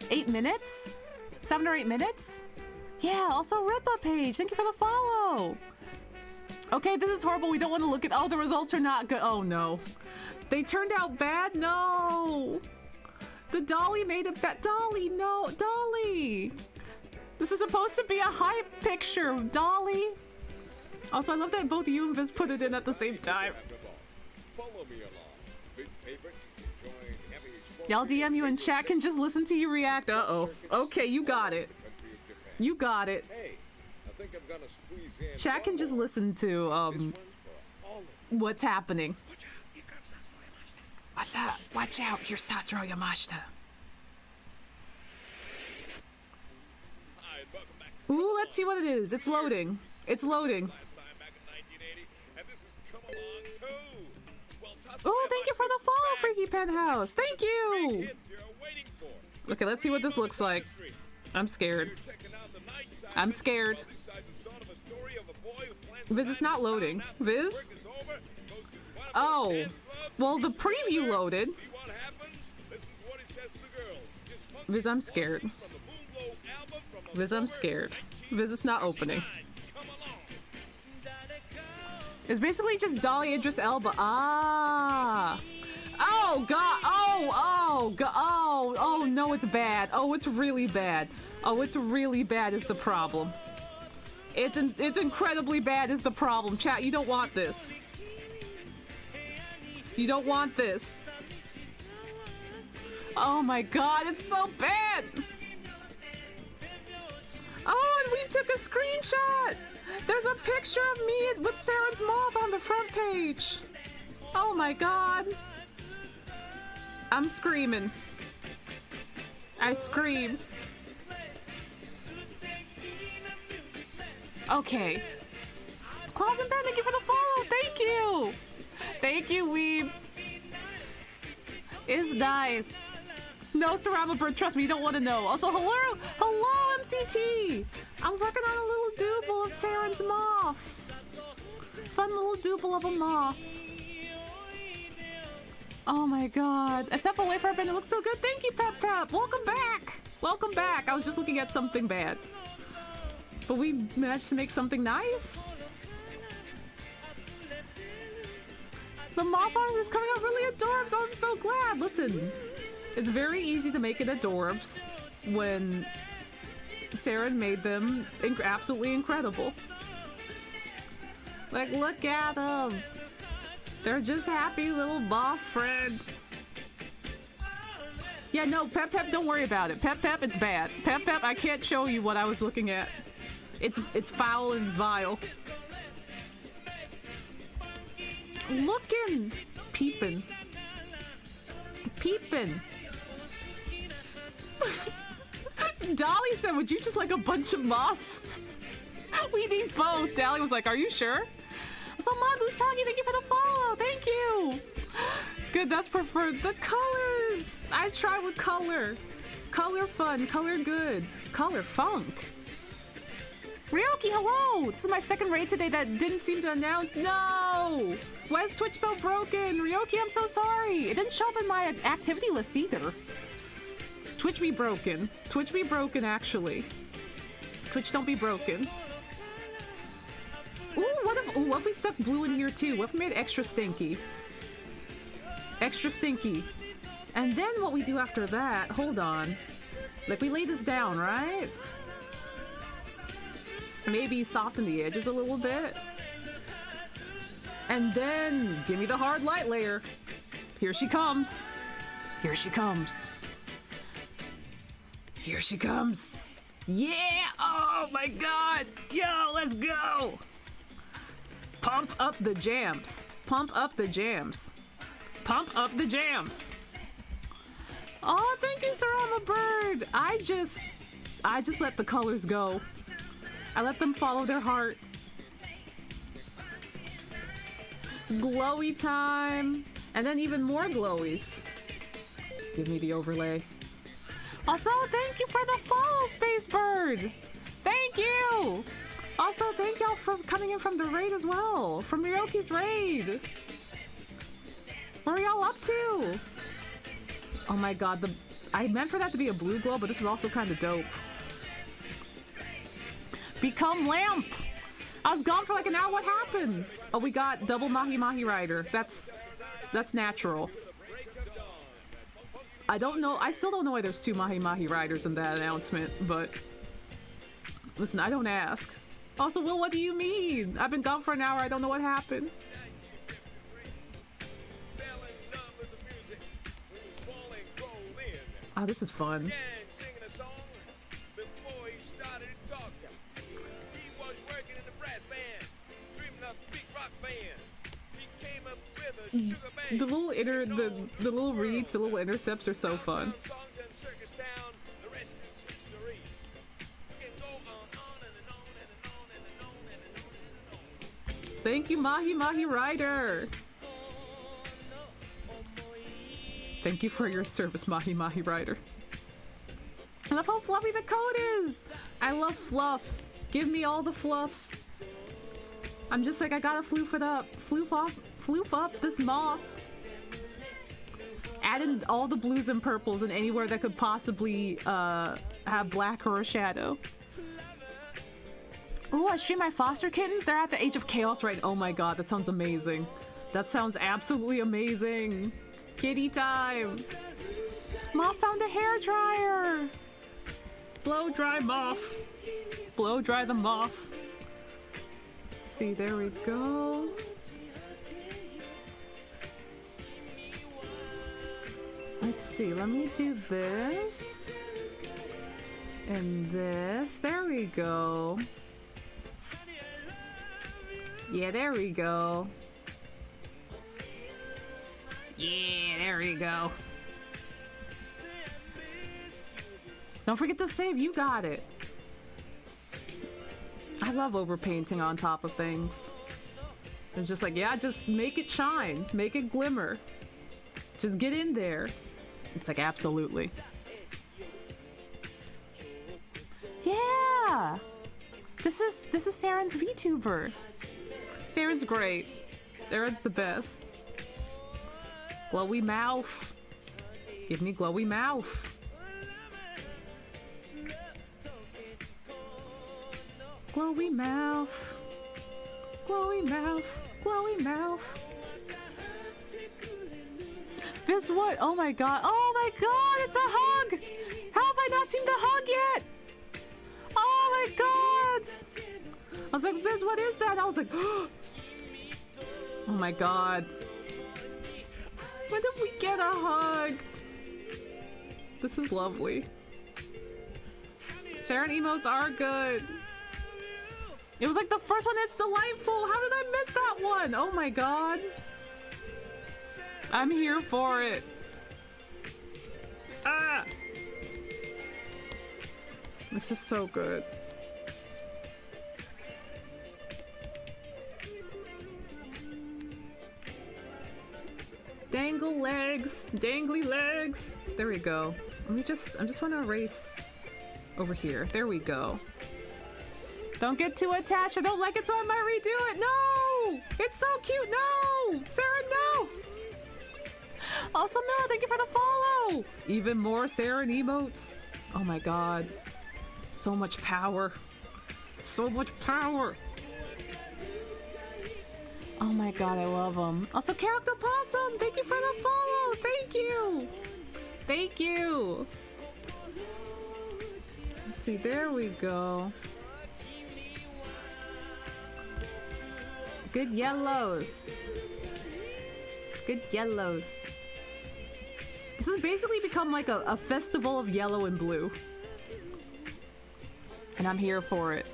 8 minutes? 7 or 8 minutes? Yeah, also Ripa page, thank you for the follow! Okay, this is horrible, we don't want to look at- oh, the results are not good- oh no. They turned out bad? No! The Dolly made it bad- Dolly, no! Dolly! This is supposed to be a hype picture, Dolly! Also, I love that both you and Viz put it in at the same time. Y'all DM you and chat can just listen to you react. Uh-oh. Okay, you got it. You got it. Chat can just listen to, what's happening. What's up? Watch out, here's Satoru Yamashita. Ooh, let's see what it is. It's loading. It's loading. Oh, thank you for the follow, Freaky Penthouse. Thank you. Okay, let's see what this looks like. I'm scared. I'm scared. Viz is not loading. Viz? Oh. Well, the preview loaded. Viz, I'm scared. Viz, I'm scared. Viz is not opening. It's basically just Dolly Idris Elba. Ah. Oh god. Oh god. Oh no, it's bad. Oh, it's really bad. Oh, it's really bad is the problem. It's incredibly bad is the problem. Chat, you don't want this. You don't want this. Oh my god, it's so bad. Oh, and we took a screenshot. There's a picture of me with Saren's moth on the front page. Oh my god. I'm screaming. I scream. Okay. Claus and Ben, thank you for the follow. Thank you. Thank you, Weeb. It's nice. No, Sarama Bird, trust me, you don't want to know. Also, hello, MCT. I'm working on a little doodle of Saren's moth. Fun little doodle of a moth. Oh my god. I step away for a bit, it looks so good. Thank you, Pep Pep. Welcome back. Welcome back. I was just looking at something bad. But we managed to make something nice. The moth art is coming out really adorbs. Oh, I'm so glad. Listen, it's very easy to make it adorbs when Saren made them absolutely incredible. Like, look at them. They're just happy little moth friend. Yeah, no, Pep Pep, don't worry about it. Pep Pep, it's bad. Pep Pep, I can't show you what I was looking at. It's foul and vile. Looking, peeping, peeping. Dolly said, would you just like a bunch of moths? We need both. Dolly was like, are you sure? So Magusagi, thank you for the follow. Thank you. Good, that's preferred. The colors. I try with color. Color fun, color good, color funk. Ryoki, hello! This is my second raid today that didn't seem to announce. No! Why is Twitch so broken? Ryoki, I'm so sorry. It didn't show up in my activity list either. Twitch be broken. Twitch be broken, actually. Twitch don't be broken. Ooh, what if we stuck blue in here too? What if we made it extra stinky? Extra stinky. And then what we do after that, hold on. Like, we lay this down, right? Maybe soften the edges a little bit. And then give me the hard light layer. Here she comes. Here she comes. Here she comes. Yeah! Oh my god! Yo, let's go! Pump up the jams. Pump up the jams. Pump up the jams. Oh, thank you, Sir I'm a Bird. I just let the colors go. I let them follow their heart. Glowy time. And then even more glowies. Give me the overlay. Also, thank you for the follow, Space Bird. Thank you. Also, thank y'all for coming in from the raid as well. From Ryoki's raid. What are y'all up to? Oh my god, I meant for that to be a blue glow, but this is also kind of dope. Become lamp. I was gone for like an hour. What happened? Oh, we got double Mahi Mahi Rider. That's natural. I don't know. I still don't know why there's 2 Mahi Mahi Riders in that announcement, but listen, I don't ask. Also, Will, what do you mean? I've been gone for an hour. I don't know what happened. Oh, this is fun. The little the little reads, the little intercepts are so fun. Thank you, Mahi Mahi Rider. Thank you for your service, Mahi Mahi Rider. I love how fluffy the code is. I love fluff. Give me all the fluff. I'm just like, I gotta floof it up. Floof up this moth. Add in all the blues and purples and anywhere that could possibly have black or a shadow. Ooh, I stream my foster kittens. They're at the age of chaos, right? Oh my god, that sounds amazing. That sounds absolutely amazing. Kitty time. Moth found a hair dryer. Blow dry moth. Blow dry the moth. Let's see, there we go. Let's see, let me do this. And this. There we go. Yeah, there we go. Yeah, there we go. Don't forget to save, you got it. I love overpainting on top of things. It's just like, yeah, just make it shine. Make it glimmer. Just get in there. It's like, absolutely. Yeah! This is Saren's VTuber. Saren's great. Saren's the best. Glowy mouth. Give me glowy mouth. Glowy mouth. Glowy mouth. Glowy mouth. This what? Oh my god. Oh my god, it's a hug! How have I not seen the hug yet? Oh my god! I was like, Viz, what is that? I was like, oh my god. When did we get a hug? This is lovely. Saren emotes are good. It was like the first one that's delightful. How did I miss that one? Oh my god. I'm here for it. Ah! This is so good. Dangle legs, dangly legs. There we go. I just want to erase over here. There we go. Don't get too attached. I don't like it, so I might redo it. No! It's so cute. No! Sarah, no! Also, Mila, thank you for the follow! Even more Saren emotes. Oh my god. So much power. So much power. Oh my god, I love them. Also, Character Possum, thank you for the follow. Thank you. Thank you. Let's see, there we go. Good yellows. Good yellows. This has basically become like a festival of yellow and blue. And I'm here for it.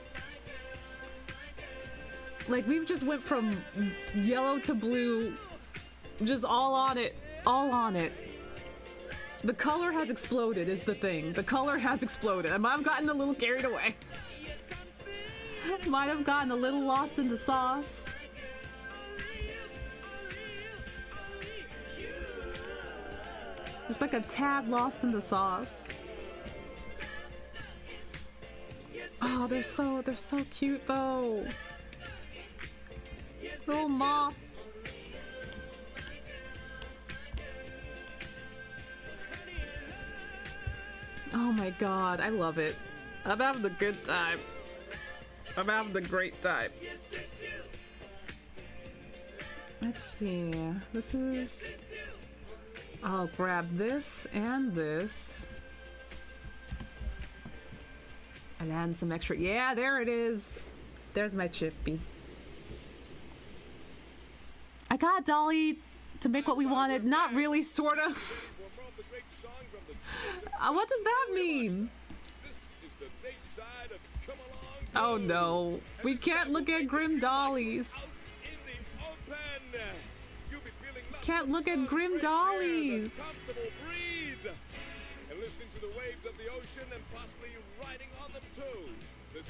Like, we've just went from yellow to blue, just all on it, all on it. The color has exploded is the thing. The color has exploded. I might have gotten a little carried away. Might have gotten a little lost in the sauce. Just like a tad lost in the sauce. Oh, they're so cute though. Little moth. Oh my god, I love it. I'm having a good time. I'm having a great time. Let's see. This is... I'll grab this and this. And add some extra... Yeah, there it is. There's my chippy. I got Dolly to make what we wanted. Not really, sorta. What does that mean? Oh no. We can't look at Grim Dollies. Can't look at Grim Dollies.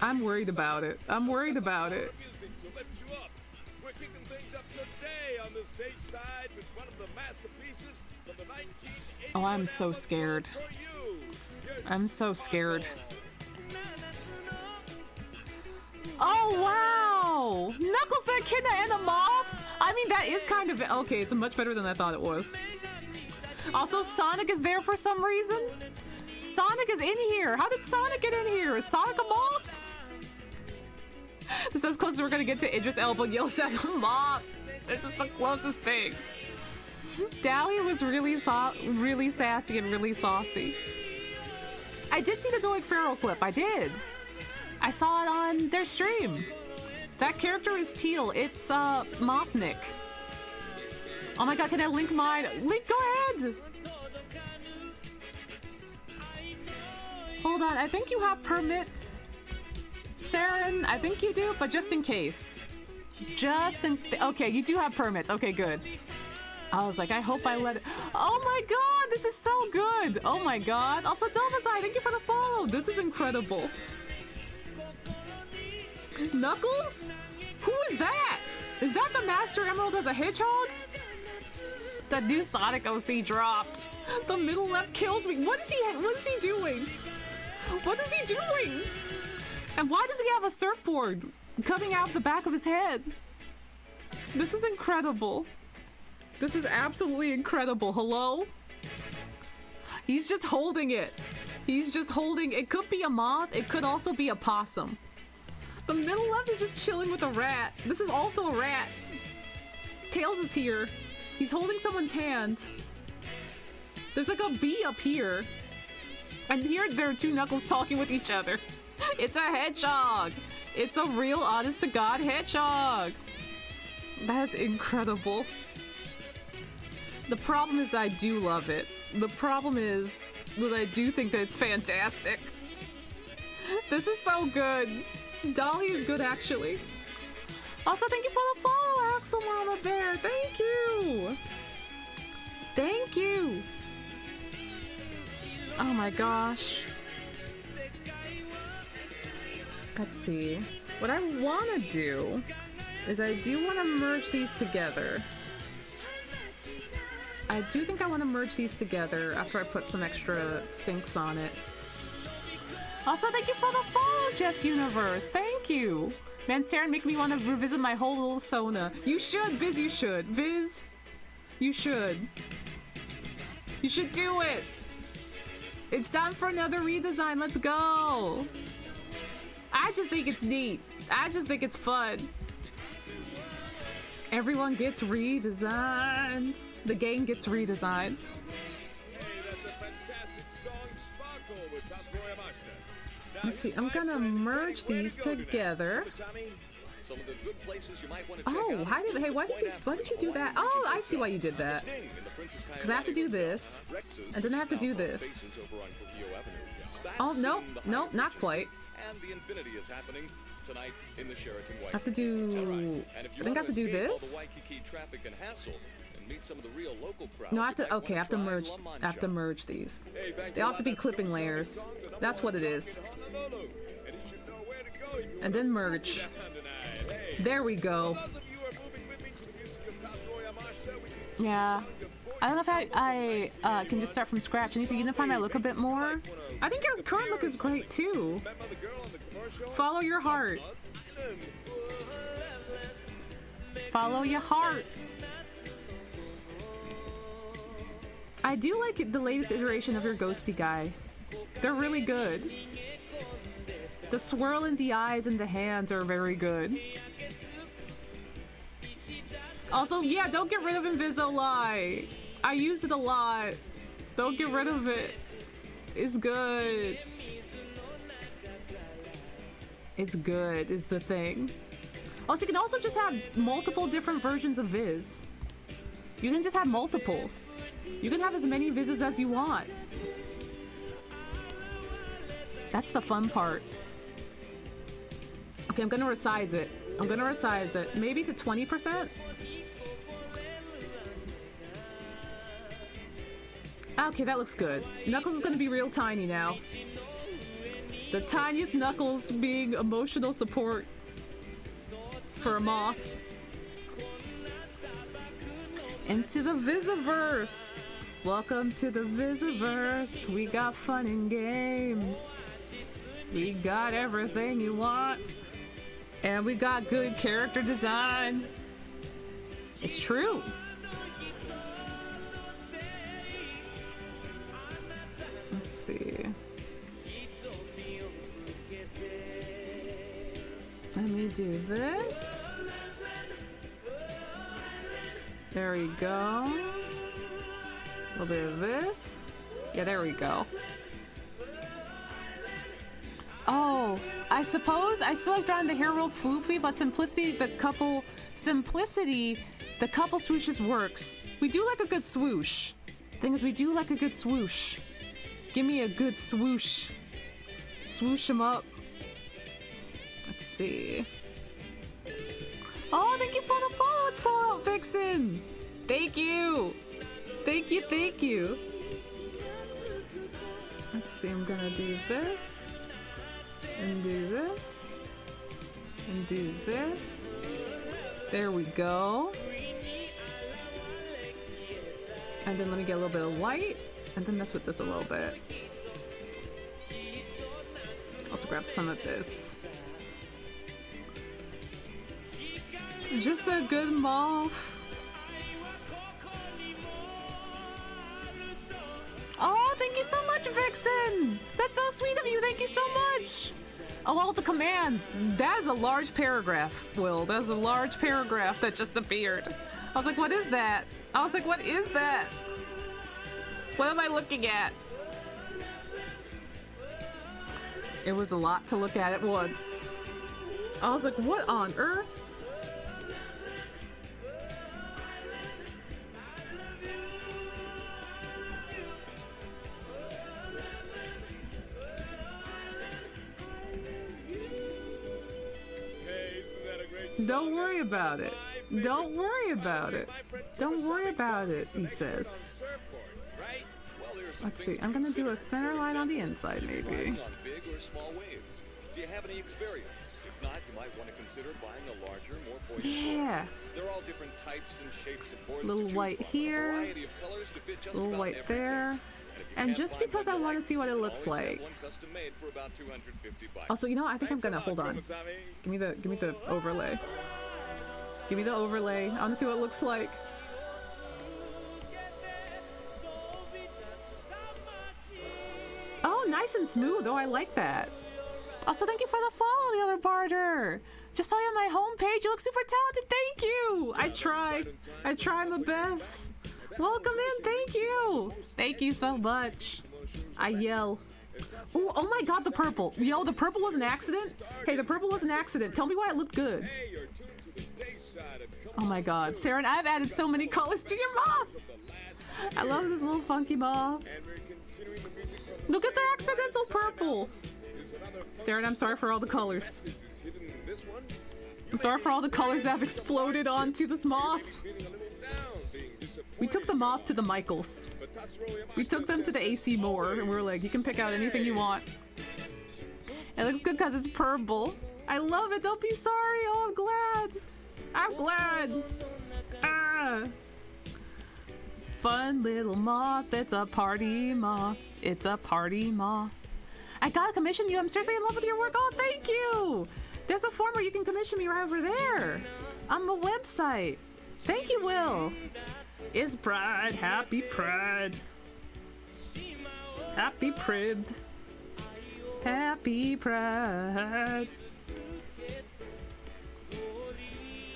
I'm worried about it. I'm worried about it. Oh, I'm so scared. I'm so scared. Oh, wow! Knuckles the Echidna and a moth? I mean, that is kind of... Okay, it's much better than I thought it was. Also, Sonic is there for some reason? Sonic is in here! How did Sonic get in here? Is Sonic a moth? This is as close as we're gonna get to Idris Elba yells at a moth. This is the closest thing. Dahlia was really sassy and really saucy. I did see the Doig Pharaoh clip. I did. I saw it on their stream. That character is teal. It's Mothnick. Oh my god, can I link mine? Link, go ahead. Hold on, I think you have permits. Saren, I think you do, but just in case. Okay, you do have permits. Okay, good. I was like, I hope I let it. Oh my god, this is so good. Oh my god. Also, Dolphazai, thank you for the follow. This is incredible. Knuckles? Who is that? Is that the Master Emerald as a hedgehog? That new Sonic OC dropped. The middle left kills me. What is he doing? What is he doing? And why does he have a surfboard coming out the back of his head? This is incredible. This is absolutely incredible. Hello? He's just holding it. He's just holding... It could be a moth. It could also be a possum. The middle left is just chilling with a rat. This is also a rat. Tails is here. He's holding someone's hand. There's like a bee up here. And here there are two Knuckles talking with each other. It's a hedgehog. It's a real honest-to-God hedgehog. That's incredible. The problem is that I do love it. The problem is that I do think that it's fantastic. This is so good. Dolly is good, actually. Also, thank you for the follow, Axel Mama Bear. Thank you. Thank you. Oh my gosh. Let's see. What I want to do is I do want to merge these together. I do think I want to merge these together after I put some extra stinks on it. Also, thank you for the follow, Jess Universe. Thank you. Man, Saren, make me want to revisit my whole little Sona. You should, Viz, you should. Viz, you should. You should do it. It's time for another redesign. Let's go. I just think it's neat. I just think it's fun. Everyone gets redesigns. The gang gets redesigns. Hey, that's a fantastic song, Sparkle with Tatsuya Yamashita. Now, Let's see, here's I'm my gonna friend, merge Way to these go tonight. together. Some of the good places you might want to check Oh, out. why did hey, why did you do that? Oh, I see why you did that. Because I have to do this, and then I have to do this. Oh, no, no, not quite. And the Infinity is happening tonight in the Sheraton I have to do, I think I have to do this. No, I have to, okay, I have to merge these. Hey, thank They you all have to be very much clipping for the layers. song, the number That's what one it is. song in Honolulu. And you should know where to go if you And want then to merge. down tonight. Hey, There we go. those of you who are moving with me to the music of Tatsuya Yamashita, we continue Yeah. the song of I don't know if I can just start from scratch. I need to unify my look a bit more. I think your current look is great too. Remember the girl on the commercial? Follow your heart. Follow your heart. I do like the latest iteration of your ghosty guy. They're really good. The swirl in the eyes and the hands are very good. Also, yeah, don't get rid of Invisalign. I use it a lot. Don't get rid of it. It's good. It's good, is the thing. Also, you can also just have multiple different versions of Viz. You can just have multiples. You can have as many Vizes as you want. That's the fun part. Okay, I'm gonna resize it. I'm gonna resize it. Maybe to 20%? Okay, that looks good. Knuckles is gonna be real tiny now. The tiniest Knuckles being emotional support for a moth. Into the Viziverse! Welcome to the Viziverse. We got fun and games. We got everything you want. And we got good character design. It's true. Let's see. Let me do this. There we go. A little bit of this. Yeah, there we go. Oh, I suppose I still like drawing the hair real floofy, but simplicity, the couple swooshes works. We do like a good swoosh. Thing is, we do like a good swoosh. Give me a good swoosh. Swoosh them up. Let's see. Oh, thank you for the follow. It's Fallout Vixen. Thank you. Thank you, thank you. Let's see, I'm gonna do this. And do this. And do this. There we go. And then let me get a little bit of white. And then mess with this a little bit. Also grab some of this. Just a good moth. Oh, thank you so much, Vixen! That's so sweet of you, thank you so much! Oh, all the commands. That is a large paragraph, Will. That is a large paragraph that just appeared. I was like, what is that? I was like, what is that? What am I looking at? It was a lot to look at once. I was like, what on earth? Don't worry about it. Don't worry about it. Don't worry about it, he says. Let's see, I'm gonna do a thinner line on the inside, maybe. On big or small waves. Do you have any experience? If not, you might want to consider buying a larger, more buoyant Yeah. board. They're all different types and shapes of boards. Little to choose white from, a here, variety of colors to fit just little about white every there. taste. And just because I want to see what it looks like. Also, you know what? I think I'm gonna hold on. Give me the overlay. Give me the overlay. I want to see what it looks like. Oh, nice and smooth. Oh, I like that. Also, thank you for the follow, the other barter. Just saw you on my homepage. You look super talented. Thank you. I try my best. Welcome in. Thank you. Thank you so much. I yell. Ooh, oh my god, the purple. Yo, the purple was an accident? Hey, the purple was an accident. Tell me why it looked good. Oh my god. Saren, I've added so many colors to your moth. I love this little funky moth. Look at the accidental purple. Saren, I'm sorry for all the colors. I'm sorry for all the colors that have exploded onto this moth. We took the moth to the Michaels. We took them to the AC Moore, and we were like, you can pick out anything you want. It looks good because it's purple. I love it. Don't be sorry. Oh, I'm glad. I'm glad. Ah. Fun little moth. It's a party moth. It's a party moth. I gotta commission you. I'm seriously in love with your work. Oh, thank you. There's a form where you can commission me right over there on the website. Thank you, Will. Is Pride. Happy Pride. Happy Pride. Happy Pride.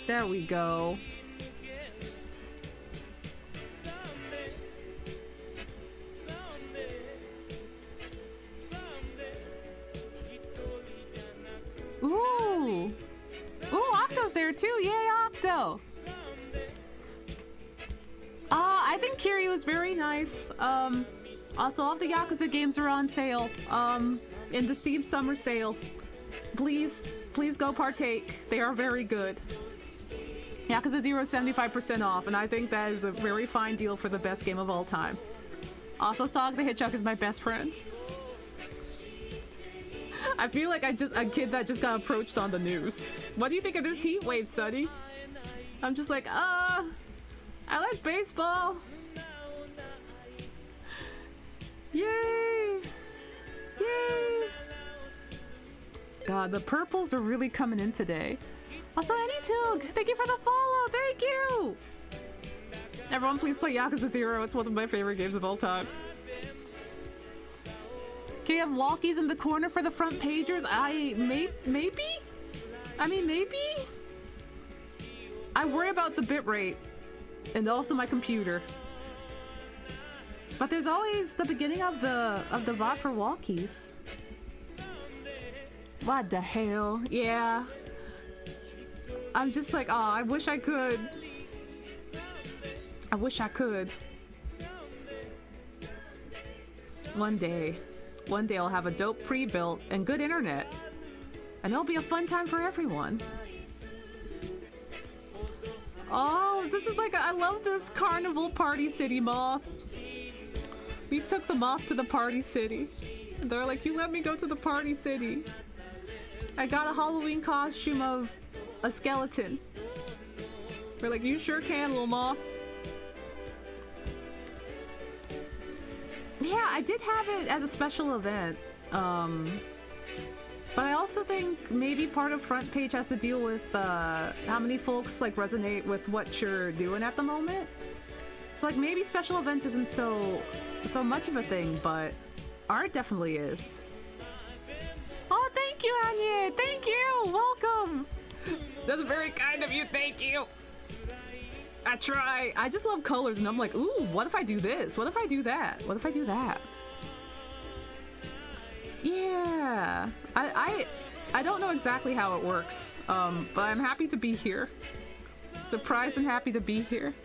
There we go. Ooh! Ooh, Octo's there too! Yay, Octo! I think Kiryu is very nice. Also, all of the Yakuza games are on sale. In the Steam Summer Sale. Please go partake. They are very good. Yakuza 0 is 75% off, and I think that is a very fine deal for the best game of all time. Also, Sog the Hitchhik is my best friend. I feel like a kid that just got approached on the news. What do you think of this heat wave, Sonny? I'm just like, I like baseball. Yay! Yay! God, the purples are really coming in today. Also, AnyToog, thank you for the follow. Thank you. Everyone, please play Yakuza 0. It's one of my favorite games of all time. Can you have walkies in the corner for the front pagers? Maybe? I mean, maybe? I worry about the bitrate and also my computer. But there's always the beginning of the VOD for walkies. What the hell? Yeah. I'm just like, oh, I wish I could. I wish I could. One day I'll have a dope pre-built and good internet. And it'll be a fun time for everyone. Oh, this is like, I love this Carnival Party City moth. We took the moth to the Party City. And they're like, you let me go to the Party City. I got a Halloween costume of a skeleton. We're like, you sure can, little moth. Yeah, I did have it as a special event. But I also think maybe part of front page has to deal with how many folks like resonate with what you're doing at the moment. So like maybe special events isn't so much of a thing, but art definitely is. Oh, thank you, Anya! Thank you! Welcome! That's very kind of you, thank you! I try. I just love colors and I'm like, ooh, what if I do this? What if I do that? What if I do that? Yeah. I don't know exactly how it works, but I'm happy to be here. Surprised and happy to be here.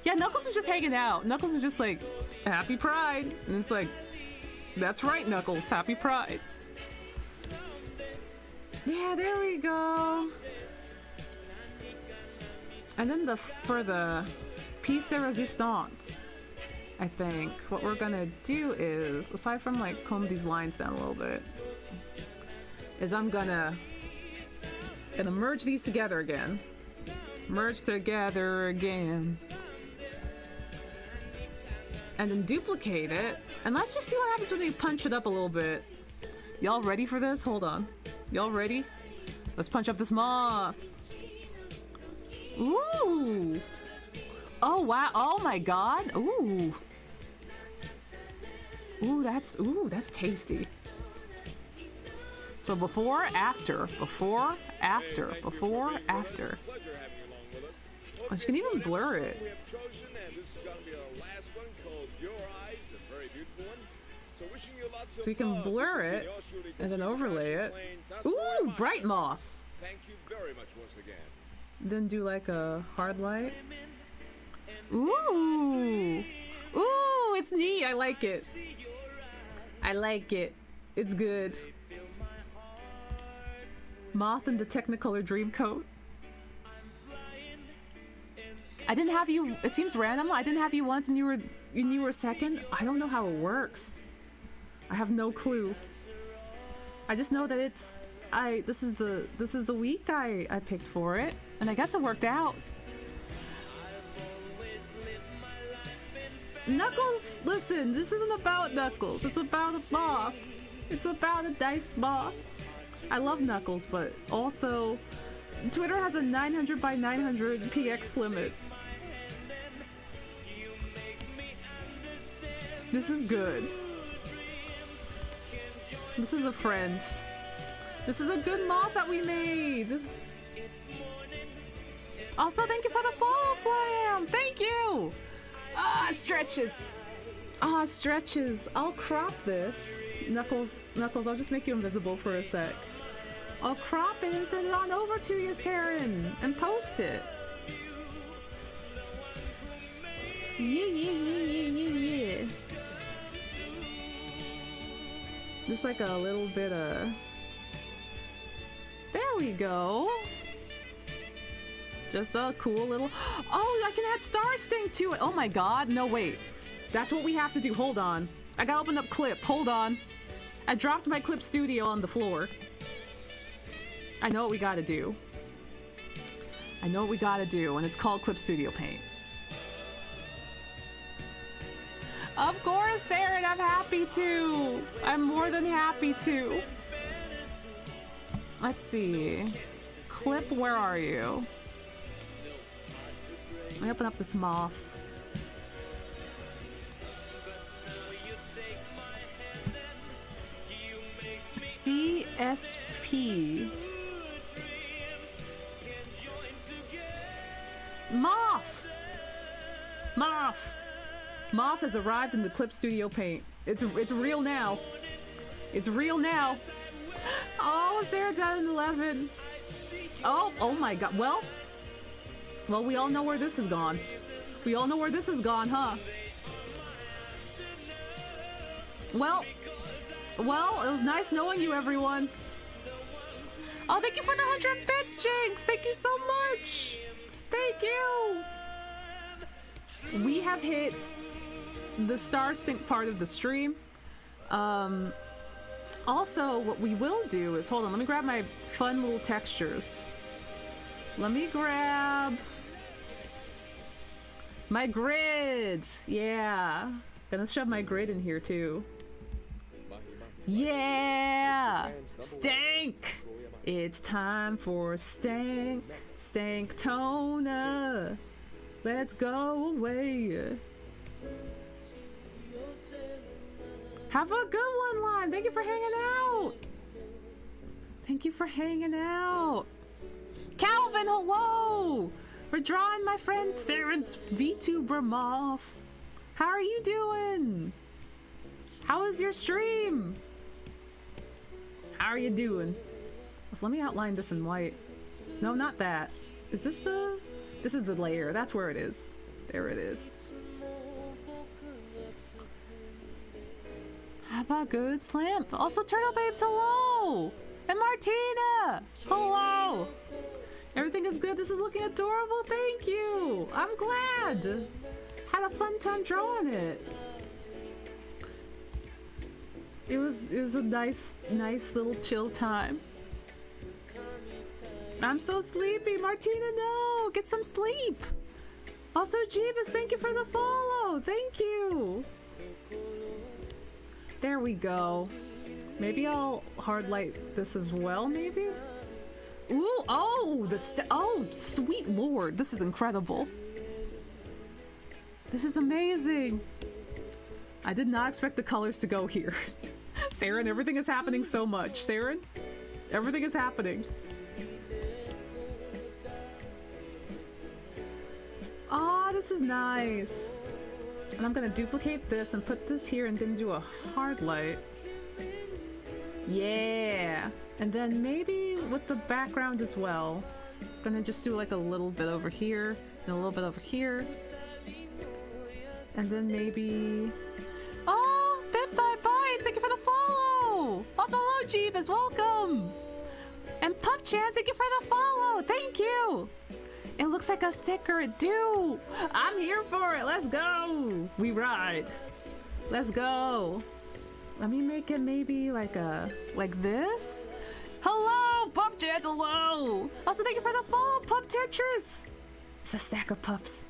Yeah, Knuckles is just hanging out. Knuckles is just like, happy Pride. And it's like, that's right, Knuckles, happy Pride. Yeah, there we go. And then for the piece de resistance, I think what we're gonna do is, aside from like comb these lines down a little bit, is I'm gonna merge these together again. Merge together again. And then duplicate it. And let's just see what happens when we punch it up a little bit. Y'all ready for this? Hold on. Y'all ready? Let's punch up this moth. Ooh. Oh, wow. Oh, my God. Ooh. Ooh, that's tasty. So before, after, before, after, before, after. Pleasure having you along with us. Oh, you can even blur it. We have chosen, and this is going to be our last one called Your Eyes, a very beautiful one. So wishing you lots of So you can love. blur This it is the Yoshuri and then Koshi overlay Fashion it. Plane Ooh, Tatsuya bright Mashita. moth. Thank you very much once again. Then do like a hard light. Ooh. Ooh, it's neat. I like it. I like it. It's good. Moth in the Technicolor Dreamcoat. I didn't have you. It seems random. I didn't have you once and you were second. I don't know how it works. I have no clue. I just know that it's this is the week I picked for it, and I guess it worked out. Knuckles, listen, this isn't about Knuckles. It's about a moth. It's about a dice moth. I love Knuckles, but also Twitter has a 900 by 900 PX limit. This is good. This is a friend. This is a good moth that we made. Also, thank you for the follow, Flam. Thank you. Ah, stretches. Ah, stretches. I'll crop this. Knuckles, I'll just make you invisible for a sec. I'll crop it and send it on over to you, Saren, and post it. Yeah. Just like a little bit of... There we go. Just a cool little... Oh, I can add Star Sting to it. Oh my god. No, wait. That's what we have to do. Hold on. I gotta open up Clip. Hold on. I dropped my Clip Studio on the floor. I know what we gotta do. I know what we gotta do, and it's called Clip Studio Paint. Of course, Saren, I'm happy to. I'm more than happy to. Let's see. Clip, where are you? Let me open up this moth. CSP. Moth! Moth! Moth has arrived in the Clip Studio Paint. It's real now. It's real now. Oh, Sarah's at an 11. Oh my god. Well, we all know where this has gone. We all know where this has gone, huh? Well, it was nice knowing you, everyone. Oh, thank you for the 100 bits, Jinx. Thank you so much. Thank you. We have hit the Star Stink part of the stream. Also, what we will do is, hold on, let me grab my fun little textures. Let me grab my grids. Yeah. Gonna shove my grid in here too. Yeah! Stank! It's time for Stank. Stank Tona. Let's go away. Have a good one, Lime. Thank you for hanging out. Thank you for hanging out. Calvin, hello! We're drawing my friend Saren's VTuber moth. How are you doing? How is your stream? How are you doing? So let me outline this in white. No, not that. Is this the... This is the layer. That's where it is. There it is. How about good Slamp? Also, Turtle Babes, hello! And Martina! Hello! Everything is good. This is looking adorable. Thank you! I'm glad! Had a fun time drawing it. It was a nice little chill time. I'm so sleepy. Martina, no! Get some sleep! Also, Jeebus, thank you for the follow! Thank you! There we go. Maybe I'll hard light this as well, maybe? Ooh, oh! Oh, sweet lord. This is incredible. This is amazing. I did not expect the colors to go here. Saren, everything is happening so much. Saren? Everything is happening. Ah, this is nice. And I'm gonna duplicate this and put this here and then do a hard light. Yeah. And then maybe with the background as well. I'm gonna just do like a little bit over here and a little bit over here. And then maybe... Oh, Bit by Bites, thank you for the follow! Also, hello, Jeebus, welcome! And Pup Chance, thank you for the follow! Thank you! It looks like a sticker, it do! I'm here for it, let's go! We ride. Let's go. Let me make it maybe like this? Hello, Pup Chance, hello! Also, thank you for the follow, Pup Tetris! It's a stack of pups.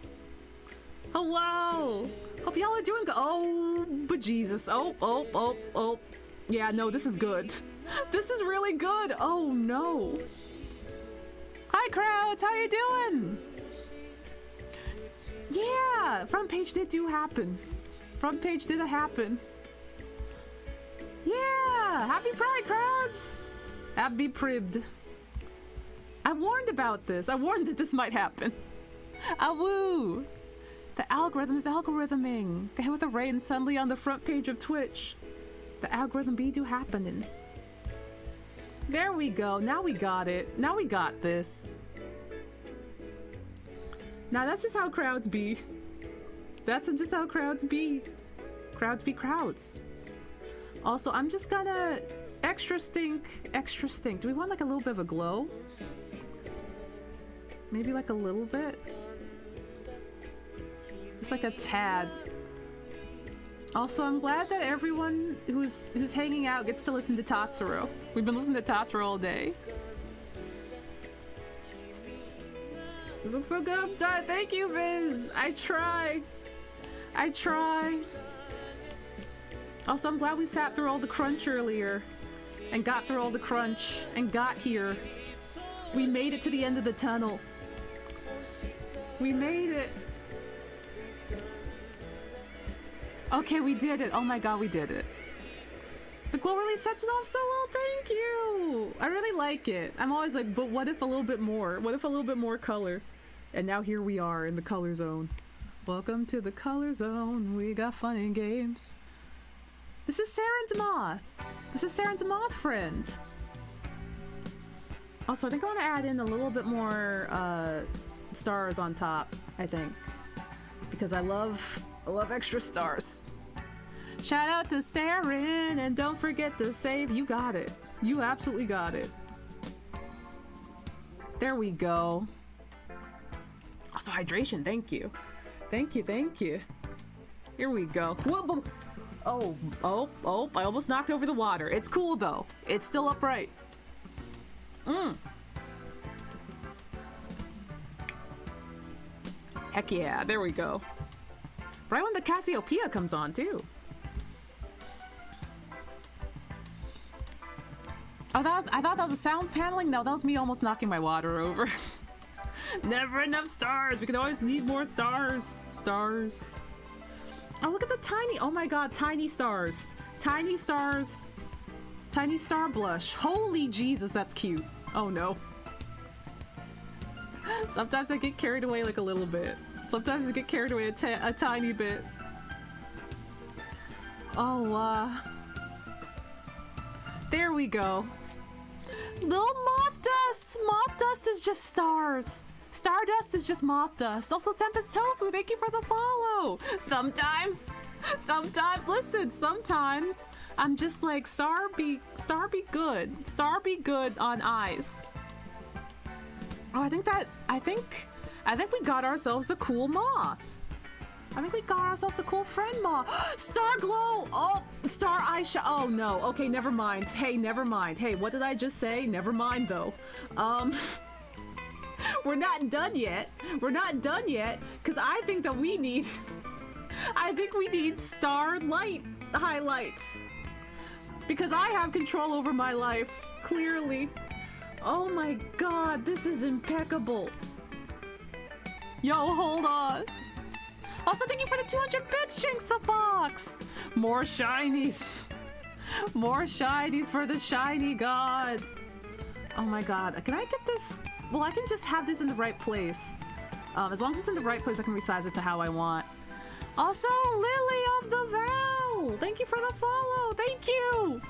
Hello! Hope y'all are doing good. Oh, but Jesus. Oh. Yeah, no, this is good. This is really good. Oh, no. Hi, crowds. How you doing? Yeah, front page did happen. Front page did happen. Yeah, happy Pride, crowds. Happy Pribbed. I warned about this. I warned that this might happen. Awoo. The algorithm is algorithming. They have a rain suddenly on the front page of Twitch. The algorithm be do happening. There we go. Now we got it. Now we got this. Now that's just how crowds be. That's just how crowds be. Crowds be crowds. Also, I'm just gonna extra stink. Do we want like a little bit of a glow? Maybe like a little bit. Just like a tad. Also, I'm glad that everyone who's hanging out gets to listen to Tatsuro. We've been listening to Tatsuro all day. This looks so good. I'm tired. Thank you, Viz. I try. Also, I'm glad we sat through all the crunch earlier. And got through all the crunch. And got here. We made it to the end of the tunnel. We made it. Okay, we did it. Oh my god, we did it. The glow really sets it off so well, thank you! I really like it. I'm always like, but what if a little bit more? What if a little bit more color? And now here we are in the color zone. Welcome to the color zone. We got fun and games. This is Saren's Moth. This is Saren's Moth friend. Also, I think I want to add in a little bit more stars on top, I think. Because I love extra stars. Shout out to Saren, and don't forget to save. You got it. You absolutely got it. There we go. Also, hydration. Thank you. Thank you. Here we go. Whoa, oh, I almost knocked over the water. It's cool, though. It's still upright. Heck yeah, there we go. Right when the Cassiopeia comes on, too. I thought that was a sound paneling? No, that was me almost knocking my water over. Never enough stars. We can always need more stars. Stars. Oh, look at the tiny... Oh my god, tiny stars. Tiny stars. Tiny star blush. Holy Jesus, that's cute. Oh no. Sometimes I get carried away like a little bit. Sometimes I get carried away a tiny bit. Oh, there we go. Little moth dust! Moth dust is just stars. Stardust is just moth dust. Also, Tempest Tofu, thank you for the follow. Sometimes, listen, sometimes I'm just like, star be good. Star be good on eyes. Oh, I think we got ourselves a cool moth. I think we got ourselves a cool friend moth. Star glow! Oh, star eyeshadow. Oh no, okay, never mind. Hey, never mind. Hey, what did I just say? Never mind though. We're not done yet. We're not done yet, because I think that we need star light highlights. Because I have control over my life, clearly. Oh my god, this is impeccable. Yo, hold on. Also, thank you for the 200 bits, Jinx the Fox. More shinies. More shinies for the shiny god. Oh my god. Can I get this? Well, I can just have this in the right place. As long as it's in the right place, I can resize it to how I want. Also, Lily of the Vow! Thank you for the follow! Thank you!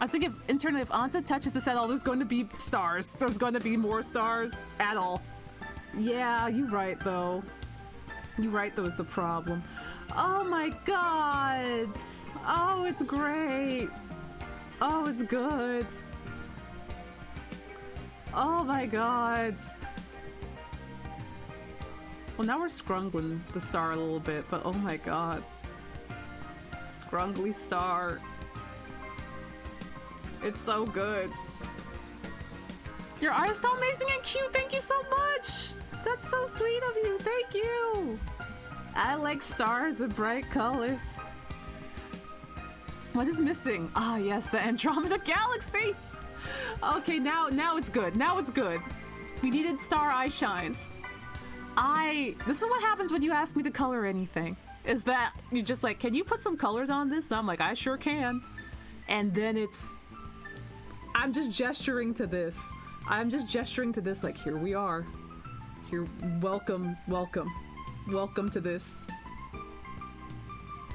I was thinking internally, if Onsta touches the set, oh, there's going to be stars. There's going to be more stars at all. Yeah, you're right, though. You're right, though, is the problem. Oh my god! Oh, it's great! Oh, it's good! Oh my god! Well, now we're scrungling the star a little bit, but oh my god. Scrungly star. It's so good. Your art is so amazing and cute. Thank you so much. That's so sweet of you. Thank you. I like stars and bright colors. What is missing? Ah, yes, the Andromeda Galaxy. Okay, now it's good. Now it's good. We needed star eye shines. This is what happens when you ask me to color anything. Is that you're just like, can you put some colors on this? And I'm like, I sure can. And then I'm just gesturing to this. I'm just gesturing to this like, here we are. Here, welcome, welcome. Welcome to this.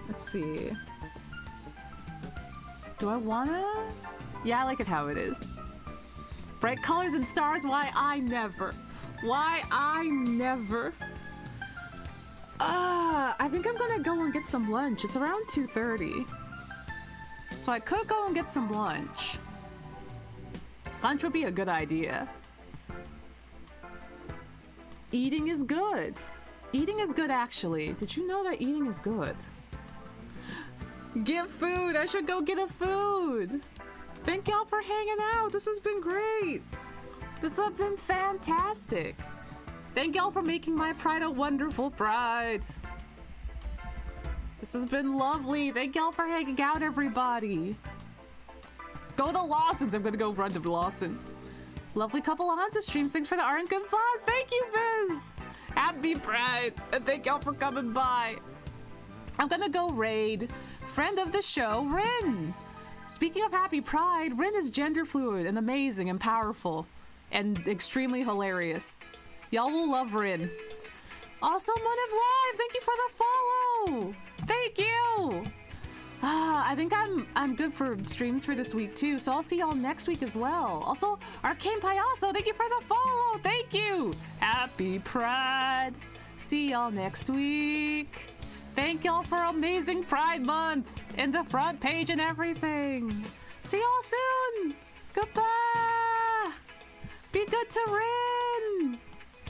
Let's see. Do I wanna? Yeah, I like it how it is. Bright colors and stars, why I never. Why I never. I think I'm gonna go and get some lunch. It's around 2:30. So I could go and get some lunch. Lunch would be a good idea. Eating is good. Eating is good, actually. Did you know that eating is good? Get food. I should go get a food. Thank y'all for hanging out. This has been great. This has been fantastic. Thank y'all for making my pride a wonderful pride. This has been lovely. Thank y'all for hanging out, everybody. Go to Lawson's. I'm gonna go run to Lawson's. Lovely couple of Onsta streams. Thanks for the art and good vibes. Thank you, Biz. Happy Pride. And thank y'all for coming by. I'm gonna go raid friend of the show, Rin. Speaking of Happy Pride, Rin is gender fluid and amazing and powerful and extremely hilarious. Y'all will love Rin. Also, Moon of Live, thank you for the follow. Thank you. I think I'm good for streams for this week too, so I'll see y'all next week as well. Also, Arcane Payaso, thank you for the follow. Thank you. Happy Pride. See y'all next week. Thank y'all for amazing Pride Month and the front page and everything. See y'all soon. Goodbye. Be good to Rin.